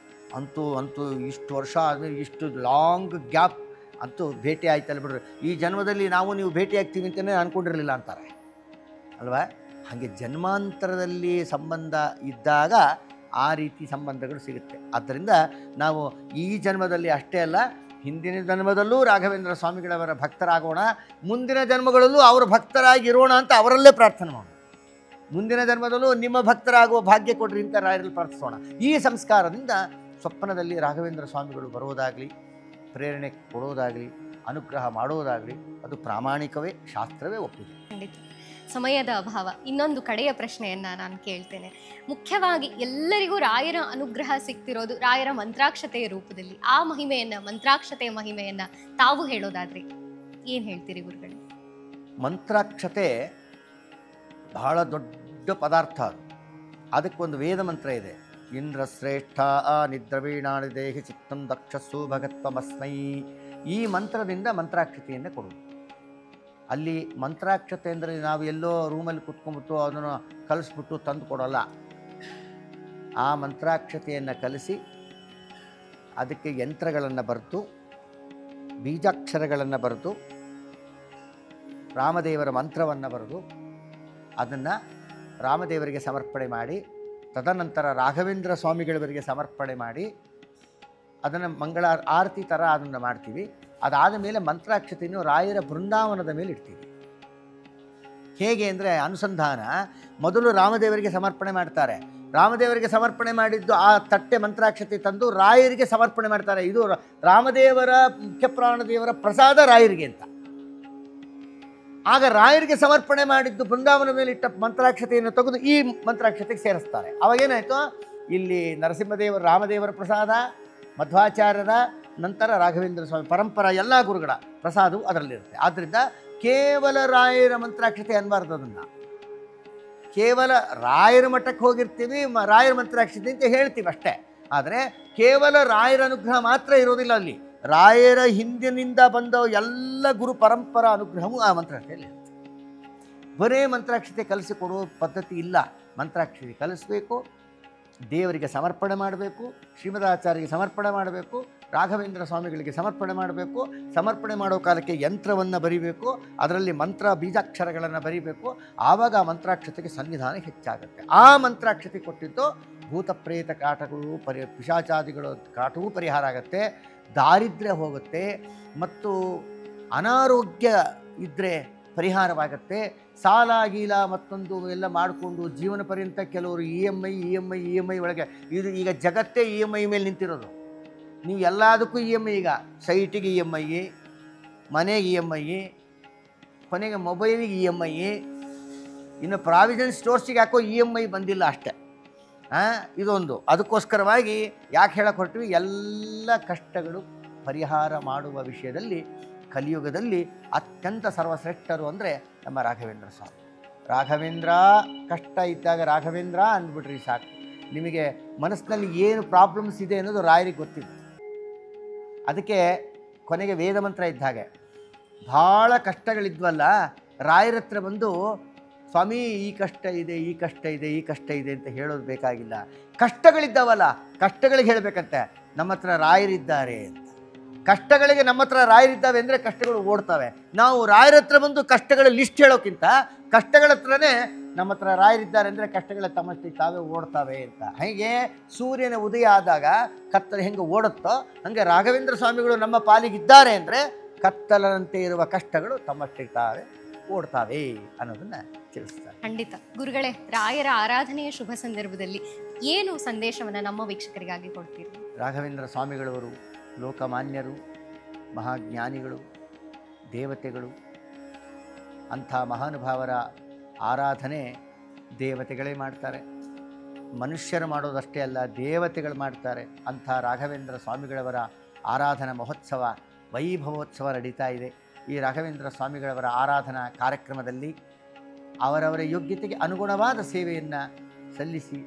Speaker 2: ಅಂತೂ ಇಷ್ಟು ವರ್ಷ ಆದಮೇಲೆ ಇಷ್ಟು ಲಾಂಗ್ ಗ್ಯಾಪ್ ಅಂತೂ ಭೇಟಿ ಆಯ್ತಲ್ಲ ಬಿಡ್ರಿ, ಈ ಜನ್ಮದಲ್ಲಿ ನಾವು ನೀವು ಭೇಟಿ ಆಗ್ತೀವಿ ಅಂತಲೇ ಅಂದ್ಕೊಂಡಿರಲಿಲ್ಲ ಅಂತಾರೆ ಅಲ್ವಾ. ಹಾಗೆ ಜನ್ಮಾಂತರದಲ್ಲಿ ಸಂಬಂಧ ಇದ್ದಾಗ ಆ ರೀತಿ ಸಂಬಂಧಗಳು ಸಿಗುತ್ತೆ. ಆದ್ದರಿಂದ ನಾವು ಈ ಜನ್ಮದಲ್ಲಿ ಅಷ್ಟೇ ಅಲ್ಲ, ಹಿಂದಿನ ಜನ್ಮದಲ್ಲೂ ರಾಘವೇಂದ್ರ ಸ್ವಾಮಿಗಳವರ ಭಕ್ತರಾಗೋಣ, ಮುಂದಿನ ಜನ್ಮಗಳಲ್ಲೂ ಅವರ ಭಕ್ತರಾಗಿರೋಣ ಅಂತ ಅವರಲ್ಲೇ ಪ್ರಾರ್ಥನೆ ಮಾಡೋಣ. ಮುಂದಿನ ಜನ್ಮದಲ್ಲೂ ನಿಮ್ಮ ಭಕ್ತರಾಗುವ ಭಾಗ್ಯ ಕೊಡ್ರಿ ಅಂತ ರಾಯರಲ್ಲಿ ಪ್ರಾರ್ಥಿಸೋಣ. ಈ ಸಂಸ್ಕಾರದಿಂದ ಸ್ವಪ್ನದಲ್ಲಿ ರಾಘವೇಂದ್ರ ಸ್ವಾಮಿಗಳು ಬರೋದಾಗಲಿ, ಪ್ರೇರಣೆ ಕೊಡೋದಾಗಲಿ, ಅನುಗ್ರಹ ಮಾಡೋದಾಗಲಿ ಅದು ಪ್ರಾಮಾಣಿಕವೇ, ಶಾಸ್ತ್ರವೇ ಒಪ್ಪಿದೆ.
Speaker 1: ಖಂಡಿತ. ಸಮಯದ ಅಭಾವ, ಇನ್ನೊಂದು ಕಡೆಯ ಪ್ರಶ್ನೆಯನ್ನು ನಾನು ಕೇಳ್ತೇನೆ. ಮುಖ್ಯವಾಗಿ ಎಲ್ಲರಿಗೂ ರಾಯರ ಅನುಗ್ರಹ ಸಿಗ್ತಿರೋದು ರಾಯರ ಮಂತ್ರಾಕ್ಷತೆಯ ರೂಪದಲ್ಲಿ. ಆ ಮಹಿಮೆಯನ್ನು, ಮಂತ್ರಾಕ್ಷತೆಯ ಮಹಿಮೆಯನ್ನು ತಾವು ಹೇಳೋದಾದ್ರೆ ಏನು ಹೇಳ್ತೀರಿ ಗುರುಗಳೇ?
Speaker 2: ಮಂತ್ರಾಕ್ಷತೆ ಬಹಳ ದೊಡ್ಡ ಪದಾರ್ಥ. ಅದಕ್ಕೊಂದು ವೇದ ಮಂತ್ರ ಇದೆ. ಇಂದ್ರ ಶ್ರೇಷ್ಠ ನಿದ್ರವೀಣಾಣಿ ದೇಹಿ ಚಿತ್ತಂ ದಕ್ಷಸ್ಸು ಭಗತ್ವಮಸ್ಮೈ. ಈ ಮಂತ್ರದಿಂದ ಮಂತ್ರಾಕ್ಷತೆಯನ್ನು ಕೊಡುವುದು. ಅಲ್ಲಿ ಮಂತ್ರಾಕ್ಷತೆ ಅಂದರೆ ನಾವು ಎಲ್ಲೋ ರೂಮಲ್ಲಿ ಕುತ್ಕೊಂಡ್ಬಿಟ್ಟು ಅದನ್ನು ಕಲಿಸ್ಬಿಟ್ಟು ತಂದು ಕೊಡೋಲ್ಲ. ಆ ಮಂತ್ರಾಕ್ಷತೆಯನ್ನು ಕಲಿಸಿ ಅದಕ್ಕೆ ಯಂತ್ರಗಳನ್ನು ಬರೆದು, ಬೀಜಾಕ್ಷರಗಳನ್ನು ಬರೆದು, ರಾಮದೇವರ ಮಂತ್ರವನ್ನು ಬರೆದು ಅದನ್ನು ರಾಮದೇವರಿಗೆ ಸಮರ್ಪಣೆ ಮಾಡಿ, ತದನಂತರ ರಾಘವೇಂದ್ರ ಸ್ವಾಮಿಗಳವರಿಗೆ ಸಮರ್ಪಣೆ ಮಾಡಿ ಅದನ್ನು ಮಂಗಳ ಆರತಿ ಥರ ಅದನ್ನು ಮಾಡ್ತೀವಿ. ಅದಾದ ಮೇಲೆ ಮಂತ್ರಾಕ್ಷತೆಯನ್ನು ರಾಯರ ಬೃಂದಾವನದ ಮೇಲೆ ಇಡ್ತೀವಿ. ಹೇಗೆ ಅಂದರೆ ಅನುಸಂಧಾನ, ಮೊದಲು ರಾಮದೇವರಿಗೆ ಸಮರ್ಪಣೆ ಮಾಡ್ತಾರೆ. ರಾಮದೇವರಿಗೆ ಸಮರ್ಪಣೆ ಮಾಡಿದ್ದು ಆ ತಟ್ಟೆ ಮಂತ್ರಾಕ್ಷತೆ ತಂದು ರಾಯರಿಗೆ ಸಮರ್ಪಣೆ ಮಾಡ್ತಾರೆ. ಇದು ರಾಮದೇವರ ಮುಖ್ಯ ಪ್ರಾಣದೇವರ ಪ್ರಸಾದ ರಾಯರಿಗೆ ಅಂತ. ಆಗ ರಾಯರಿಗೆ ಸಮರ್ಪಣೆ ಮಾಡಿದ್ದು ಬೃಂದಾವನ ಮೇಲೆ ಇಟ್ಟ ಮಂತ್ರಾಕ್ಷತೆಯನ್ನು ತೆಗೆದು ಈ ಮಂತ್ರಾಕ್ಷತೆಗೆ ಸೇರಿಸ್ತಾರೆ. ಅವಾಗೇನಾಯಿತು, ಇಲ್ಲಿ ನರಸಿಂಹದೇವರ ರಾಮದೇವರ ಪ್ರಸಾದ, ಮಧ್ವಾಚಾರ್ಯರ, ನಂತರ ರಾಘವೇಂದ್ರ ಸ್ವಾಮಿ ಪರಂಪರಾ ಎಲ್ಲ ಗುರುಗಳ ಪ್ರಸಾದವು ಅದರಲ್ಲಿರುತ್ತೆ. ಆದ್ದರಿಂದ ಕೇವಲ ರಾಯರ ಮಂತ್ರಾಕ್ಷತೆ ಅನ್ಬಾರ್ದು. ಅದನ್ನು ಕೇವಲ ರಾಯರ ಮಠಕ್ಕೆ ಹೋಗಿರ್ತೀವಿ, ರಾಯರ ಮಂತ್ರಾಕ್ಷತೆ ಅಂತ ಹೇಳ್ತೀವಿ ಅಷ್ಟೇ. ಆದರೆ ಕೇವಲ ರಾಯರ ಅನುಗ್ರಹ ಮಾತ್ರ ಇರೋದಿಲ್ಲ ಅಲ್ಲಿ. ರಾಯರ ಹಿಂದಿನಿಂದ ಬಂದ ಎಲ್ಲ ಗುರು ಪರಂಪರಾ ಅನುಗ್ರಹವೂ ಆ ಮಂತ್ರಾಕ್ಷತೆಯಲ್ಲಿ ಇರುತ್ತೆ. ಬರೇ ಮಂತ್ರಾಕ್ಷತೆ ಕಲಿಸಿಕೊಡುವ ಪದ್ಧತಿ ಇಲ್ಲ. ಮಂತ್ರಾಕ್ಷತೆ ಕಲಿಸ್ಬೇಕು, ದೇವರಿಗೆ ಸಮರ್ಪಣೆ ಮಾಡಬೇಕು, ಶ್ರೀಮದಾಚಾರ್ಯರಿಗೆ ಸಮರ್ಪಣೆ ಮಾಡಬೇಕು, ರಾಘವೇಂದ್ರ ಸ್ವಾಮಿಗಳಿಗೆ ಸಮರ್ಪಣೆ ಮಾಡಬೇಕು. ಸಮರ್ಪಣೆ ಮಾಡೋ ಕಾಲಕ್ಕೆ ಯಂತ್ರವನ್ನು ಬರಿಬೇಕು, ಅದರಲ್ಲಿ ಮಂತ್ರ ಬೀಜಾಕ್ಷರಗಳನ್ನು ಬರಿಬೇಕು. ಆವಾಗ ಆ ಮಂತ್ರಾಕ್ಷತೆಗೆ ಸನ್ನಿಧಾನ ಹೆಚ್ಚಾಗುತ್ತೆ. ಆ ಮಂತ್ರಾಕ್ಷತೆ ಕೊಟ್ಟಿದ್ದು ಭೂತ ಪ್ರೇತ ಕಾಟಗಳು, ಪಿಶಾಚಾದಿಗಳು ಕಾಟವೂ ಪರಿಹಾರ ಆಗುತ್ತೆ, ದಾರಿದ್ರ್ಯ ಹೋಗುತ್ತೆ, ಮತ್ತು ಅನಾರೋಗ್ಯ ಇದ್ದರೆ ಪರಿಹಾರವಾಗುತ್ತೆ. ಸಾಲ ಗೀಲ ಮತ್ತೊಂದು ಎಲ್ಲ ಮಾಡಿಕೊಂಡು ಜೀವನ ಪರ್ಯಂತ ಕೆಲವರು ಇ ಎಮ್ ಐ ಒಳಗೆ, ಇದು ಈಗ ಜಗತ್ತೇ ಇ ಎಮ್ ಐ ಮೇಲೆ ನಿಂತಿರೋದು. ನೀವು ಎಲ್ಲದಕ್ಕೂ ಇ ಎಮ್ ಐ, ಈಗ ಸೈಟಿಗೆ ಇ ಎಮ್ ಐ, ಮನೆಗೆ ಇ ಎಮ್ ಐ, ಕೊನೆಗೆ ಮೊಬೈಲಿಗೆ ಇ ಎಮ್ ಐ, ಇನ್ನು ಪ್ರಾವಿಷನ್ ಸ್ಟೋರ್ಸಿಗೆ ಯಾಕೋ ಇ ಎಮ್ ಐ ಬಂದಿಲ್ಲ ಅಷ್ಟೇ. ಇದೊಂದು. ಅದಕ್ಕೋಸ್ಕರವಾಗಿ ಯಾಕೆ ಹೇಳಕ್ಕೆ ಹೊರಟಿವಿ, ಎಲ್ಲ ಕಷ್ಟಗಳು ಪರಿಹಾರ ಮಾಡುವ ವಿಷಯದಲ್ಲಿ ಕಲಿಯುಗದಲ್ಲಿ ಅತ್ಯಂತ ಸರ್ವಶ್ರೇಷ್ಠರು ಅಂದರೆ ನಮ್ಮ ರಾಘವೇಂದ್ರ ಸ್ವಾಮಿ. ರಾಘವೇಂದ್ರ ಕಷ್ಟ ಇದ್ದಾಗ ರಾಘವೇಂದ್ರ ಅಂದ್ಬಿಟ್ರಿ ಸಾಕು. ನಿಮಗೆ ಮನಸ್ಸಿನಲ್ಲಿ ಏನು ಪ್ರಾಬ್ಲಮ್ಸ್ ಇದೆ ಅನ್ನೋದು ರಾಯರಿಗೆ ಗೊತ್ತಿದೆ. ಅದಕ್ಕೆ ಕೊನೆಗೆ ವೇದ ಮಂತ್ರ ಇದ್ದ ಹಾಗೆ ಭಾಳ ಕಷ್ಟಗಳಿದ್ವಲ್ಲ, ರಾಯರ ಹತ್ರ ಬಂದು ಸ್ವಾಮಿ ಈ ಕಷ್ಟ ಇದೆ, ಈ ಕಷ್ಟ ಇದೆ, ಈ ಕಷ್ಟ ಇದೆ ಅಂತ ಹೇಳೋದು ಬೇಕಾಗಿಲ್ಲ. ಕಷ್ಟಗಳಿದ್ದಾವಲ್ಲ, ಕಷ್ಟಗಳಿಗೆ ಹೇಳಬೇಕಂತೆ ನಮ್ಮ ಹತ್ರ ರಾಯರಿದ್ದಾರೆ ಅಂತ. ಕಷ್ಟಗಳಿಗೆ ನಮ್ಮ ಹತ್ರ ರಾಯರಿದ್ದಾವೆ ಅಂದರೆ ಕಷ್ಟಗಳು ಓಡ್ತವೆ. ನಾವು ರಾಯರ ಹತ್ರ ಬಂದು ಕಷ್ಟಗಳ ಲಿಸ್ಟ್ ಹೇಳೋಕ್ಕಿಂತ ಕಷ್ಟಗಳ ಹತ್ರನೇ ನಮ್ಮ ಹತ್ರ ರಾಯರಿದ್ದಾರೆ ಅಂದರೆ ಕಷ್ಟಗಳ ತಮ್ಮಷ್ಟೇ ತಾವೇ ಓಡ್ತವೆ ಅಂತ. ಹಾಗೆ ಸೂರ್ಯನ ಉದಯ ಆದಾಗ ಕತ್ತಲು ಹೆಂಗೆ ಓಡುತ್ತೋ ಹಾಗೆ ರಾಘವೇಂದ್ರ ಸ್ವಾಮಿಗಳು ನಮ್ಮ ಪಾಲಿಗಿದ್ದಾರೆ ಅಂದರೆ ಕತ್ತಲಂತೆ ಇರುವ ಕಷ್ಟಗಳು ತಮ್ಮಷ್ಟಕ್ಕೆ ತಾವೇ ಓಡ್ತಾವೆ ಅನ್ನೋದನ್ನು ತಿಳಿಸ್ತಾರೆ.
Speaker 1: ಖಂಡಿತ ಗುರುಗಳೇ, ರಾಯರ ಆರಾಧನೆಯ ಶುಭ ಸಂದರ್ಭದಲ್ಲಿ ಏನು ಸಂದೇಶವನ್ನು ನಮ್ಮ ವೀಕ್ಷಕರಿಗಾಗಿ ಕೊಡ್ತೀರಿ?
Speaker 2: ರಾಘವೇಂದ್ರ ಸ್ವಾಮಿಗಳವರು ಲೋಕಮಾನ್ಯರು, ಮಹಾಜ್ಞಾನಿಗಳು, ದೇವತೆಗಳು. ಅಂಥ ಮಹಾನುಭಾವರ ಆರಾಧನೆ ದೇವತೆಗಳೇ ಮಾಡ್ತಾರೆ. ಮನುಷ್ಯರು ಮಾಡೋದಷ್ಟೇ ಅಲ್ಲ, ದೇವತೆಗಳು ಮಾಡ್ತಾರೆ. ಅಂಥ ರಾಘವೇಂದ್ರ ಸ್ವಾಮಿಗಳವರ ಆರಾಧನಾ ಮಹೋತ್ಸವ, ವೈಭವೋತ್ಸವ ನಡೀತಾ ಇದೆ. ಈ ರಾಘವೇಂದ್ರ ಸ್ವಾಮಿಗಳವರ ಆರಾಧನಾ ಕಾರ್ಯಕ್ರಮದಲ್ಲಿ ಅವರವರ ಯೋಗ್ಯತೆಗೆ ಅನುಗುಣವಾದ ಸೇವೆಯನ್ನು ಸಲ್ಲಿಸಿ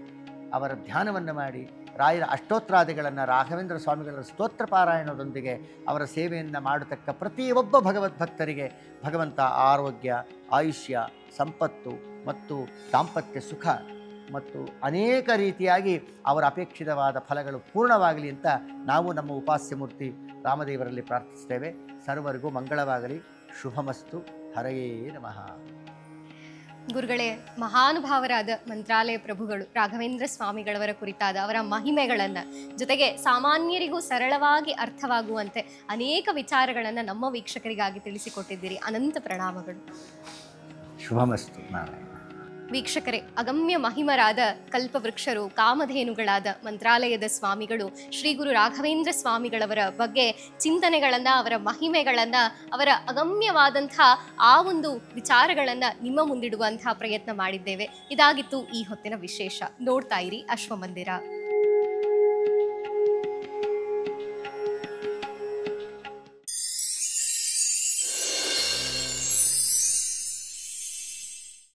Speaker 2: ಅವರ ಧ್ಯಾನವನ್ನು ಮಾಡಿ ರಾಯರ ಅಷ್ಟೋತ್ರಾದಿಗಳನ್ನು ರಾಘವೇಂದ್ರ ಸ್ವಾಮಿಗಳ ಸ್ತೋತ್ರ ಪಾರಾಯಣದೊಂದಿಗೆ ಅವರ ಸೇವೆಯನ್ನು ಮಾಡತಕ್ಕ ಪ್ರತಿಯೊಬ್ಬ ಭಗವದ್ಭಕ್ತರಿಗೆ ಭಗವಂತ ಆರೋಗ್ಯ, ಆಯುಷ್ಯ, ಸಂಪತ್ತು ಮತ್ತು ದಾಂಪತ್ಯ ಸುಖ ಮತ್ತು ಅನೇಕ ರೀತಿಯಾಗಿ ಅವರ ಅಪೇಕ್ಷಿತವಾದ ಫಲಗಳು ಪೂರ್ಣವಾಗಲಿ ಅಂತ ನಾವು ನಮ್ಮ ಉಪಾಸ್ಯಮೂರ್ತಿ ರಾಮದೇವರಲ್ಲಿ ಪ್ರಾರ್ಥಿಸ್ತೇವೆ. ಸರ್ವರಿಗೂ ಮಂಗಳವಾಗಲಿ. ಶುಭಮಸ್ತು. ಹರಯೇ ನಮಃ.
Speaker 1: ಗುರುಗಳೇ, ಮಹಾನುಭಾವರಾದ ಮಂತ್ರಾಲಯ ಪ್ರಭುಗಳು ರಾಘವೇಂದ್ರ ಸ್ವಾಮಿಗಳವರ ಕುರಿತಾದ ಅವರ ಮಹಿಮೆಗಳನ್ನು, ಜೊತೆಗೆ ಸಾಮಾನ್ಯರಿಗೂ ಸರಳವಾಗಿ ಅರ್ಥವಾಗುವಂತೆ ಅನೇಕ ವಿಚಾರಗಳನ್ನು ನಮ್ಮ ವೀಕ್ಷಕರಿಗಾಗಿ ತಿಳಿಸಿಕೊಟ್ಟಿದ್ದೀರಿ. ಅನಂತ ಪ್ರಣಾಮಗಳು.
Speaker 2: ಶುಭಮಸ್ತು ನಾರಾಯಣ.
Speaker 1: ವೀಕ್ಷಕರೇ, ಅಗಮ್ಯ ಮಹಿಮರಾದ ಕಲ್ಪವೃಕ್ಷರು, ಕಾಮಧೇನುಗಳಾದ ಮಂತ್ರಾಲಯದ ಸ್ವಾಮಿಗಳು, ಶ್ರೀ ಗುರು ರಾಘವೇಂದ್ರ ಸ್ವಾಮಿಗಳವರ ಬಗ್ಗೆ ಚಿಂತನೆಗಳನ್ನು, ಅವರ ಮಹಿಮೆಗಳನ್ನು, ಅವರ ಅಗಮ್ಯವಾದಂಥ ಆ ಒಂದು ವಿಚಾರಗಳನ್ನು ನಿಮ್ಮ ಮುಂದಿಡುವಂತಹ ಪ್ರಯತ್ನ ಮಾಡಿದ್ದೇವೆ. ಇದಾಗಿತ್ತು ಈ ಹೊತ್ತಿನ ವಿಶೇಷ. ನೋಡ್ತಾ ಇರಿ ಅಶ್ವಮಂದಿರ.